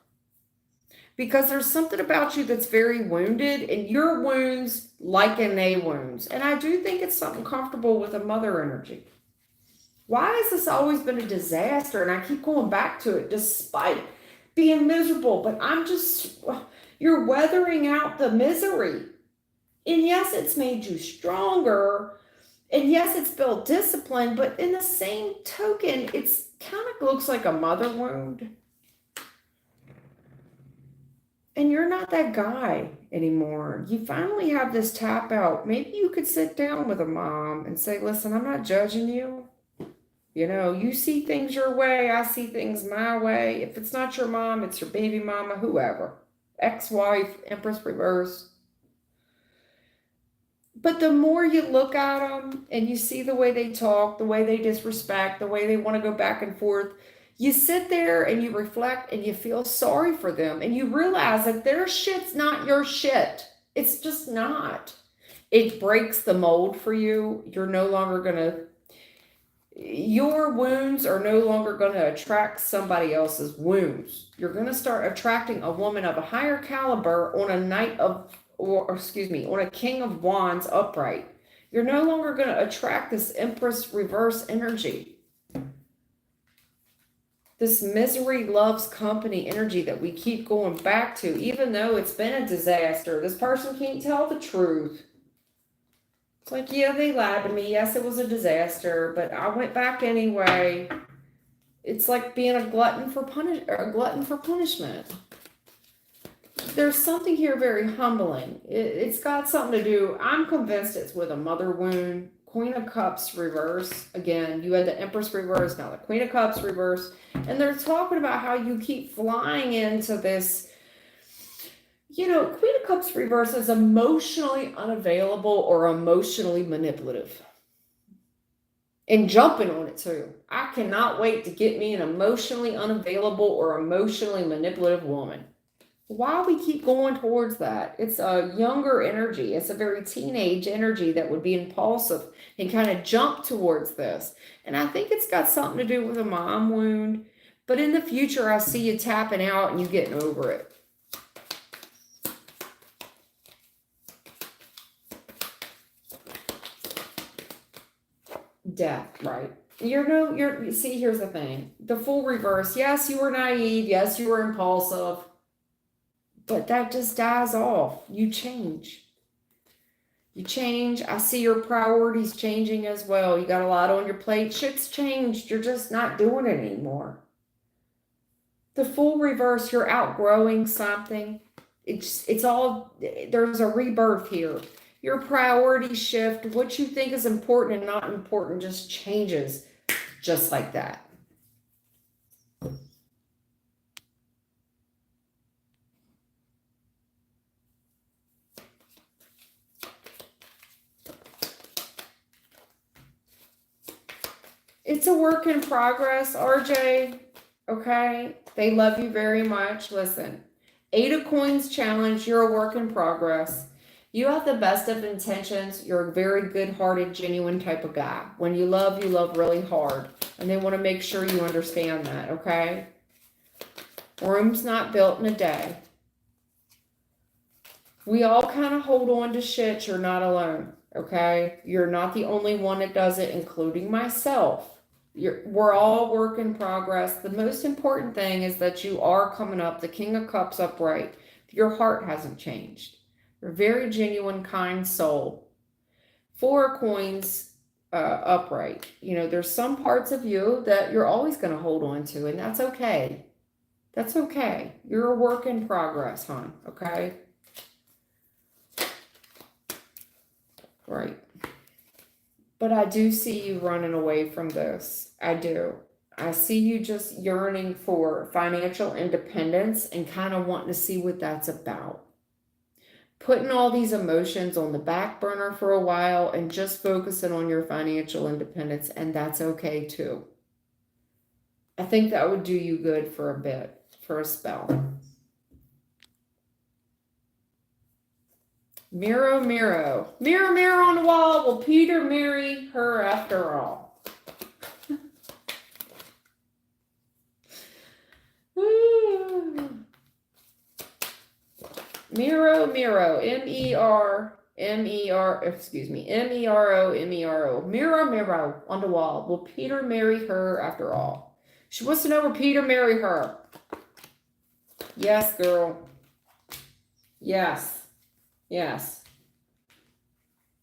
Because there's something about you that's very wounded, and your wounds liken a wounds. And I do think it's something comfortable with a mother energy. Why has this always been a disaster? And I keep going back to it despite being miserable. But you're weathering out the misery. And yes, it's made you stronger. And yes, it's built discipline. But in the same token, it's kind of looks like a mother wound. And you're not that guy anymore. You finally have this tap out. Maybe you could sit down with a mom and say, listen, I'm not judging you. You know, you see things your way. I see things my way. If it's not your mom, it's your baby mama, whoever. Ex-wife, Empress reverse. But the more you look at them and you see the way they talk, the way they disrespect, the way they want to go back and forth, you sit there and you reflect and you feel sorry for them. And you realize that their shit's not your shit. It's just not. It breaks the mold for you. You're no longer going to, your wounds are no longer going to attract somebody else's wounds. You're going to start attracting a woman of a higher caliber on a on a King of Wands upright. You're no longer going to attract this Empress reverse energy. This misery loves company energy that we keep going back to, even though it's been a disaster. This person can't tell the truth. It's like, yeah, they lied to me. Yes, it was a disaster, but I went back anyway. It's like being a glutton for punishment. There's something here very humbling. It's got something to do. I'm convinced it's with a mother wound. Queen of Cups reverse. Again, you had the Empress reverse, now the Queen of Cups reverse. And they're talking about how you keep flying into this. You know, Queen of Cups reverse is emotionally unavailable or emotionally manipulative. And jumping on it too. I cannot wait to get me an emotionally unavailable or emotionally manipulative woman. Why we keep going towards that? It's a younger energy. It's a very teenage energy that would be impulsive and kind of jump towards this. And I think it's got something to do with a mom wound. But in the future, I see you tapping out and you getting over it. Death, right? See, here's the thing. The full reverse. Yes, you were naive. Yes, you were impulsive. But that just dies off. You change. You change. I see your priorities changing as well. You got a lot on your plate. Shit's changed. You're just not doing it anymore. The full reverse, you're outgrowing something. It's all, there's a rebirth here. Your priorities shift. What you think is important and not important just changes just like that. It's a work in progress, RJ. Okay? They love you very much. Listen, 8 of Coins challenge. You're a work in progress. You have the best of intentions. You're a very good-hearted, genuine type of guy. When you love really hard. And they want to make sure you understand that, okay? Rome's not built in a day. We all kind of hold on to shit. You're not alone, okay? You're not the only one that does it, including myself. We're all work in progress. The most important thing is that you are coming up, the King of Cups upright. Your heart hasn't changed. You're a very genuine, kind soul. 4 of Coins upright. You know, there's some parts of you that you're always going to hold on to, and that's okay. That's okay. You're a work in progress, hon, okay? Right. But I do see you running away from this. I do. I see you just yearning for financial independence and kind of wanting to see what that's about. Putting all these emotions on the back burner for a while and just focusing on your financial independence, and that's okay too. I think that would do you good for a bit, for a spell. Mirror, mirror. Mirror, mirror on the wall. Will Peter marry her after all? Miro, Miro. M-E-R, excuse me. M-E-R-O, M-E-R-O. Mirror, mirror on the wall. Will Peter marry her after all? She wants to know, will Peter marry her? Yes, girl. Yes. Yes.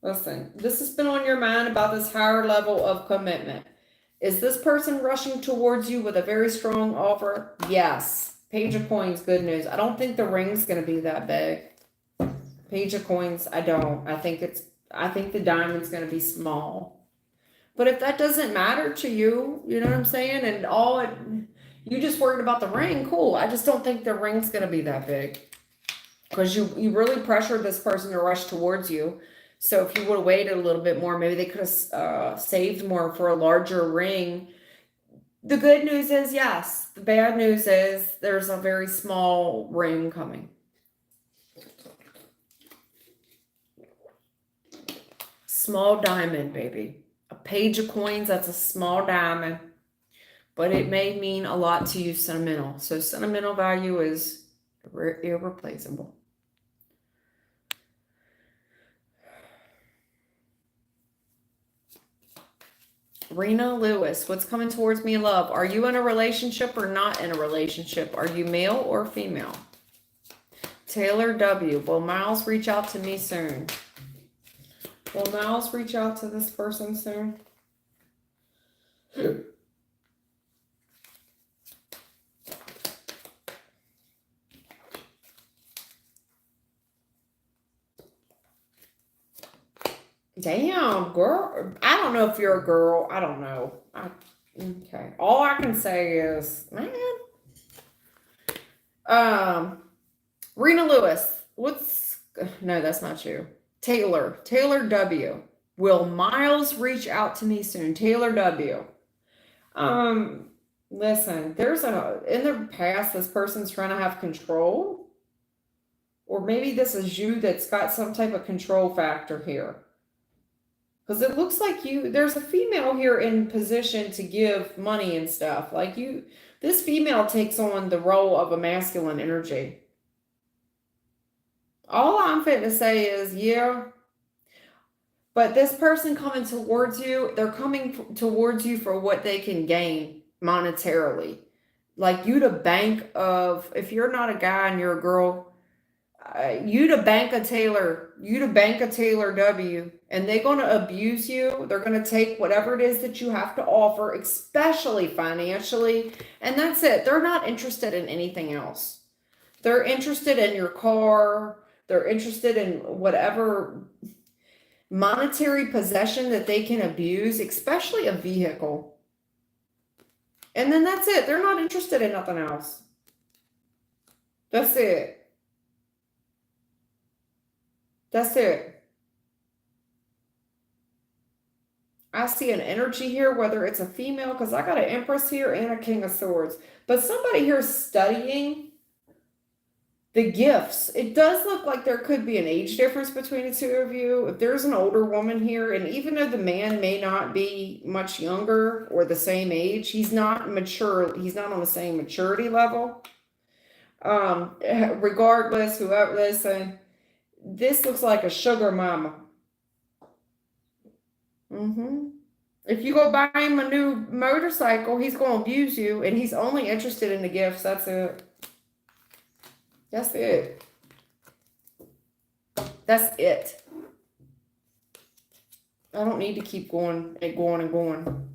Listen, this has been on your mind about this higher level of commitment. Is this person rushing towards you with a very strong offer? Yes. Page of Coins, good news. I don't think the ring's going to be that big. Page of Coins, I don't. I think the diamond's going to be small. But if that doesn't matter to you, you know what I'm saying? And you just worried about the ring, cool. I just don't think the ring's going to be that big. Because you really pressured this person to rush towards you. So if you would have waited a little bit more, maybe they could have saved more for a larger ring. The good news is yes. The bad news is there's a very small ring coming. Small diamond, baby. A page of coins, that's a small diamond. But it may mean a lot to you sentimental. So sentimental value is irreplaceable. Rena Lewis, what's coming towards me in love? Are you in a relationship or not in a relationship? Are you male or female? Taylor W, will Miles reach out to me soon? Will Miles reach out to this person soon? Damn, girl. I don't know if you're a girl. I don't know. Okay. All I can say is, man. Rena Lewis. No, that's not you. Taylor W. Will Miles reach out to me soon? Taylor W. Listen, in the past, this person's trying to have control. Or maybe this is you that's got some type of control factor here. Because it looks like there's a female here in position to give money and stuff. This female takes on the role of a masculine energy. All I'm fit to say is, yeah. But this person coming towards you, they're coming towards you for what they can gain monetarily. Like you to bank of, if you're not a guy and you're a girl, you to bank a Taylor W, and they're going to abuse you. They're going to take whatever it is that you have to offer, especially financially. And that's it. They're not interested in anything else. They're interested in your car. They're interested in whatever monetary possession that they can abuse, especially a vehicle. And then that's it. They're not interested in nothing else. That's it. That's it. I see an energy here, whether it's a female, because I got an Empress here and a King of Swords. But somebody here is studying the gifts. It does look like there could be an age difference between the two of you. If there's an older woman here, and even though the man may not be much younger or the same age, he's not mature. He's not on the same maturity level. Regardless, whoever, listen, this looks like a sugar mama. If you go buy him a new motorcycle, he's going to abuse you, and he's only interested in the gifts. That's it. That's it. That's it. I don't need to keep going and going and going.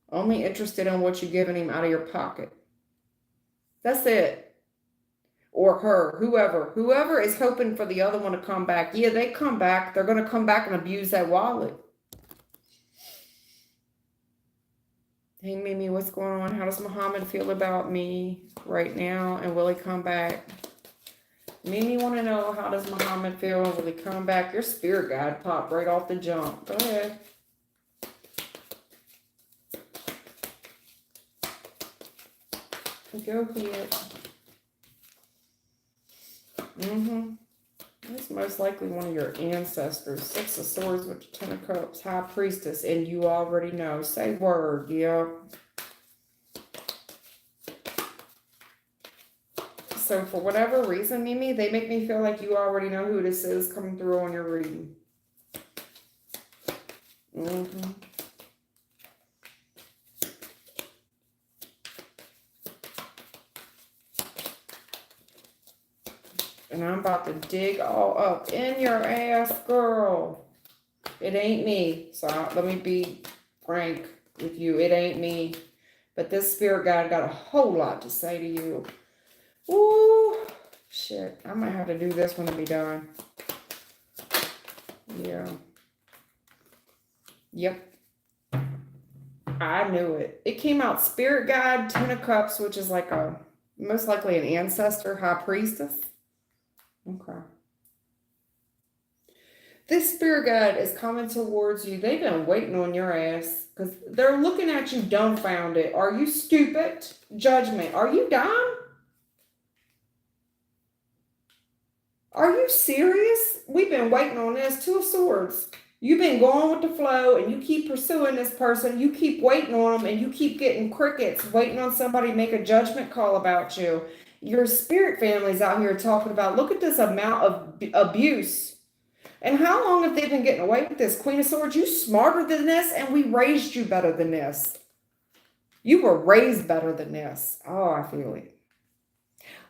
Only interested in what you're giving him out of your pocket. That's it. Or her, whoever is hoping for the other one to come back. Yeah, they come back. They're going to come back and abuse that wallet. Hey, Mimi, what's going on? How does Muhammad feel about me right now? And will he come back? Mimi want to know, how does Muhammad feel? Will he come back? Your spirit guide popped right off the jump. Go ahead. Go ahead. It's most likely one of your ancestors. 6 of Swords with the 10 of Cups, High Priestess, and you already know. Say word, yeah. So for whatever reason, Mimi, they make me feel like you already know who this is coming through on your reading. Mm-hmm. And I'm about to dig all up in your ass, girl. It ain't me. So let me be frank with you. It ain't me. But this spirit guide got a whole lot to say to you. Ooh, shit. I might have to do this when I be done. Yeah. Yep. I knew it. It came out Spirit Guide, 10 of Cups, which is like a, most likely an ancestor, High Priestess. Okay. This spirit guide is coming towards you. They've been waiting on your ass because they're looking at you dumbfounded. Are you stupid? Judgment. Are you dumb? Are you serious? We've been waiting on this. 2 of Swords. You've been going with the flow and you keep pursuing this person. You keep waiting on them and you keep getting crickets, waiting on somebody to make a judgment call about you. Your spirit family's out here talking about, look at this amount of abuse. And how long have they been getting away with this? Queen of Swords, you smarter than this and we raised you better than this. You were raised better than this. Oh, I feel it.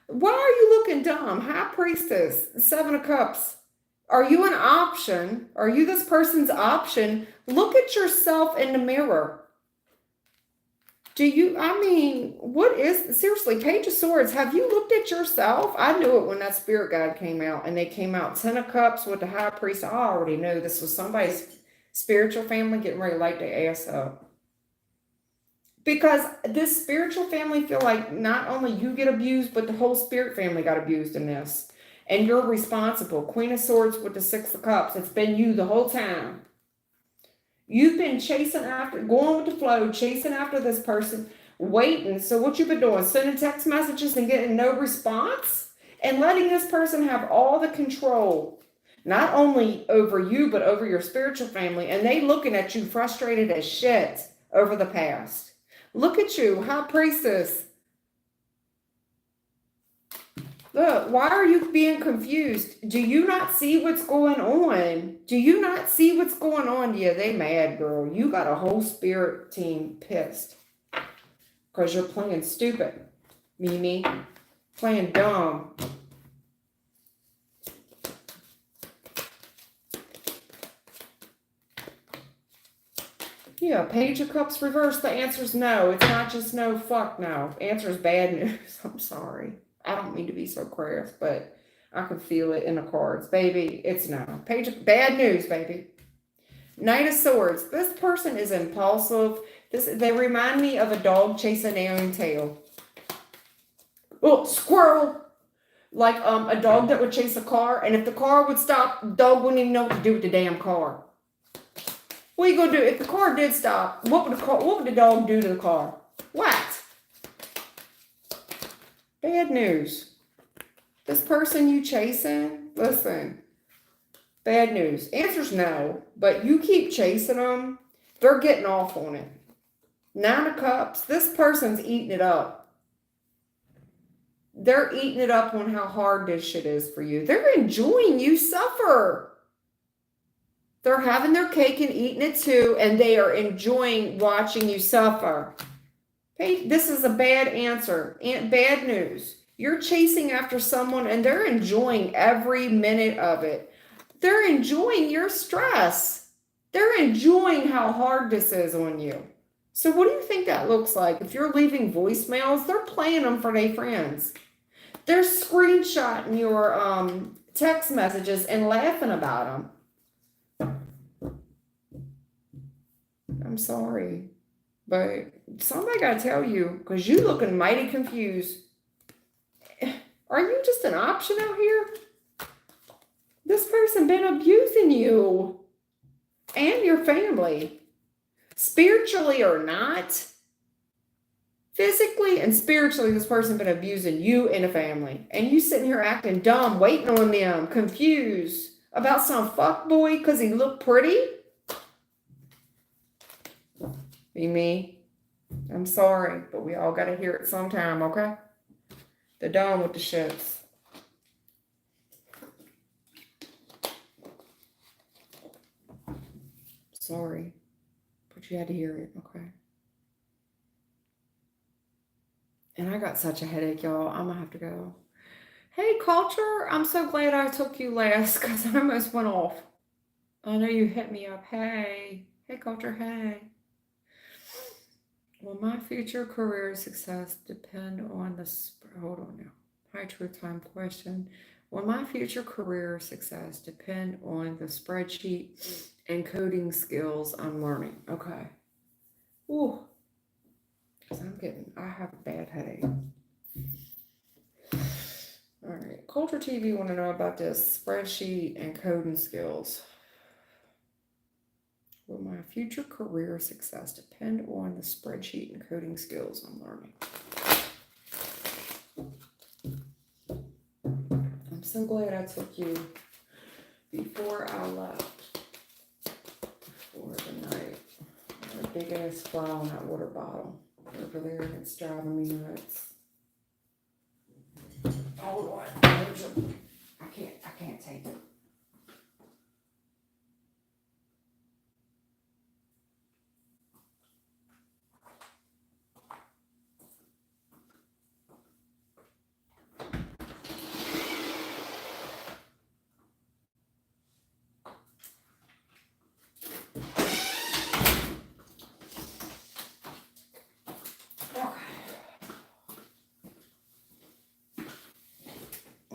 Why are you looking dumb? High Priestess, 7 of Cups. Are you an option? Are you this person's option? Look at yourself in the mirror. Do you, I mean, what is, seriously, Page of Swords, have you looked at yourself? I knew it when that spirit guide came out, and they came out 10 of Cups with the High Priest. I already knew this was somebody's spiritual family getting ready to light their ass up. Because this spiritual family feel like not only you get abused, but the whole spirit family got abused in this. And you're responsible. Queen of Swords with the 6 of Cups. It's been you the whole time. You've been chasing after, going with the flow, chasing after this person, waiting. So what you've been doing, sending text messages and getting no response and letting this person have all the control, not only over you, but over your spiritual family. And they looking at you frustrated as shit over the past. Look at you, High Priestess. Look, why are you being confused? Do you not see what's going on? Do you not see what's going on? Yeah, they mad, girl. You got a whole spirit team pissed. Because you're playing stupid, Mimi. Playing dumb. Yeah, Page of Cups reversed. The answer's no. It's not just no, fuck no. Answer's bad news. I'm sorry. I don't mean to be so crass, but I can feel it in the cards. Baby, it's no. Page of bad news, baby. Knight of Swords. This person is impulsive. They remind me of a dog chasing their own tail. Oh, squirrel. Like a dog that would chase a car, and if the car would stop, the dog wouldn't even know what to do with the damn car. What are you gonna do? If the car did stop, what would the dog do to the car? What? Bad news. This person you chasing, listen, bad news. Answer's no, but you keep chasing them, they're getting off on it. 9 of Cups, this person's eating it up. They're eating it up on how hard this shit is for you. They're enjoying you suffer. They're having their cake and eating it too, and they are enjoying watching you suffer. Hey, this is a bad answer. Bad news. You're chasing after someone and they're enjoying every minute of it. They're enjoying your stress. They're enjoying how hard this is on you. So what do you think that looks like? If you're leaving voicemails, they're playing them for their friends. They're screenshotting your text messages and laughing about them. I'm sorry. But somebody got to tell you, because you looking mighty confused. Are you just an option out here? This person been abusing you and your family. Spiritually or not, Physically and spiritually, this person been abusing you and a family. And you sitting here acting dumb, waiting on them, confused about some fuckboy because he looked pretty. Be me. I'm sorry, but we all got to hear it sometime, okay? They're done with the shits. Sorry, but you had to hear it, okay? And I got such a headache, y'all. I'm going to have to go. Hey, Culture, I'm so glad I took you last because I almost went off. I know you hit me up. Hey, Culture, hey. Will my future career success depend on the... Hold on now. High truth time question. Will my future career success depend on the spreadsheet and coding skills I'm learning? Okay. Ooh. Because I have a bad headache. All right. Culture TV want to know about this spreadsheet and coding skills. Will my future career success depend on the spreadsheet and coding skills I'm learning? I'm so glad I took you before I left for the night. A big ass fly on that water bottle over there, and it's driving me nuts. Hold on. I can't take it.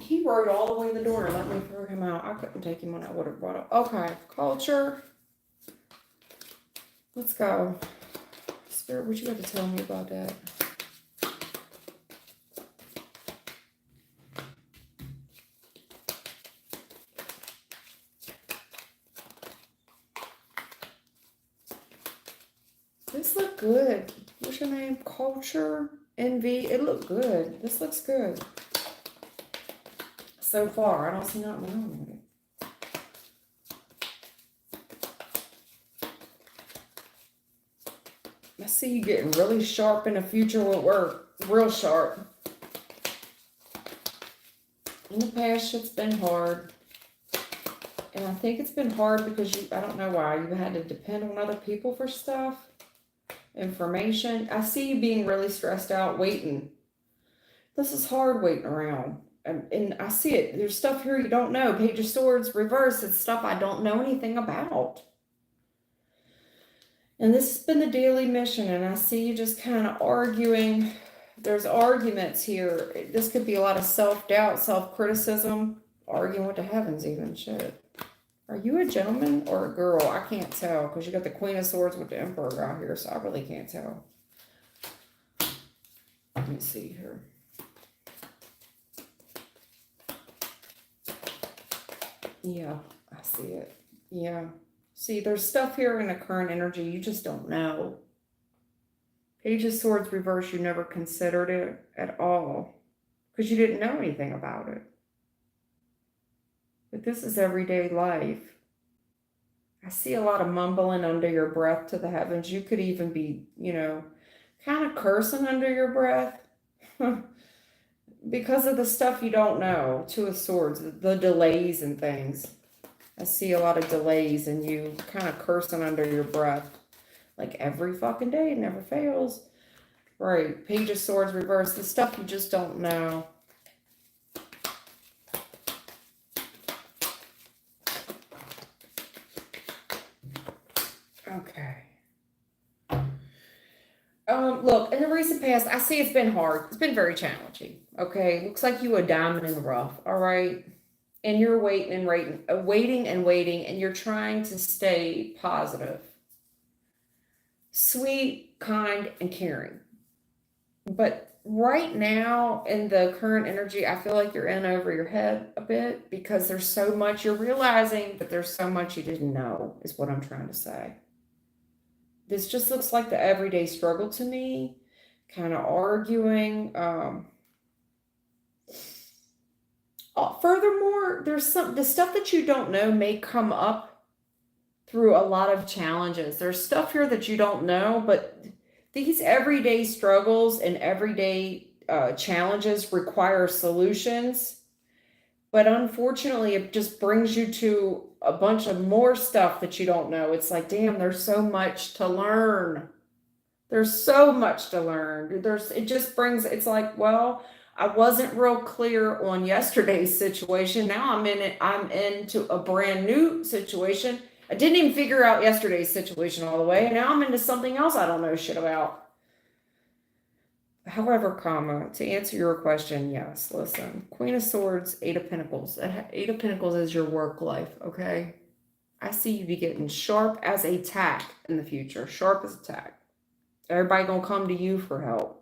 He rode all the way to the door and let me throw him out. I couldn't take him on that water bottle. Okay, Culture. Let's go. Spirit, what you got to tell me about that? This look good. What's your name? Culture? Envy? It looked good. This looks good. So far, I don't see nothing wrong with it. I see you getting really sharp in the future with work. Real sharp. In the past, shit's been hard. And I think it's been hard because I don't know why, you had to depend on other people for stuff. Information. I see you being really stressed out, waiting. This is hard waiting around. And I see it. There's stuff here you don't know. Page of Swords, reverse. It's stuff I don't know anything about. And this has been the daily mission. And I see you just kind of arguing. There's arguments here. This could be a lot of self-doubt, self-criticism. Arguing with the heavens even. Shit. Are you a gentleman or a girl? I can't tell. Because you got the Queen of Swords with the Emperor out here. So I really can't tell. Let me see here. Yeah, I see it. Yeah. See, there's stuff here in the current energy you just don't know. Page of Swords reverse, you never considered it at all. Because you didn't know anything about it. But this is everyday life. I see a lot of mumbling under your breath to the heavens. You could even be, kind of cursing under your breath. Because of the stuff you don't know. Two of Swords, the delays and things. I see a lot of delays and you kind of cursing under your breath. Like every fucking day, it never fails. Right, Page of Swords reverse, the stuff you just don't know. Okay. Look, in the recent past, I see it's been hard. It's been very challenging. Okay, looks like you a diamond in the rough. All right, and you're waiting and waiting, and you're trying to stay positive, sweet, kind, and caring. But right now, in the current energy, I feel like you're in over your head a bit because there's so much you're realizing, but there's so much you didn't know. Is what I'm trying to say. This just looks like the everyday struggle to me. kind of arguing. Furthermore, the stuff that you don't know may come up through a lot of challenges. There's stuff here that you don't know, but these everyday struggles and everyday challenges require solutions. But unfortunately, it just brings you to a bunch of more stuff that you don't know. It's like, damn, there's so much to learn. There's so much to learn. It just brings, it's like, well, I wasn't real clear on yesterday's situation. Now I'm into a brand new situation. I didn't even figure out yesterday's situation all the way. And now I'm into something else I don't know shit about. However, to answer your question, yes, listen, Queen of Swords, Eight of Pentacles. Eight of Pentacles is your work life, okay? I see you be getting sharp as a tack in the future. Sharp as a tack. Everybody gonna come to you for help.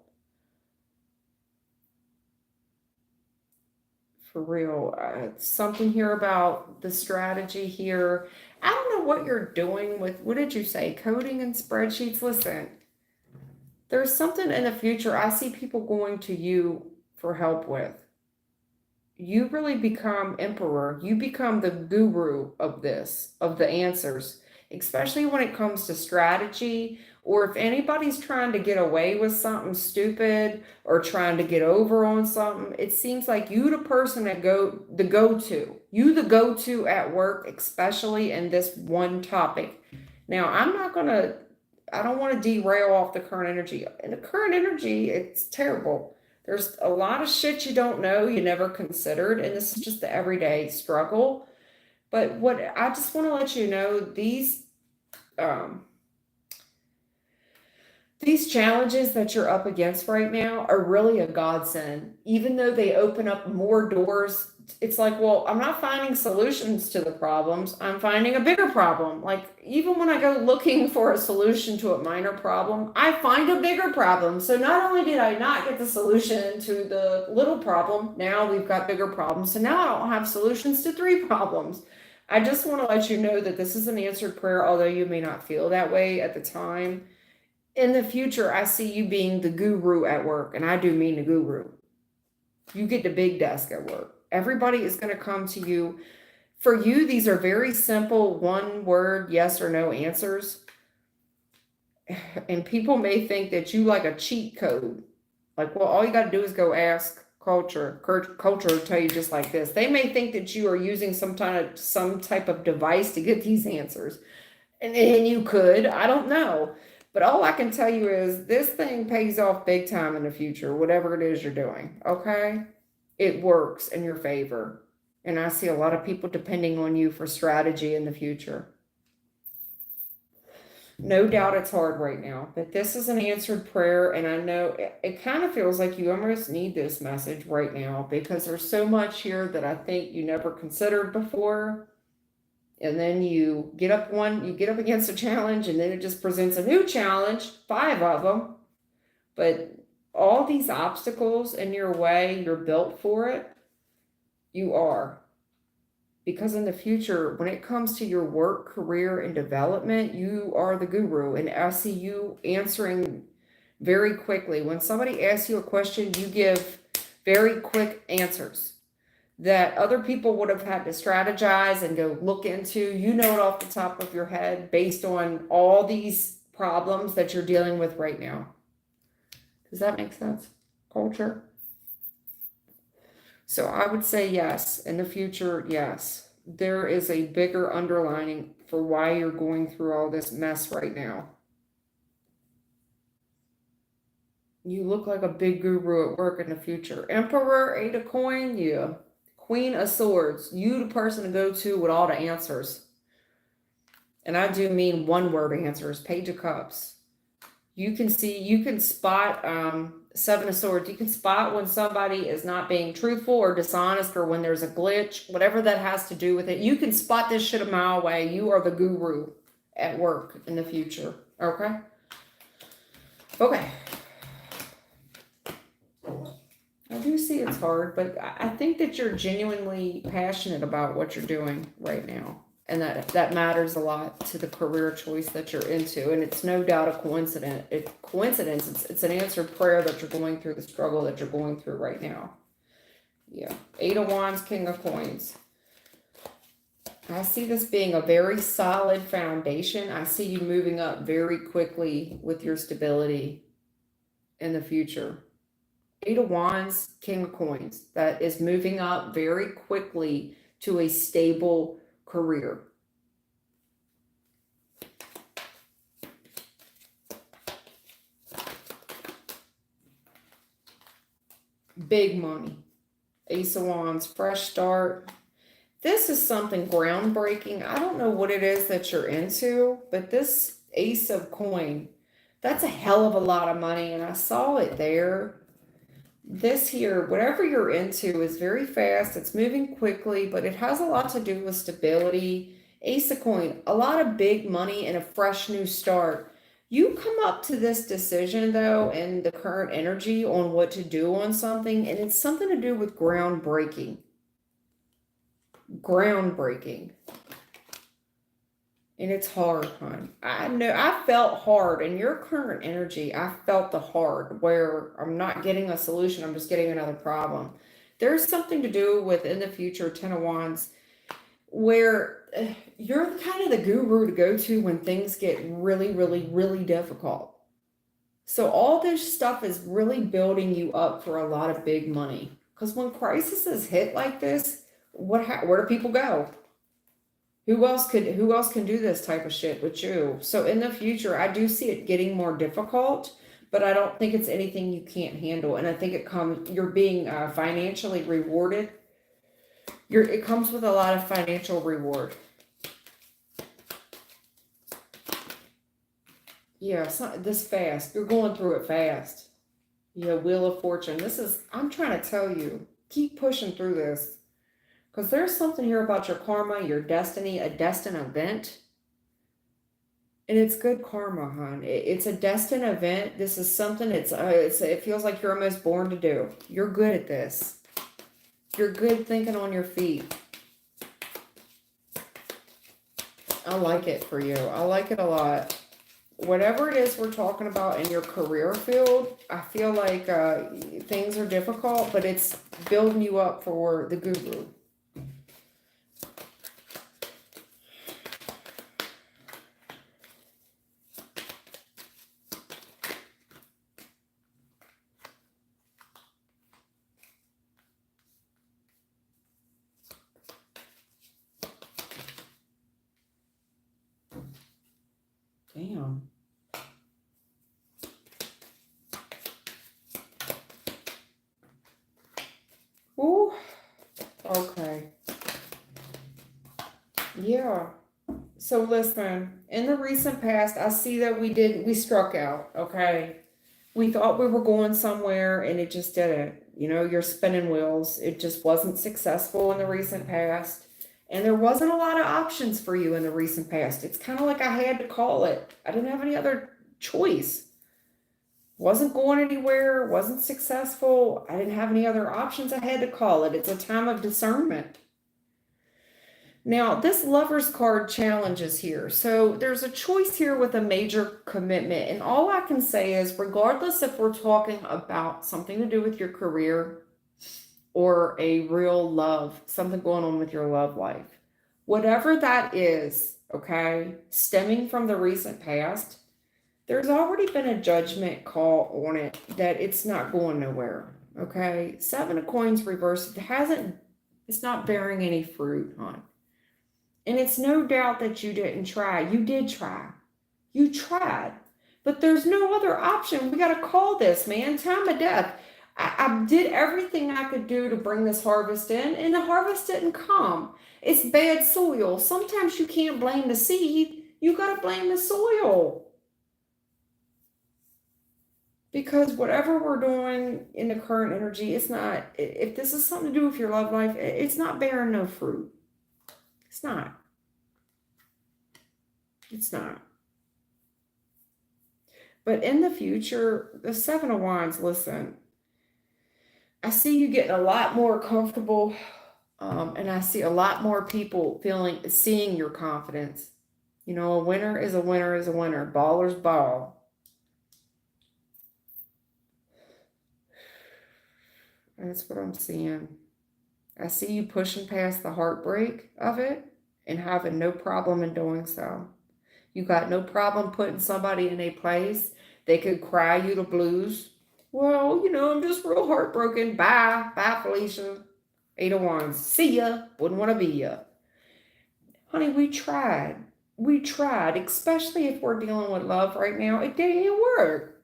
For real. Something here about the strategy here. I don't know what you're doing with, what did you say? Coding and spreadsheets? Listen, there's something in the future I see people going to you for help with. You really become emperor. You become the guru of this, of the answers, especially when it comes to strategy, or if anybody's trying to get away with something stupid or trying to get over on something. It seems like you the person that the go-to at work, especially in this one topic. Now, I don't want to derail off the current energy. In the current energy, it's terrible. There's a lot of shit you don't know, you never considered, and this is just the everyday struggle. But what I just want to let you know, these challenges that you're up against right now are really a godsend. Even though they open up more doors, it's like, well, I'm not finding solutions to the problems. I'm finding a bigger problem. Like, even when I go looking for a solution to a minor problem, I find a bigger problem. So not only did I not get the solution to the little problem, now we've got bigger problems. So now I don't have solutions to 3 problems. I just want to let you know that this is an answered prayer, although you may not feel that way at the time. In the future, I see you being the guru at work, and I do mean the guru. You get the big desk at work. Everybody is going to come to you. For you, these are very simple, one word, yes or no answers. And people may think that you like a cheat code. Like, well, all you got to do is go ask culture. Culture will tell you just like this. They may think that you are using some type of device to get these answers. And you could, I don't know. But all I can tell you is this thing pays off big time in the future, whatever it is you're doing, okay? It works in your favor. And I see a lot of people depending on you for strategy in the future. No doubt it's hard right now, but this is an answered prayer. And I know it kind of feels like you almost need this message right now because there's so much here that I think you never considered before. And then you get up against a challenge, and then it just presents a new challenge, 5 of them. But all these obstacles in your way, you're built for it. You are. Because in the future, when it comes to your work, career, and development, you are the guru. And I see you answering very quickly. When somebody asks you a question, you give very quick answers that other people would have had to strategize and go look into. You know it off the top of your head based on all these problems that you're dealing with right now. Does that make sense? Culture? So I would say yes. In the future, yes. There is a bigger underlining for why you're going through all this mess right now. You look like a big guru at work in the future. Emperor, 8 of coin, yeah. Queen of Swords, you the person to go to with all the answers. And I do mean one-word answers. Page of Cups. You can spot 7 of Swords. You can spot when somebody is not being truthful or dishonest, or when there's a glitch, whatever that has to do with it. You can spot this shit a mile away. You are the guru at work in the future. Okay? Okay. I do see it's hard, but I think that you're genuinely passionate about what you're doing right now. And that matters a lot to the career choice that you're into. And it's no doubt a coincidence. It's an answered prayer that you're going through the struggle that you're going through right now. Yeah. 8 of Wands, King of Coins. I see this being a very solid foundation. I see you moving up very quickly with your stability in the future. 8 of Wands, King of Coins. That is moving up very quickly to a stable career. Big money. Ace of Wands, fresh start. This is something groundbreaking. I don't know what it is that you're into, but this Ace of Coin, that's a hell of a lot of money, and I saw it there. This here, whatever you're into, is very fast. It's moving quickly, but it has a lot to do with stability. Ace of Coin, a lot of big money and a fresh new start. You come up to this decision, though, and the current energy on what to do on something, and it's something to do with groundbreaking. Groundbreaking. And it's hard, hon. I know I felt hard in your current energy. I felt the hard where I'm not getting a solution. I'm just getting another problem. There's something to do with in the future, 10 of Wands, where you're kind of the guru to go to when things get really, really, really difficult. So all this stuff is really building you up for a lot of big money. Because when crises hit like this, where do people go? Who else can do this type of shit but you? So in the future, I do see it getting more difficult, but I don't think it's anything you can't handle. And I think you're being financially rewarded. It comes with a lot of financial reward. Yeah, it's not this fast. You're going through it fast. Yeah, Wheel of Fortune. I'm trying to tell you, keep pushing through this. Because there's something here about your karma, your destiny, a destined event. And it's good karma, hon. It's a destined event. This is something it feels like you're almost born to do. You're good at this. You're good thinking on your feet. I like it for you. I like it a lot. Whatever it is we're talking about in your career field, I feel like things are difficult, but it's building you up for the guru. Damn. Ooh. Okay. Yeah. So listen, in the recent past, I see that we struck out, okay? We thought we were going somewhere and it just didn't. You know, you're spinning wheels. It just wasn't successful in the recent past. And there wasn't a lot of options for you in the recent past. It's kind of like I had to call it. I didn't have any other choice. Wasn't going anywhere, wasn't successful. I didn't have any other options. I had to call it. It's a time of discernment. Now, this Lover's card challenges here. So there's a choice here with a major commitment. And all I can say is, regardless if we're talking about something to do with your career, or a real love, something going on with your love life. Whatever that is, okay, stemming from the recent past, there's already been a judgment call on it that it's not going nowhere, okay? 7 of Coins reversed, it's not bearing any fruit, hon. And it's no doubt that you didn't try. You did try. You tried. But there's no other option. We got to call this, man. Time of death. I did everything I could do to bring this harvest in, and the harvest didn't come. It's bad soil. Sometimes you can't blame the seed. You got to blame the soil. Because whatever we're doing in the current energy, it's not, if this is something to do with your love life, it's not bearing no fruit. It's not. It's not. But in the future, the 7 of Wands, listen, I see you getting a lot more comfortable And I see a lot more people seeing your confidence. You know, a winner is a winner is a winner. Baller's ball. That's what I'm seeing. I see you pushing past the heartbreak of it and having no problem in doing so. You got no problem putting somebody in a place. They could cry you the blues. Well, you know, I'm just real heartbroken. Bye. Bye, Felicia. 8 of Wands. See ya. Wouldn't want to be ya. Honey, we tried. We tried, especially if we're dealing with love right now. It didn't work.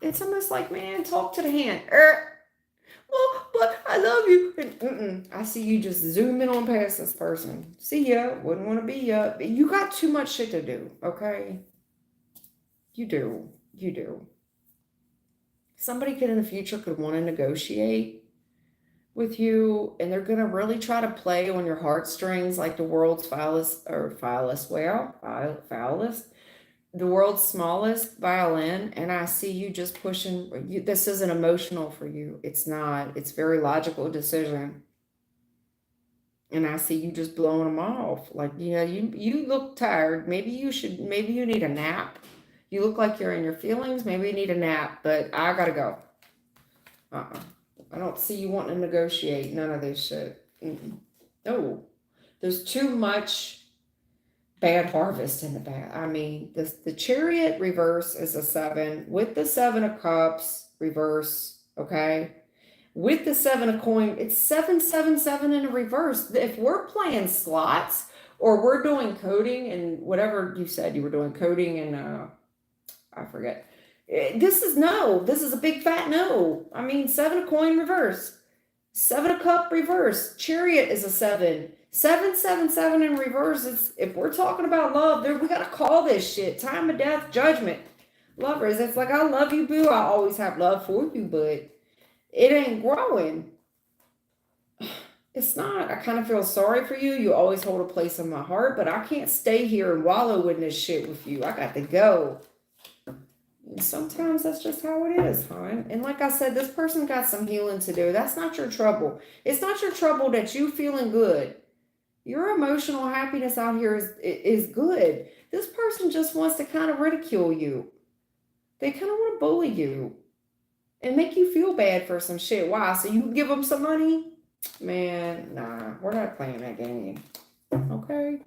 It's almost like, man, talk to the hand. Well, but I love you. And, I see you just zooming on past this person. See ya. Wouldn't want to be ya. You got too much shit to do, okay? You do. You do. Somebody in the future could want to negotiate with you, and they're going to really try to play on your heartstrings like the world's foulest, the world's smallest violin. And I see you just pushing. This isn't emotional for you. It's not. It's very logical decision. And I see you just blowing them off. Like, yeah, you look tired. Maybe you need a nap. You look like you're in your feelings. Maybe you need a nap, but I gotta go. I don't see you wanting to negotiate. None of this shit. No. There's too much bad harvest in the back. I mean, the Chariot reverse is a 7. With the 7 of Cups reverse, okay? With the 7 of coin, it's 777 in a reverse. If we're playing slots or we're doing coding and whatever you said you were doing, coding and I forget. This is no. This is a big fat no. I mean, 7 of coin reverse. 7 of cup reverse. Chariot is a 7. 777 in reverse. If we're talking about love, we got to call this shit. Time of death, judgment. Lovers, it's like, I love you, boo. I always have love for you, but it ain't growing. It's not. I kind of feel sorry for you. You always hold a place in my heart, but I can't stay here and wallow in this shit with you. I got to go. And sometimes that's just how it is, hon. And like I said, this person got some healing to do. That's not your trouble. It's not your trouble that you feeling good. Your emotional happiness out here is good. This person just wants to kind of ridicule you. They kind of want to bully you and make you feel bad for some shit. Why? So you can give them some money? Man, nah, we're not playing that game. Okay?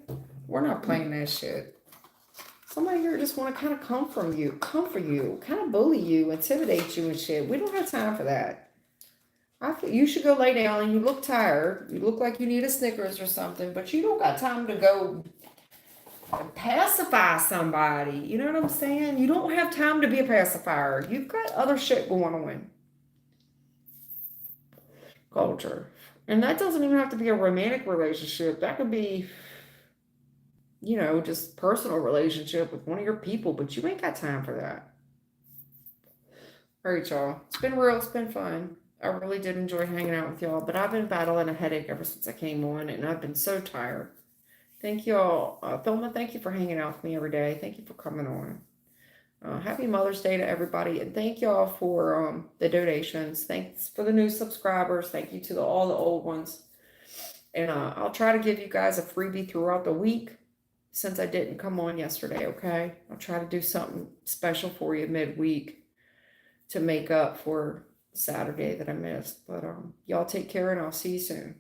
We're not playing that shit. Somebody here just want to kind of comfort you, kind of bully you, intimidate you and shit. We don't have time for that. I feel you should go lay down, and you look tired. You look like you need a Snickers or something, but you don't got time to go pacify somebody. You know what I'm saying? You don't have time to be a pacifier. You've got other shit going on. Culture. And that doesn't even have to be a romantic relationship. That could be, you know, just personal relationship with one of your people, but you ain't got time for that. All right, y'all. It's been real. It's been fun. I really did enjoy hanging out with y'all, but I've been battling a headache ever since I came on, and I've been so tired. Thank y'all. Thelma, thank you for hanging out with me every day. Thank you for coming on. Happy Mother's Day to everybody, and thank y'all for the donations. Thanks for the new subscribers. Thank you to all the old ones. And I'll try to give you guys a freebie throughout the week since I didn't come on yesterday, okay? I'll try to do something special for you midweek to make up for Saturday that I missed. But y'all take care, and I'll see you soon.